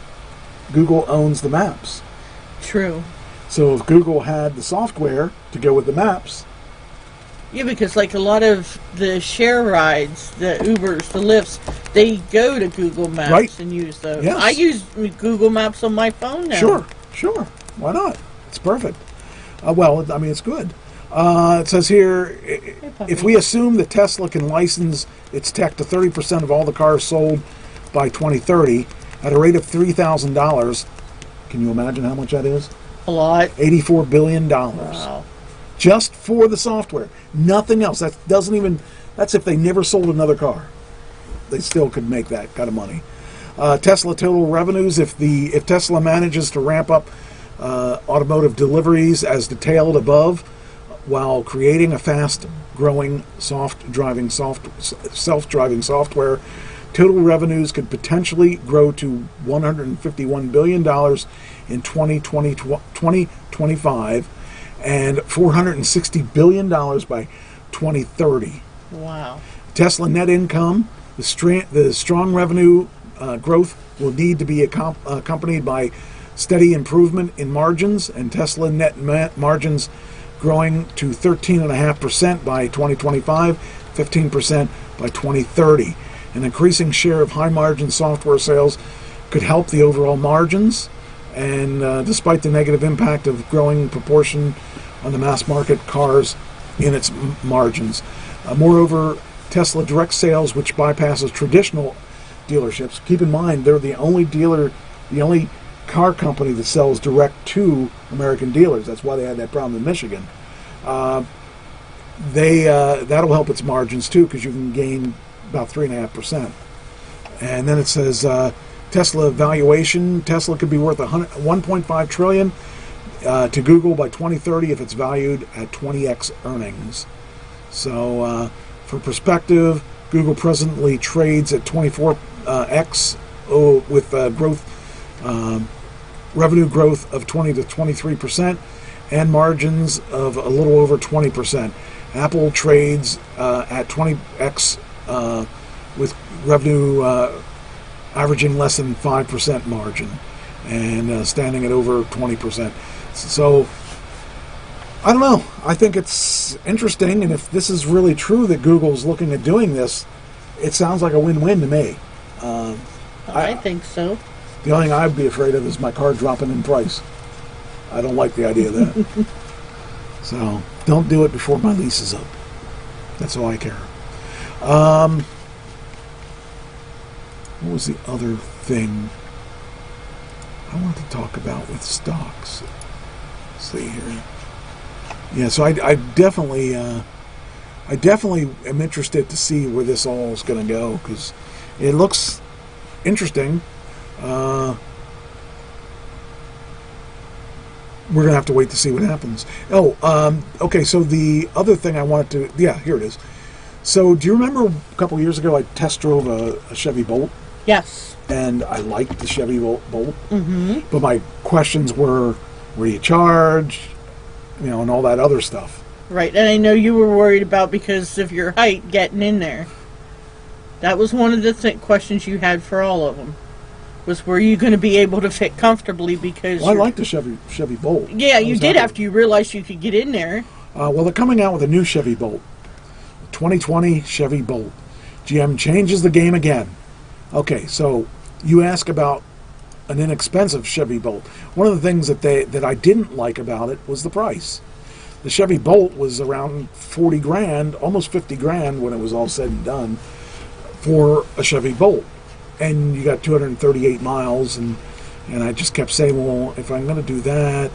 Google owns the maps. True. So if Google had the software to go with the maps, Yeah, because like a lot of the share rides, the Ubers, the Lyfts, they go to Google Maps Right. and use those. Yes. I use Google Maps on my phone now. sure. Why not? It's perfect. Well, I mean, it's good. It says here, puppy. if we assume that Tesla can license its tech to 30% of all the cars sold by 2030 at a rate of $3,000, can you imagine how much that is? A lot. $84 billion. Wow. Just for the software. Nothing else. That doesn't even, that's if they never sold another car. They still could make that kind of money. Tesla total revenues, if Tesla manages to ramp up automotive deliveries as detailed above, while creating a fast-growing self-driving software, total revenues could potentially grow to $151 billion in 2025 and $460 billion by 2030. Wow. Tesla net income, the strong revenue growth will need to be accompanied by steady improvement in margins, and Tesla net margins growing to 13.5% by 2025, 15% by 2030. An increasing share of high-margin software sales could help the overall margins, and despite the negative impact of growing proportion on the mass market cars in its margins. Moreover, Tesla direct sales, which bypasses traditional dealerships, keep in mind they're the only car company that sells direct to American dealers. That's why they had that problem in Michigan. That'll help its margins too, because you can gain about 3.5%. And then it says Tesla valuation. Tesla could be worth $1.5 trillion to Google by 2030 if it's valued at 20x earnings. So, for perspective, Google presently trades at 24x with revenue growth of 20 to 23% and margins of a little over 20%. Apple trades at 20x with revenue averaging less than 5% margin and standing at over 20%. So, I don't know. I think it's interesting, and if this is really true that Google's looking at doing this, it sounds like a win-win to me. I think so. The only thing I'd be afraid of is my car dropping in price. I don't like the idea of that. So, don't do it before my lease is up. That's all I care. What was the other thing I wanted to talk about with stocks? Let's see here. Yeah, so I definitely am interested to see where this all is going to go, because it looks interesting. We're going to have to wait to see what happens. Okay, so the other thing I wanted to... Yeah, here it is. So, do you remember a couple of years ago I test drove a Chevy Bolt? Yes. And I liked the Chevy Bolt. Mm-hmm. But my questions were do you charge? And all that other stuff. Right, and I know you were worried about because of your height getting in there. That was one of the questions you had for all of them. Was were you going to be able to fit comfortably because... Well, I like the Chevy Bolt. Yeah, you did after you realized you could get in there. Well, they're coming out with a new Chevy Bolt. 2020 Chevy Bolt. GM changes the game again. Okay, so you ask about an inexpensive Chevy Bolt. One of the things that I didn't like about it was the price. The Chevy Bolt was around 40 grand, almost 50 grand when it was all said and done for a Chevy Bolt. And you got 238 miles, and I just kept saying, well, if I'm going to do that,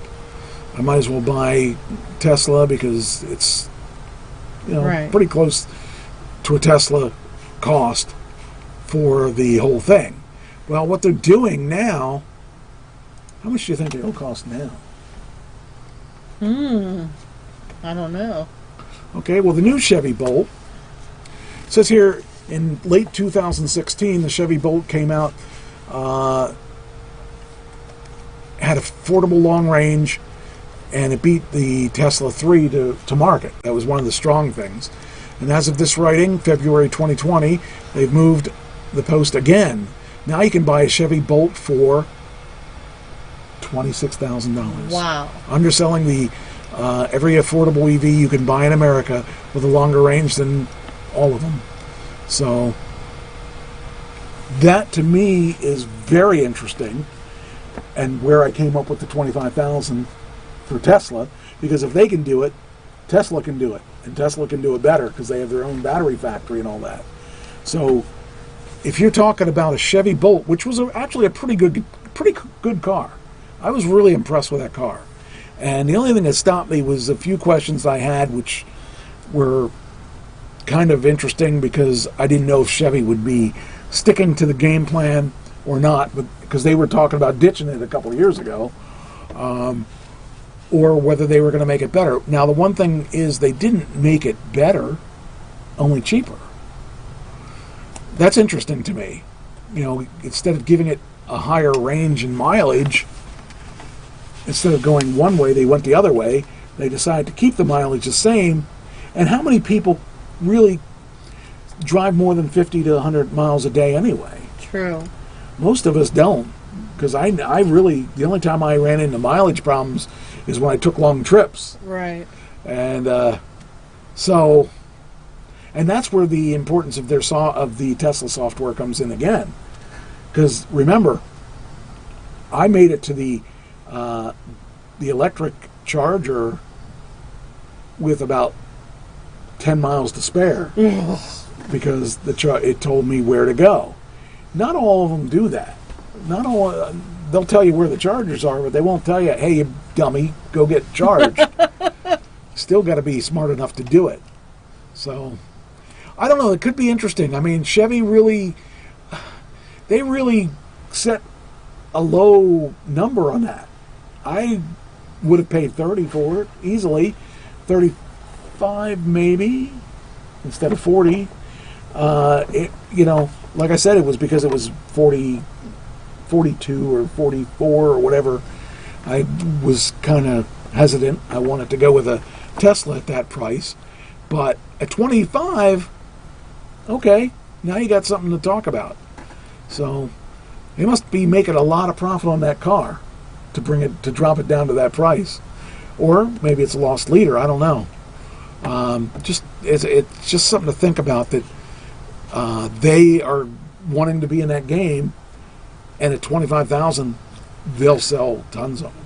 I might as well buy Tesla because it's Right. pretty close to a Tesla cost for the whole thing. Well, what they're doing now, how much do you think it'll cost now? I don't know. Okay, well, the new Chevy Bolt, it says here in late 2016, the Chevy Bolt came out, had affordable long range, and it beat the Tesla 3 to market. That was one of the strong things. And as of this writing, February 2020, they've moved the post again. Now you can buy a Chevy Bolt for $26,000. Wow. Underselling the every affordable EV you can buy in America with a longer range than all of them. So that to me is very interesting, and where I came up with the $25,000 for Tesla, because if they can do it, Tesla can do it, and Tesla can do it better because they have their own battery factory and all that. So if you're talking about a Chevy Bolt, which was actually a pretty good car, I was really impressed with that car. And the only thing that stopped me was a few questions I had, which were kind of interesting because I didn't know if Chevy would be sticking to the game plan or not, because they were talking about ditching it a couple of years ago, or whether they were going to make it better. Now, the one thing is they didn't make it better, only cheaper. That's interesting to me. You know, instead of giving it a higher range and mileage, instead of going one way, they went the other way. They decided to keep the mileage the same. And how many people really drive more than 50 to 100 miles a day anyway? True. Most of us don't. Because I really, the only time I ran into mileage problems is when I took long trips. Right. And and that's where the importance of the Tesla software comes in again. Because remember, I made it to the electric charger with about 10 miles to spare because it told me where to go. Not all of them do that. Not all. They'll tell you where the chargers are, but they won't tell you, "Hey, you dummy, go get charged." Still got to be smart enough to do it. So I don't know. It could be interesting. I mean, Chevy really set a low number on that. I would have paid 30 for it easily, 35 maybe instead of 40. Like I said, it was because it was 42 or 44 or whatever. I was kind of hesitant. I wanted to go with a Tesla at that price, but at 25, okay, now you got something to talk about. So they must be making a lot of profit on that car to drop it down to that price, or maybe it's a lost leader. I don't know. It's just something to think about, that they are wanting to be in that game, and at 25,000, they'll sell tons of them.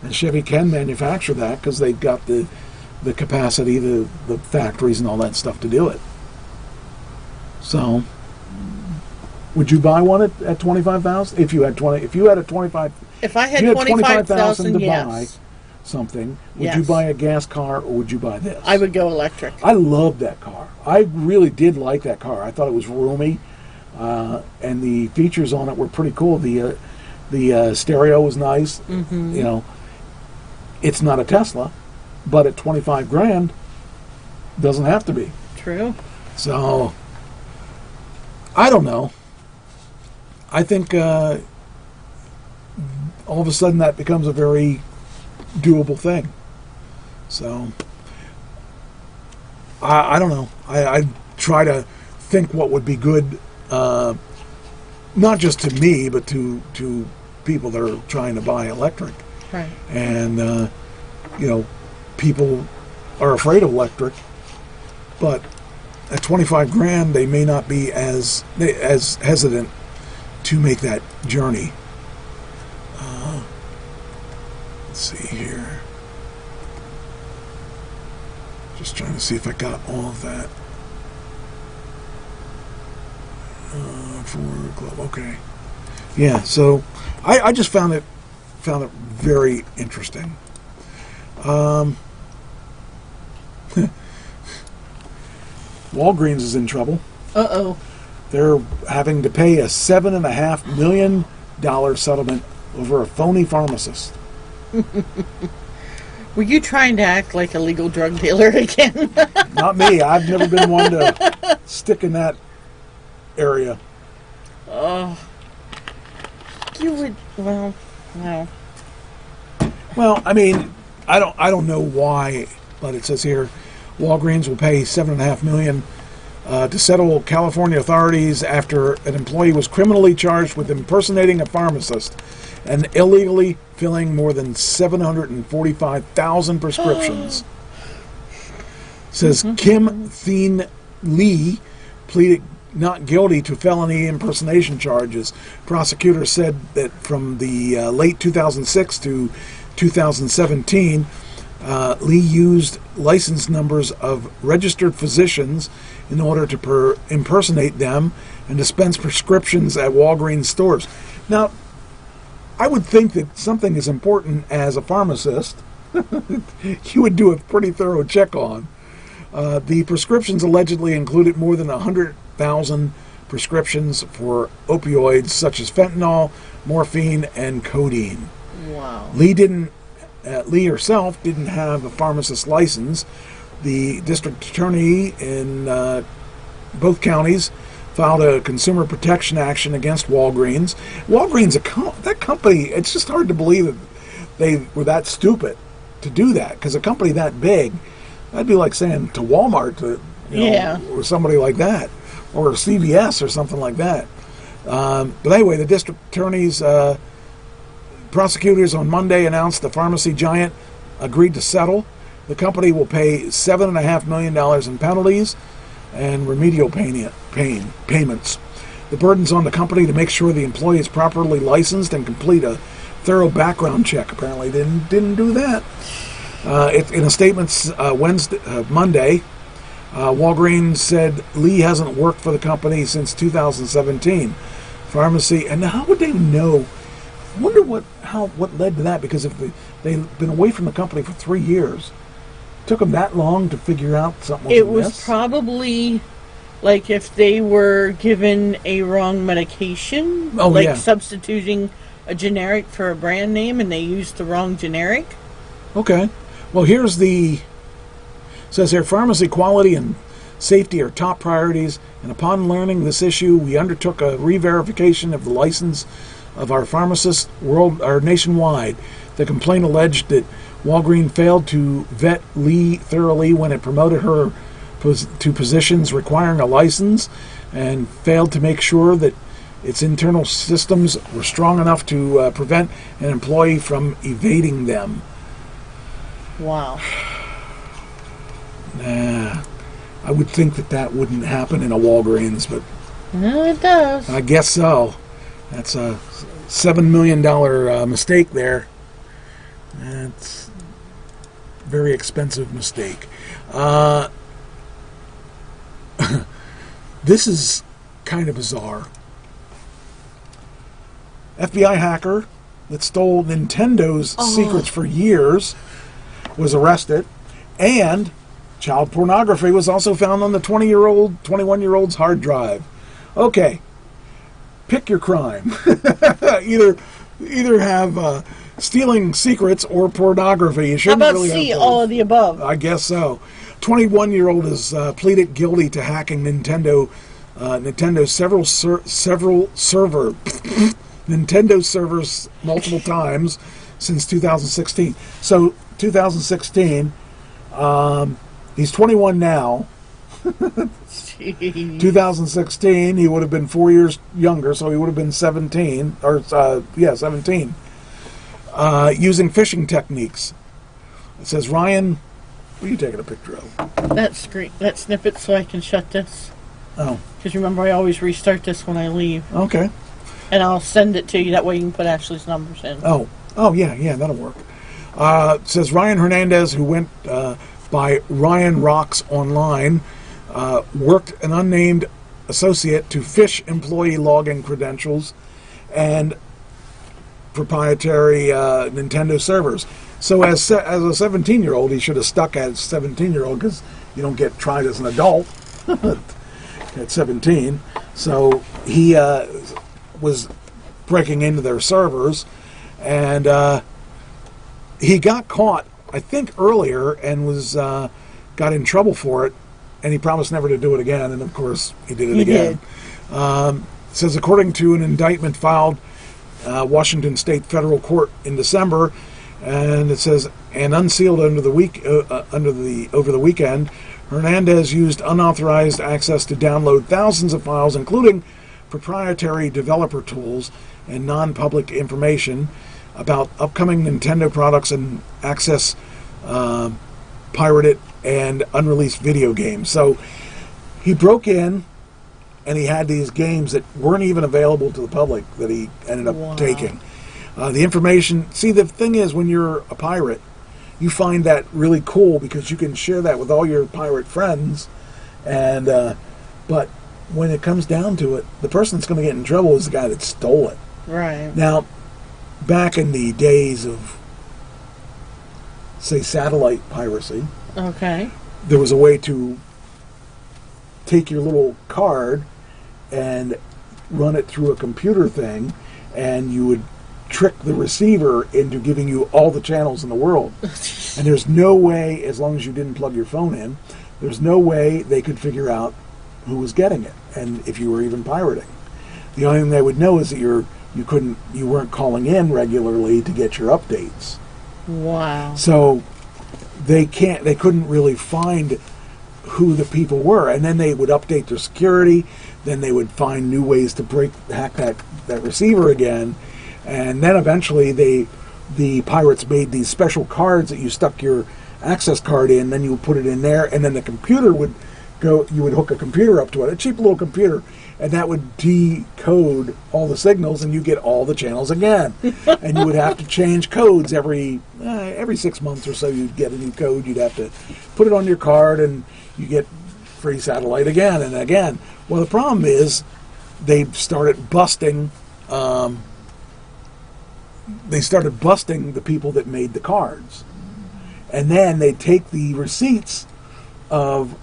And Chevy can manufacture that because they've got the capacity, the factories, and all that stuff to do it. So, would you buy one at 25,000? If you had 25,000 to yes. buy something, would Yes. you buy a gas car or would you buy this? I would go electric. I loved that car. I really did like that car. I thought it was roomy, and the features on it were pretty cool. The stereo was nice. Mm-hmm. You know, it's not a Tesla, but at 25 grand, doesn't have to be. True. So, I don't know. I think all of a sudden that becomes a very doable thing. So, I don't know. I try to think what would be good, not just to me, but to people that are trying to buy electric. Right. And, people are afraid of electric, but at 25 grand, they may not be as hesitant to make that journey. Let's see here. Just trying to see if I got all of that. For Globe, okay. Yeah, so I just found it very interesting. Walgreens is in trouble. Uh-oh. They're having to pay a $7.5 million settlement over a phony pharmacist. Were you trying to act like a legal drug dealer again? Not me. I've never been one to stick in that area. Oh. You would, well, no. Well, I mean, I don't know why, but it says here Walgreens will pay $7.5 million to settle California authorities after an employee was criminally charged with impersonating a pharmacist and illegally filling more than 745,000 prescriptions. Says Kim Thien Lee pleaded not guilty to felony impersonation charges. Prosecutors said that from the late 2006 to 2017, Lee used license numbers of registered physicians in order to impersonate them and dispense prescriptions at Walgreens stores. Now, I would think that something as important as a pharmacist, you would do a pretty thorough check on. The prescriptions allegedly included more than 100,000 prescriptions for opioids such as fentanyl, morphine, and codeine. Wow. Lee herself didn't have a pharmacist license. The district attorney in both counties filed a consumer protection action against Walgreens. Walgreens, that company, it's just hard to believe that they were that stupid to do that, because a company that big, that'd be like saying to Walmart, or somebody like that, or CVS or something like that. But anyway, the district attorney's prosecutors on Monday announced the pharmacy giant agreed to settle. The company will pay $7.5 million in penalties and remedial payments. The burden's on the company to make sure the employee is properly licensed and complete a thorough background check. Apparently, they didn't do that. In a statement Monday, Walgreens said Lee hasn't worked for the company since 2017. Pharmacy, and how would they know? I wonder what led to that, because if they've been away from the company for 3 years, it took them that long to figure out something was It was amiss? probably like if they were given a wrong medication, substituting a generic for a brand name, and they used the wrong generic. Okay. Well, here's says here, pharmacy quality and safety are top priorities, and upon learning this issue, we undertook a re-verification of the license of our pharmacists nationwide. The complaint alleged that Walgreens failed to vet Lee thoroughly when it promoted her to positions requiring a license, and failed to make sure that its internal systems were strong enough to prevent an employee from evading them. Wow. Nah, I would think that wouldn't happen in a Walgreens, but No, it does. I guess so. That's a $7 million mistake there. That's a very expensive mistake. This is kind of bizarre. FBI hacker that stole Nintendo's secrets for years was arrested, and child pornography was also found on the 21-year-old's hard drive. Okay, pick your crime. either have stealing secrets or pornography. You shouldn't How about really C, have all of the above? I guess so. 21-year-old has pleaded guilty to hacking Nintendo's several Nintendo servers multiple times since 2016. So 2016, he's 21 now. 2016, he would have been 4 years younger, so he would have been 17, 17. Using phishing techniques. It says, Ryan, what are you taking a picture of? That snippet, so I can shut this. Oh. Because remember, I always restart this when I leave. Okay. And I'll send it to you. That way you can put Ashley's numbers in. Oh, yeah, that'll work. It says Ryan Hernandez, who went by Ryan Rocks online, worked an unnamed associate to phish employee login credentials and proprietary Nintendo servers. So as a 17-year-old, he should have stuck as 17-year-old, because you don't get tried as an adult at 17. So he was breaking into their servers, and he got caught, I think, earlier, and was got in trouble for it, and he promised never to do it again, and of course he did it again. It says, according to an indictment filed Washington State Federal Court in December, And it says, and unsealed over the weekend, Hernandez used unauthorized access to download thousands of files, including proprietary developer tools and non-public information about upcoming Nintendo products, and access pirated and unreleased video games. So he broke in, and he had these games that weren't even available to the public that he ended up taking. The information, see, the thing is, when you're a pirate, you find that really cool because you can share that with all your pirate friends, and but when it comes down to it, the person that's going to get in trouble is the guy that stole it. Right. Now, back in the days of, say, satellite piracy, Okay. there was a way to take your little card and run it through a computer thing, and you would trick the receiver into giving you all the channels in the world. And there's no way, as long as you didn't plug your phone in, there's no way they could figure out who was getting it, and if you were even pirating. The only thing they would know is that you weren't calling in regularly to get your updates. Wow. So they couldn't really find who the people were, and then they would update their security. Then they would find new ways to hack that receiver again, and then eventually the pirates made these special cards that you stuck your access card in. Then you would put it in there, and then the computer would go. You would hook a computer up to it, a cheap little computer, and that would decode all the signals, and you get all the channels again. And you would have to change codes every 6 months or so. You'd get a new code. You'd have to put it on your card, and you get free satellite again and again. Well, the problem is they started busting. They started busting the people that made the cards, and then they take the receipts of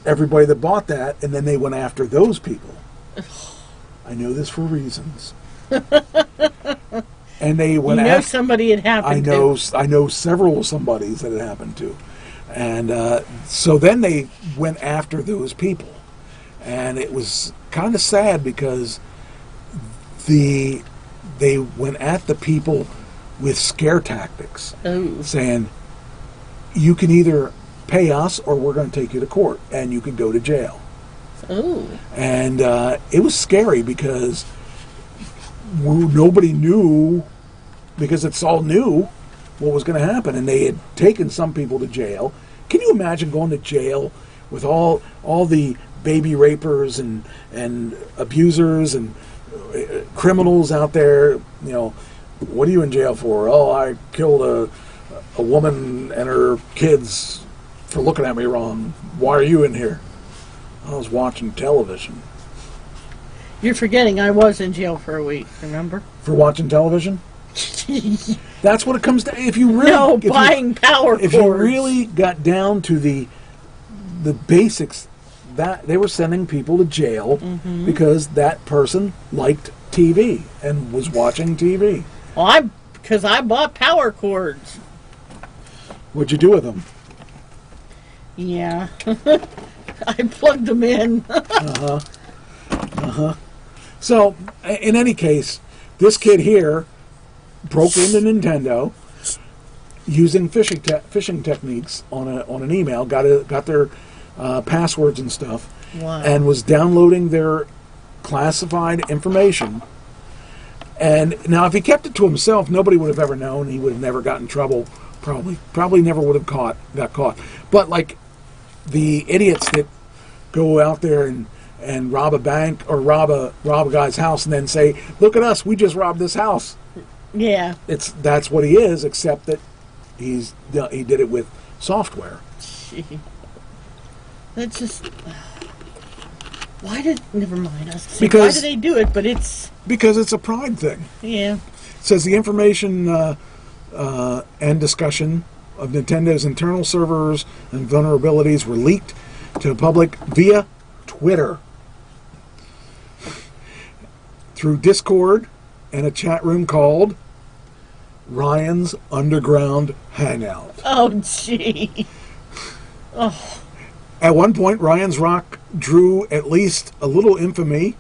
everybody that bought that, and then they went after those people. I know this for reasons. And they went after somebody it happened to. I know several somebodies that it happened to. And so then they went after those people. And it was kind of sad because they went at the people with scare tactics, saying, you can either pay us or we're going to take you to court and you can go to jail. Oh. And it was scary because nobody knew, because it's all new, what was going to happen. And they had taken some people to jail. Can you imagine going to jail with all the baby rapers and abusers and criminals out there? You know, what are you in jail for? Oh, I killed a woman and her kids for looking at me wrong. Why are you in here? I was watching television. You're forgetting I was in jail for a week, remember? For watching television? That's what it comes to. If you really buying power cords. If you really got down to the basics, that they were sending people to jail because that person liked TV and was watching TV. Well, because I bought power cords. What'd you do with them? Yeah. I plugged them in. So, in any case, this kid here broke into Nintendo using phishing techniques on an email, got their passwords and stuff, and was downloading their classified information. And now, if he kept it to himself, nobody would have ever known. He would have never gotten in trouble. Probably never would have got caught. But like the idiots that go out there and rob a bank or rob a guy's house and then say, "Look at us, we just robbed this house." Yeah. That's what he is, except that he did it with software. Gee. That's just never mind. Why do they do it? But because it's a pride thing. Yeah. It says the information and discussion of Nintendo's internal servers and vulnerabilities were leaked to the public via Twitter, through Discord, and a chat room called Ryan's Underground Hangout. Oh, gee. Oh. At one point, Ryan's Rock drew at least a little infamy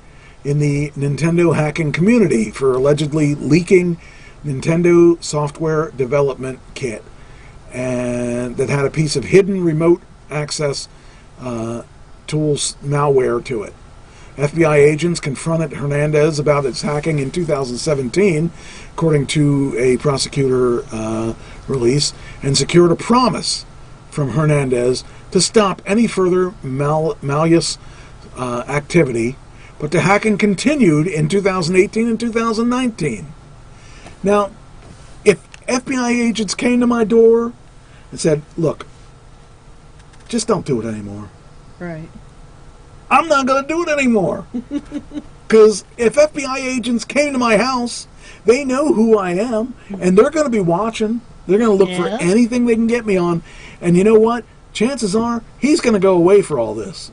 in the Nintendo hacking community for allegedly leaking Nintendo software development kit, and that had a piece of hidden remote access tools malware to it. FBI agents confronted Hernandez about its hacking in 2017, according to a prosecutor release, and secured a promise from Hernandez to stop any further malicious activity, but the hacking continued in 2018 and 2019. Now, if FBI agents came to my door and said, look, just don't do it anymore, Right. I'm not going to do it anymore. Because if FBI agents came to my house, they know who I am, and they're going to be watching. They're going to look for anything they can get me on. And you know what? Chances are he's going to go away for all this.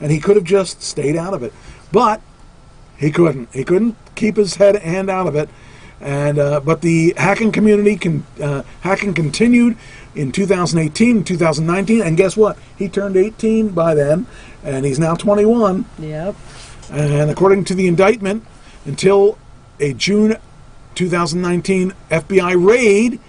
And he could have just stayed out of it. But he couldn't. He couldn't keep his hand out of it. And but the hacking community hacking continued in 2018 and 2019. And guess what? He turned 18 by then, and he's now 21. Yep. And according to the indictment, until a June 2019 FBI raid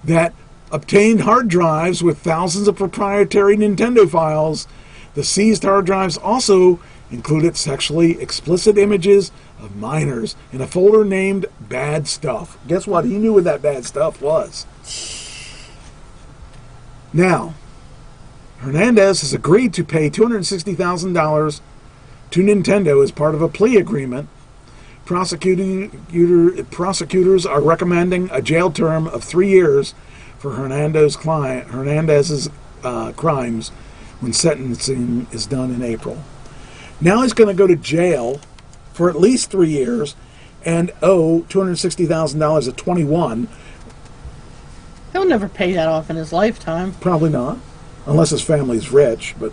that obtained hard drives with thousands of proprietary Nintendo files, the seized hard drives also included sexually explicit images of minors in a folder named Bad Stuff. Guess what? He knew what that bad stuff was. Now, Hernandez has agreed to pay $260,000 to Nintendo as part of a plea agreement. Prosecutors are recommending a jail term of 3 years for Hernandez's crimes when sentencing is done in April. Now he's going to go to jail for at least 3 years and owe $260,000 at 21. He'll never pay that off in his lifetime. Probably not, unless his family's rich, but,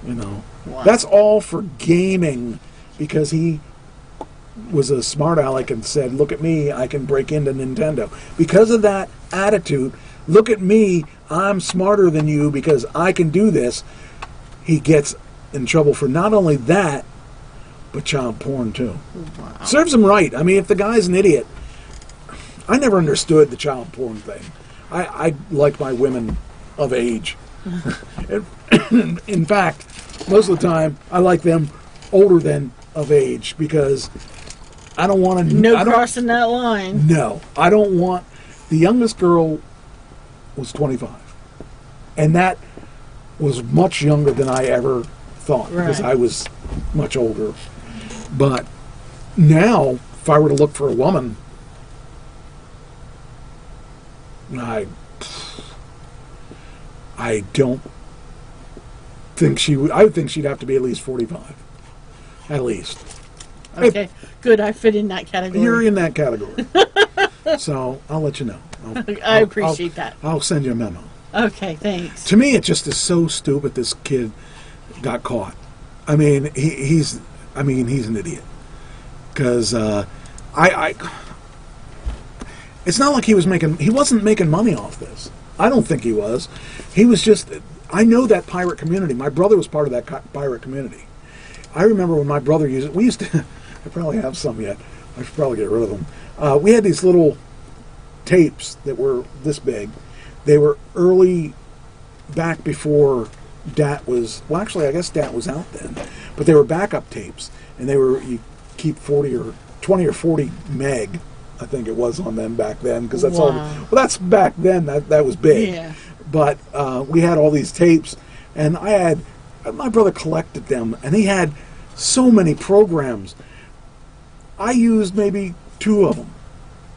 you know. Wow. That's all for gaming, because he was a smart aleck and said, look at me, I can break into Nintendo. Because of that attitude, look at me, I'm smarter than you because I can do this, he gets in trouble for not only that, but child porn too. Wow. Serves him right. I mean, if the guy's an idiot, I never understood the child porn thing. I like my women of age. In fact, most of the time, I like them older than of age, because I don't want to... No crossing that line. No. I don't want... The youngest girl was 25. And that was much younger than I ever thought, because I was much older. But now, if I were to look for a woman, I don't think she would... I would think she'd have to be at least 45. At least. Okay, good. I fit in that category. You're in that category. So, I'll let you know. I appreciate that. I'll send you a memo. Okay, thanks. To me, it just is so stupid this kid got caught. I mean, he's an idiot. Because it's not like he wasn't making money off this. I don't think he was. He was just... I know that pirate community. My brother was part of that pirate community. I remember when my brother used it. We used to... I probably have some yet. I should probably get rid of them. We had these little tapes that were this big. They were early, back before DAT was... Well, actually, I guess DAT was out then. But they were backup tapes. And they were... You keep 20 or 40 meg, I think it was, on them back then. Because that's all... Well, that's back then. That was big. Yeah. But we had all these tapes. And my brother collected them. And he had so many programs. I used maybe 2 of them.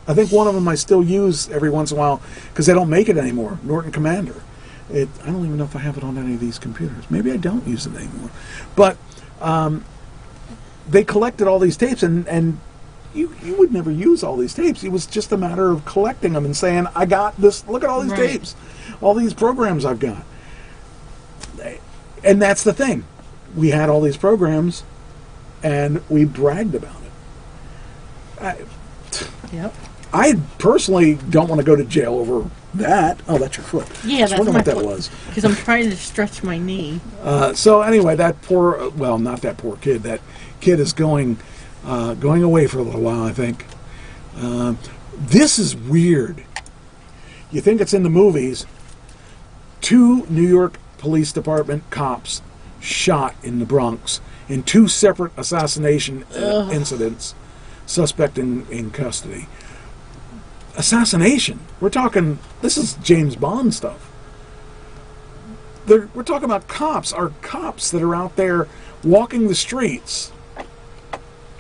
I think one of them I still use every once in a while because they don't make it anymore. Norton Commander. I don't even know if I have it on any of these computers. Maybe I don't use it anymore. But they collected all these tapes, and you would never use all these tapes. It was just a matter of collecting them and saying, I got this. Look at all these tapes. All these programs I've got. And that's the thing. We had all these programs, and we bragged about it. Yep. I personally don't want to go to jail over that. Oh, that's your foot. Yeah, that's my what that foot. was. Because I'm trying to stretch my knee. So anyway, that poor, well, not that poor kid. That kid is going away for a little while, I think. This is weird. You think it's in the movies. 2 New York Police Department cops shot in the Bronx in 2 separate assassination incidents. Suspect in custody. Assassination. We're talking, this is James Bond stuff. We're talking about cops. Our cops that are out there walking the streets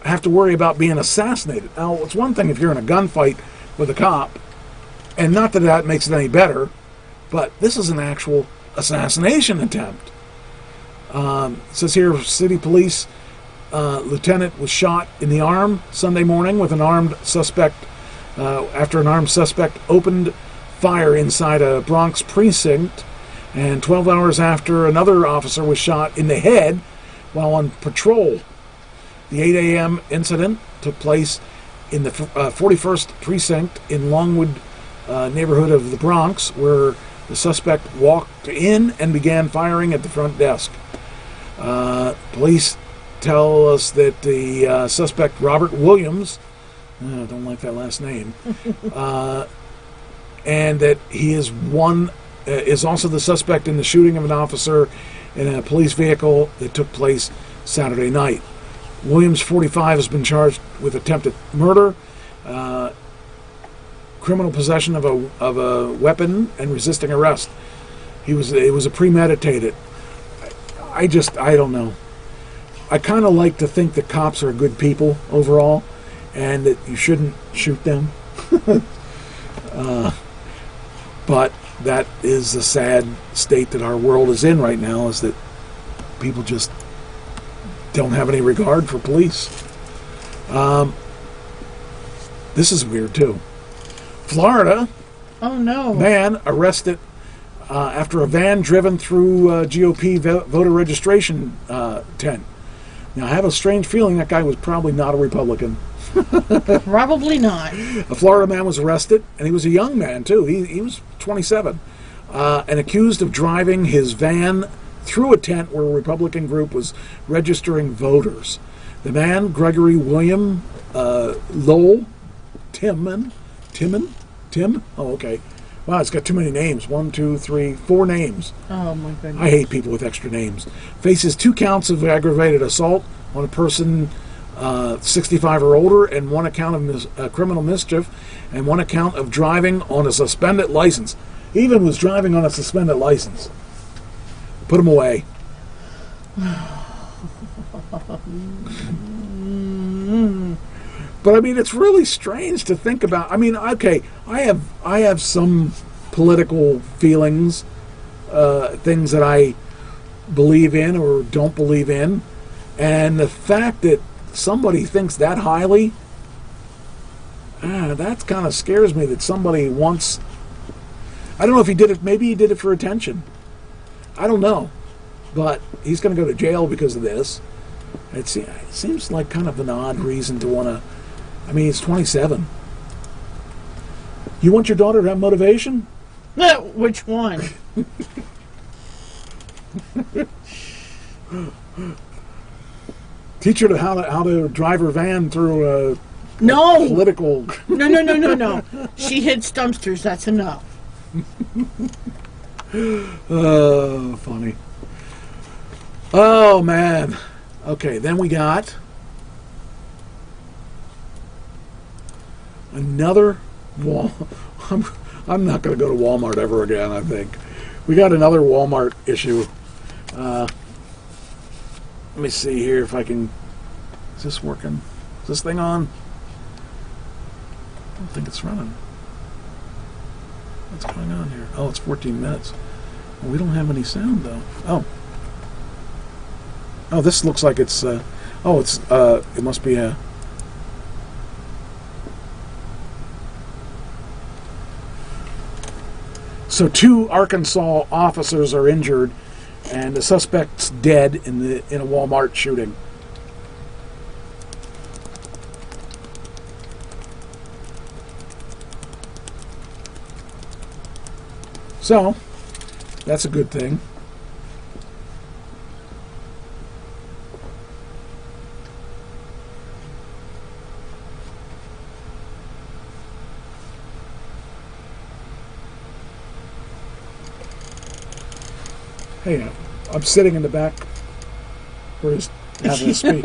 have to worry about being assassinated. Now, it's one thing if you're in a gunfight with a cop, and not that that makes it any better, but this is an actual assassination attempt. It says here, city police lieutenant was shot in the arm Sunday morning with an armed suspect after an armed suspect opened fire inside a Bronx precinct, and 12 hours after another officer was shot in the head while on patrol. The 8 a.m. incident took place in the 41st precinct in Longwood neighborhood of the Bronx, where the suspect walked in and began firing at the front desk. Police tell us that the suspect, Robert Williams, I don't like that last name, and that he is also the suspect in the shooting of an officer in a police vehicle that took place Saturday night. Williams, 45, has been charged with attempted murder, criminal possession of a weapon, and resisting arrest. It was a premeditated. I don't know. I kind of like to think that cops are good people overall, and that you shouldn't shoot them. But that is the sad state that our world is in right now, is that people just don't have any regard for police. This is weird too. Florida. Oh no. Man arrested after a van driven through GOP voter registration tent. Now, I have a strange feeling that guy was probably not a Republican. Probably not. A Florida man was arrested, and he was a young man too. He was 27, and accused of driving his van through a tent where a Republican group was registering voters. The man, Gregory William Lowell Tim? Oh, okay. Wow, it's got too many names. 1, 2, 3, 4 names. Oh, my goodness. I hate people with extra names. Faces 2 counts of aggravated assault on a person 65 or older, and 1 account of criminal mischief, and 1 account of driving on a suspended license. He even was driving on a suspended license. Put him away. But I mean, it's really strange to think about. I mean, okay, I have some political feelings, things that I believe in or don't believe in, and the fact that somebody thinks that highly, that kind of scares me. That somebody wants. I don't know if he did it. Maybe he did it for attention. I don't know, but he's going to go to jail because of this. It seems like kind of an odd reason to want to. I mean, he's 27. You want your daughter to have motivation? Which one? Teach her how to drive her van through a political. No. She hits dumpsters. That's enough. Oh, funny. Oh, man. Okay, then we got another I'm not going to go to Walmart ever again, I think. We got another Walmart issue. Let me see here if I can... Is this working? Is this thing on? I don't think it's running. What's going on here? Oh, it's 14 minutes. Well, we don't have any sound, though. Oh, this looks like it's... it must be a... So 2 Arkansas officers are injured, and the suspect's dead in a Walmart shooting. So, that's a good thing. Hey, I'm sitting in the back where he's having to speak.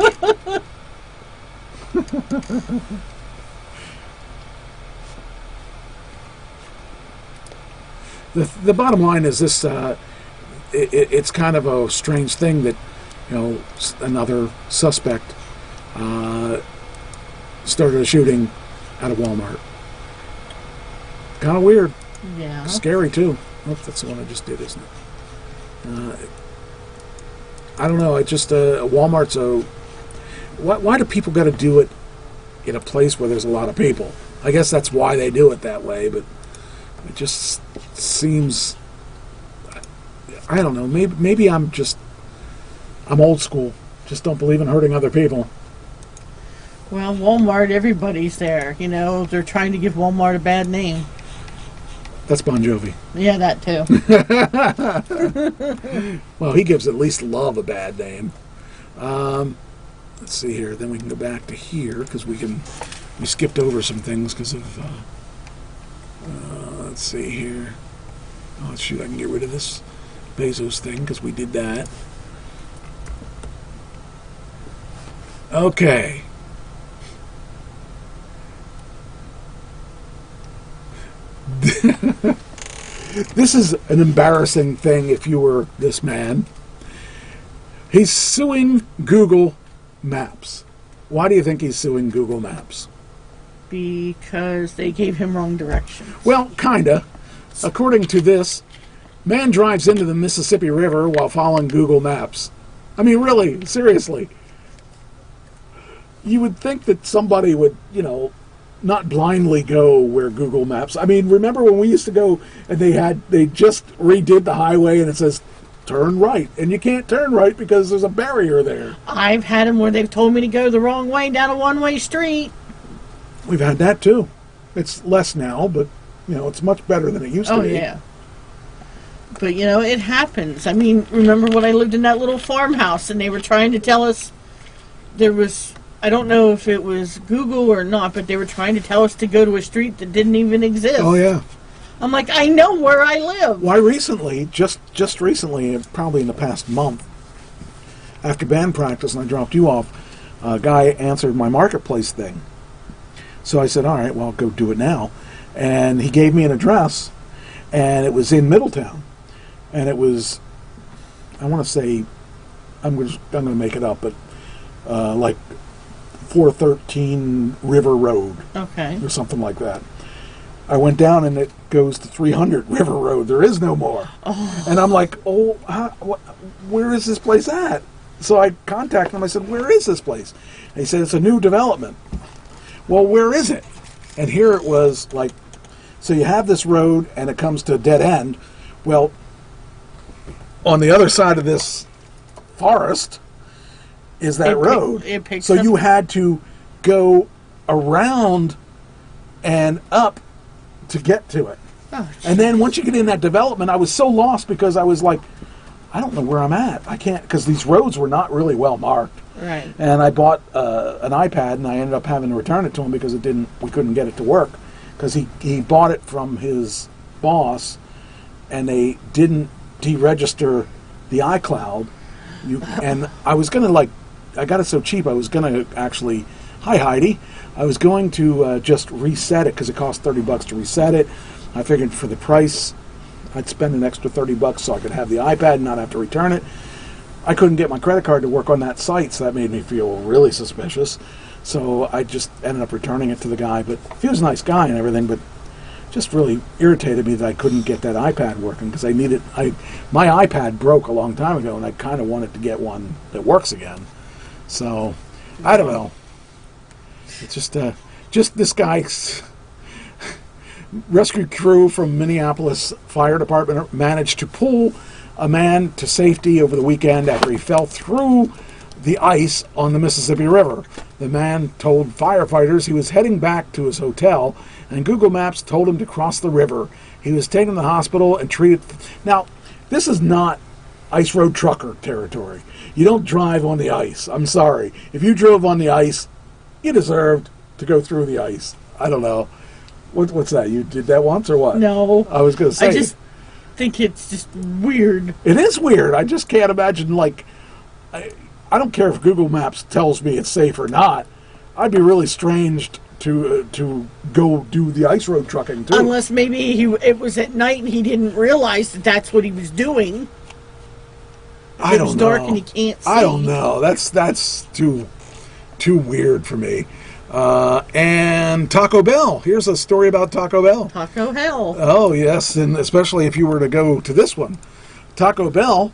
The bottom line is this: it's kind of a strange thing that another suspect started a shooting at a Walmart. Kind of weird. Yeah. Scary too. Oh, that's the one I just did, isn't it? I don't know. I just Walmart's why do people got to do it in a place where there's a lot of people? I guess that's why they do it that way, but it just seems, I don't know, maybe I'm old school. Just don't believe in hurting other people. Well, Walmart, everybody's there. They're trying to give Walmart a bad name. That's Bon Jovi. Yeah, that too. Well, he gives at least Love a bad name. Let's see here. Then we can go back to here because we skipped over some things because of. Let's see here. Oh shoot! I can get rid of this Bezos thing because we did that. Okay. This is an embarrassing thing if you were this man. He's suing Google Maps. Why do you think he's suing Google Maps? Because they gave him wrong directions. Well, kinda. According to this, man drives into the Mississippi River while following Google Maps. I mean, really, seriously. You would think that somebody would, not blindly go where Google Maps. I mean, remember when we used to go and they just redid the highway and it says turn right, and you can't turn right because there's a barrier there. I've had them where they've told me to go the wrong way down a one-way street. We've had that too. It's less now, but it's much better than it used to be. Oh yeah. But it happens. I mean, remember when I lived in that little farmhouse and they were trying to tell us there was, I don't know if it was Google or not, but they were trying to tell us to go to a street that didn't even exist. Oh yeah. I'm like, I know where I live. Why recently, just recently, probably in the past month, after band practice and I dropped you off, a guy answered my marketplace thing. So I said, all right, well, I'll go do it now. And he gave me an address, and it was in Middletown. And it was, I want to say, I'm going to make it up, but like 413 River Road. Okay. Or something like that. I went down and it goes to 300 River Road. There is no more. Oh. And I'm like, where is this place at? So I contacted him. I said, where is this place? And he said, it's a new development. Well, where is it? And here it was like, so you have this road and it comes to a dead end. Well, on the other side of this forest is that road. So you had to go around and up to get to it. Oh, and then once you get in that development, I was so lost because I was like, I don't know where I'm at. I can't, because these roads were not really well marked. Right. And I bought an iPad and I ended up having to return it to him because we couldn't get it to work because he bought it from his boss and they didn't deregister the iCloud. And I was going to I got it so cheap, I was going to actually, hi Heidi, I was going to just reset it because it cost $30 to reset it. I figured for the price, I'd spend an extra $30 so I could have the iPad and not have to return it. I couldn't get my credit card to work on that site, so that made me feel really suspicious. So I just ended up returning it to the guy. But he was a nice guy and everything, but just really irritated me that I couldn't get that iPad working because my iPad broke a long time ago, and I kind of wanted to get one that works again. So I don't know. It's just this guy's rescue crew from Minneapolis Fire Department managed to pull a man to safety over the weekend after he fell through the ice on the Mississippi River. The man told firefighters he was heading back to his hotel, and Google Maps told him to cross the river. He was taken to the hospital and treated. Now, this is not ice road trucker territory. You don't drive on the ice. I'm sorry. If you drove on the ice, you deserved to go through the ice. I don't know. What's that? You did that once or what? No. I was going to say. think it's just weird. It is weird. I just can't imagine, like, I don't care if Google Maps tells me it's safe or not. I'd be really strange to go do the ice road trucking, too. Unless maybe it was at night and he didn't realize that that's what he was doing. I don't know. It's dark and he can't see. I don't know. That's too weird for me. And Taco Bell. Here's a story about Taco Bell. Taco Hell. Oh, yes, and especially if you were to go to this one. Taco Bell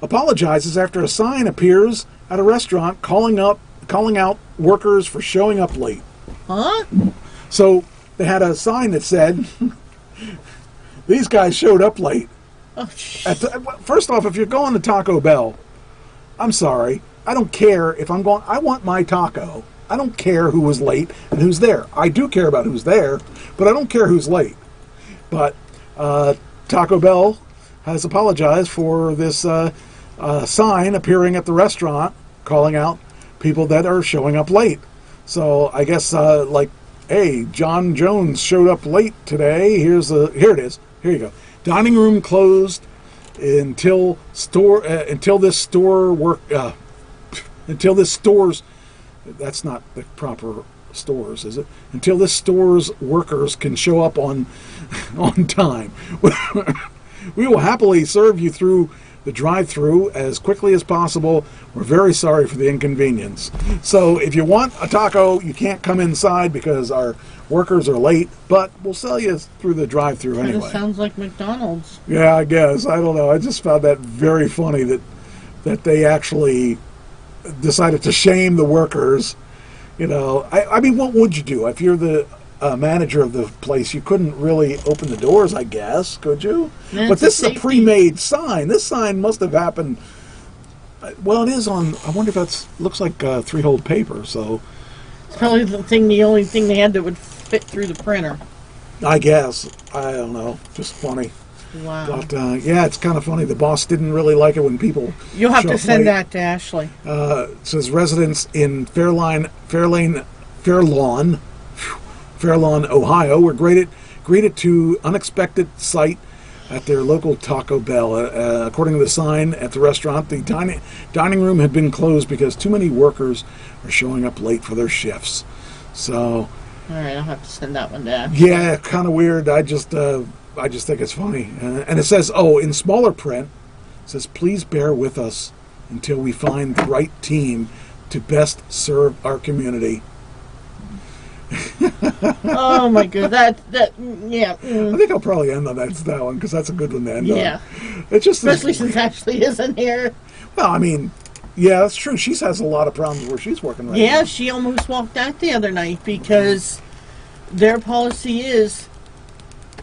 apologizes after a sign appears at a restaurant calling out workers for showing up late. Huh? So they had a sign that said, these guys showed up late. Oh, First off, if you're going to Taco Bell, I'm sorry. I don't care if I'm going. I want my taco. I don't care who was late and who's there. I do care about who's there, but I don't care who's late. But Taco Bell has apologized for this sign appearing at the restaurant calling out people that are showing up late. So I guess hey, John Jones showed up late today. Here it is. Here you go. Dining room closed until this store's. That's not the proper stores, is it? Until this store's workers can show up on time. We will happily serve you through the drive-thru as quickly as possible. We're very sorry for the inconvenience. So if you want a taco, you can't come inside because our workers are late, but we'll sell you through the drive-thru anyway. Kind of sounds like McDonald's. Yeah, I guess. I don't know. I just found that very funny that they actually decided to shame the workers. You know, I mean, what would you do if you're the manager of the place? You couldn't really open the doors, I guess, could you? But this is a pre-made sign. This sign must have happened. Well, it is on. I wonder if that looks like three-hole paper. So it's probably the only thing they had that would fit through the printer. I guess. I don't know. Just funny. Wow. But yeah, it's kind of funny. The boss didn't really like it when people. You'll have to send that to Ashley. It says residents in Fairlawn, Ohio, were greeted to unexpected sight at their local Taco Bell. According to the sign at the restaurant, the dining room had been closed because too many workers are showing up late for their shifts. So, all right, I'll have to send that one to Ashley. Yeah, kind of weird. I just think it's funny. And it says, in smaller print, it says, please bear with us until we find the right team to best serve our community. Oh my god, yeah. I think I'll probably end on that one because that's a good one to end on. Yeah. It's just especially since Ashley isn't here. Well, I mean, yeah, that's true. She has a lot of problems where she's working right now. Yeah, she almost walked out the other night because their policy is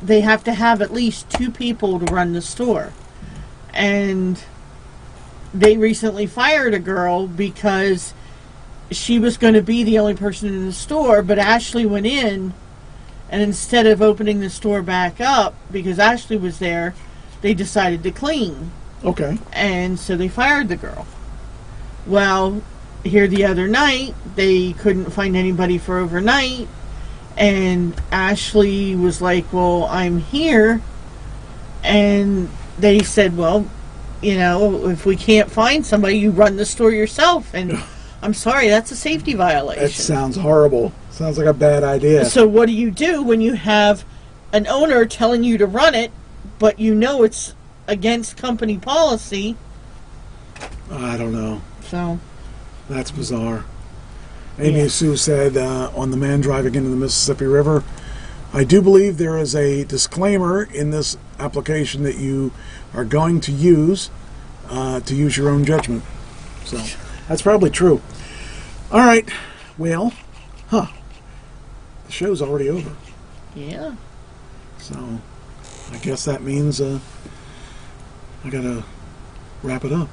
they have to have at least 2 people to run the store. And they recently fired a girl because she was going to be the only person in the store, but Ashley went in, and instead of opening the store back up, because Ashley was there, they decided to clean. Okay. And so they fired the girl. Well, here the other night, they couldn't find anybody for overnight, and Ashley was like, well, I'm here. And they said, well, if we can't find somebody, you run the store yourself. And I'm sorry, that's a safety violation. That sounds horrible. Sounds like a bad idea. So what do you do when you have an owner telling you to run it, but it's against company policy? I don't know. So that's bizarre. Amy Sue said on the man driving into the Mississippi River, I do believe there is a disclaimer in this application that you are going to use your own judgment. So that's probably true. All right. Well, the show's already over. Yeah. So I guess that means I got to wrap it up.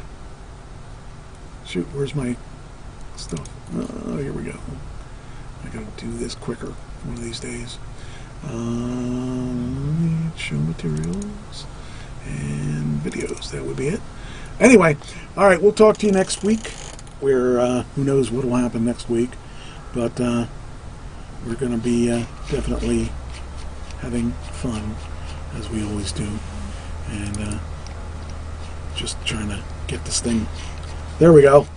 Shoot, where's my stuff? Oh, here we go. I got to do this quicker one of these days. Show materials and videos. That would be it. Anyway, all right, we'll talk to you next week. Where who knows what will happen next week, but we're going to be definitely having fun as we always do. And just trying to get this thing. There we go.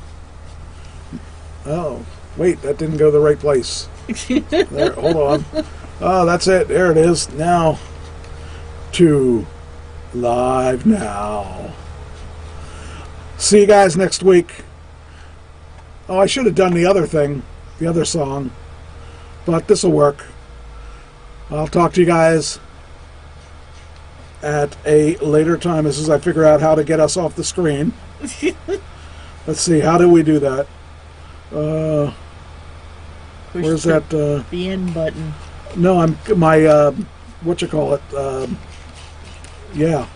Oh, wait, that didn't go the right place. There, hold on. Oh, that's it. There it is. Now to live now. See you guys next week. Oh, I should have done the other thing, the other song, but this will work. I'll talk to you guys at a later time as I figure out how to get us off the screen. Let's see, how do we do that? Where's that? The end button. No, I'm my what you call it? Yeah.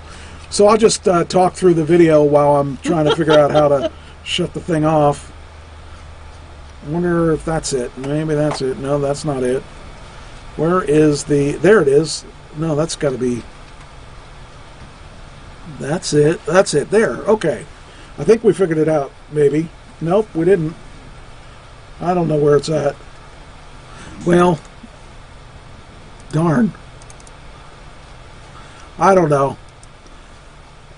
So I'll just talk through the video while I'm trying to figure out how to shut the thing off. I wonder if that's it. Maybe that's it. No, that's not it. Where is the... There it is. No, that's got to be... That's it. That's it. There. Okay. I think we figured it out, maybe. Nope, we didn't. I don't know where it's at. Well, darn. I don't know.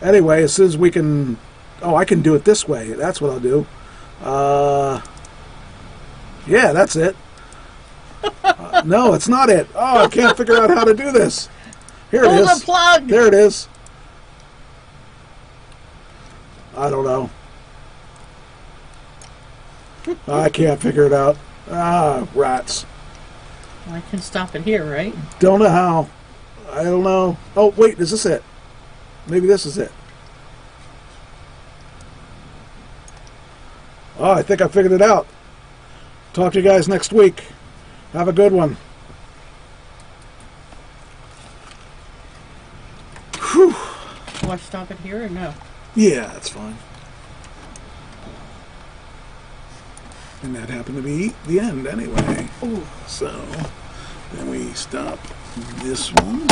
Anyway, as soon as we can... Oh, I can do it this way. That's what I'll do. Yeah, that's it. No, it's not it. Oh, I can't figure out how to do this. Here it is. Pull the plug. There it is. I don't know. I can't figure it out. Ah, rats. I can stop it here, right? Don't know how. I don't know. Oh, wait, is this it? Maybe this is it. Oh, I think I figured it out. Talk to you guys next week. Have a good one. Whew. Do I stop it here or no? Yeah, that's fine. And that happened to be the end anyway. Ooh. So, then we stop this one.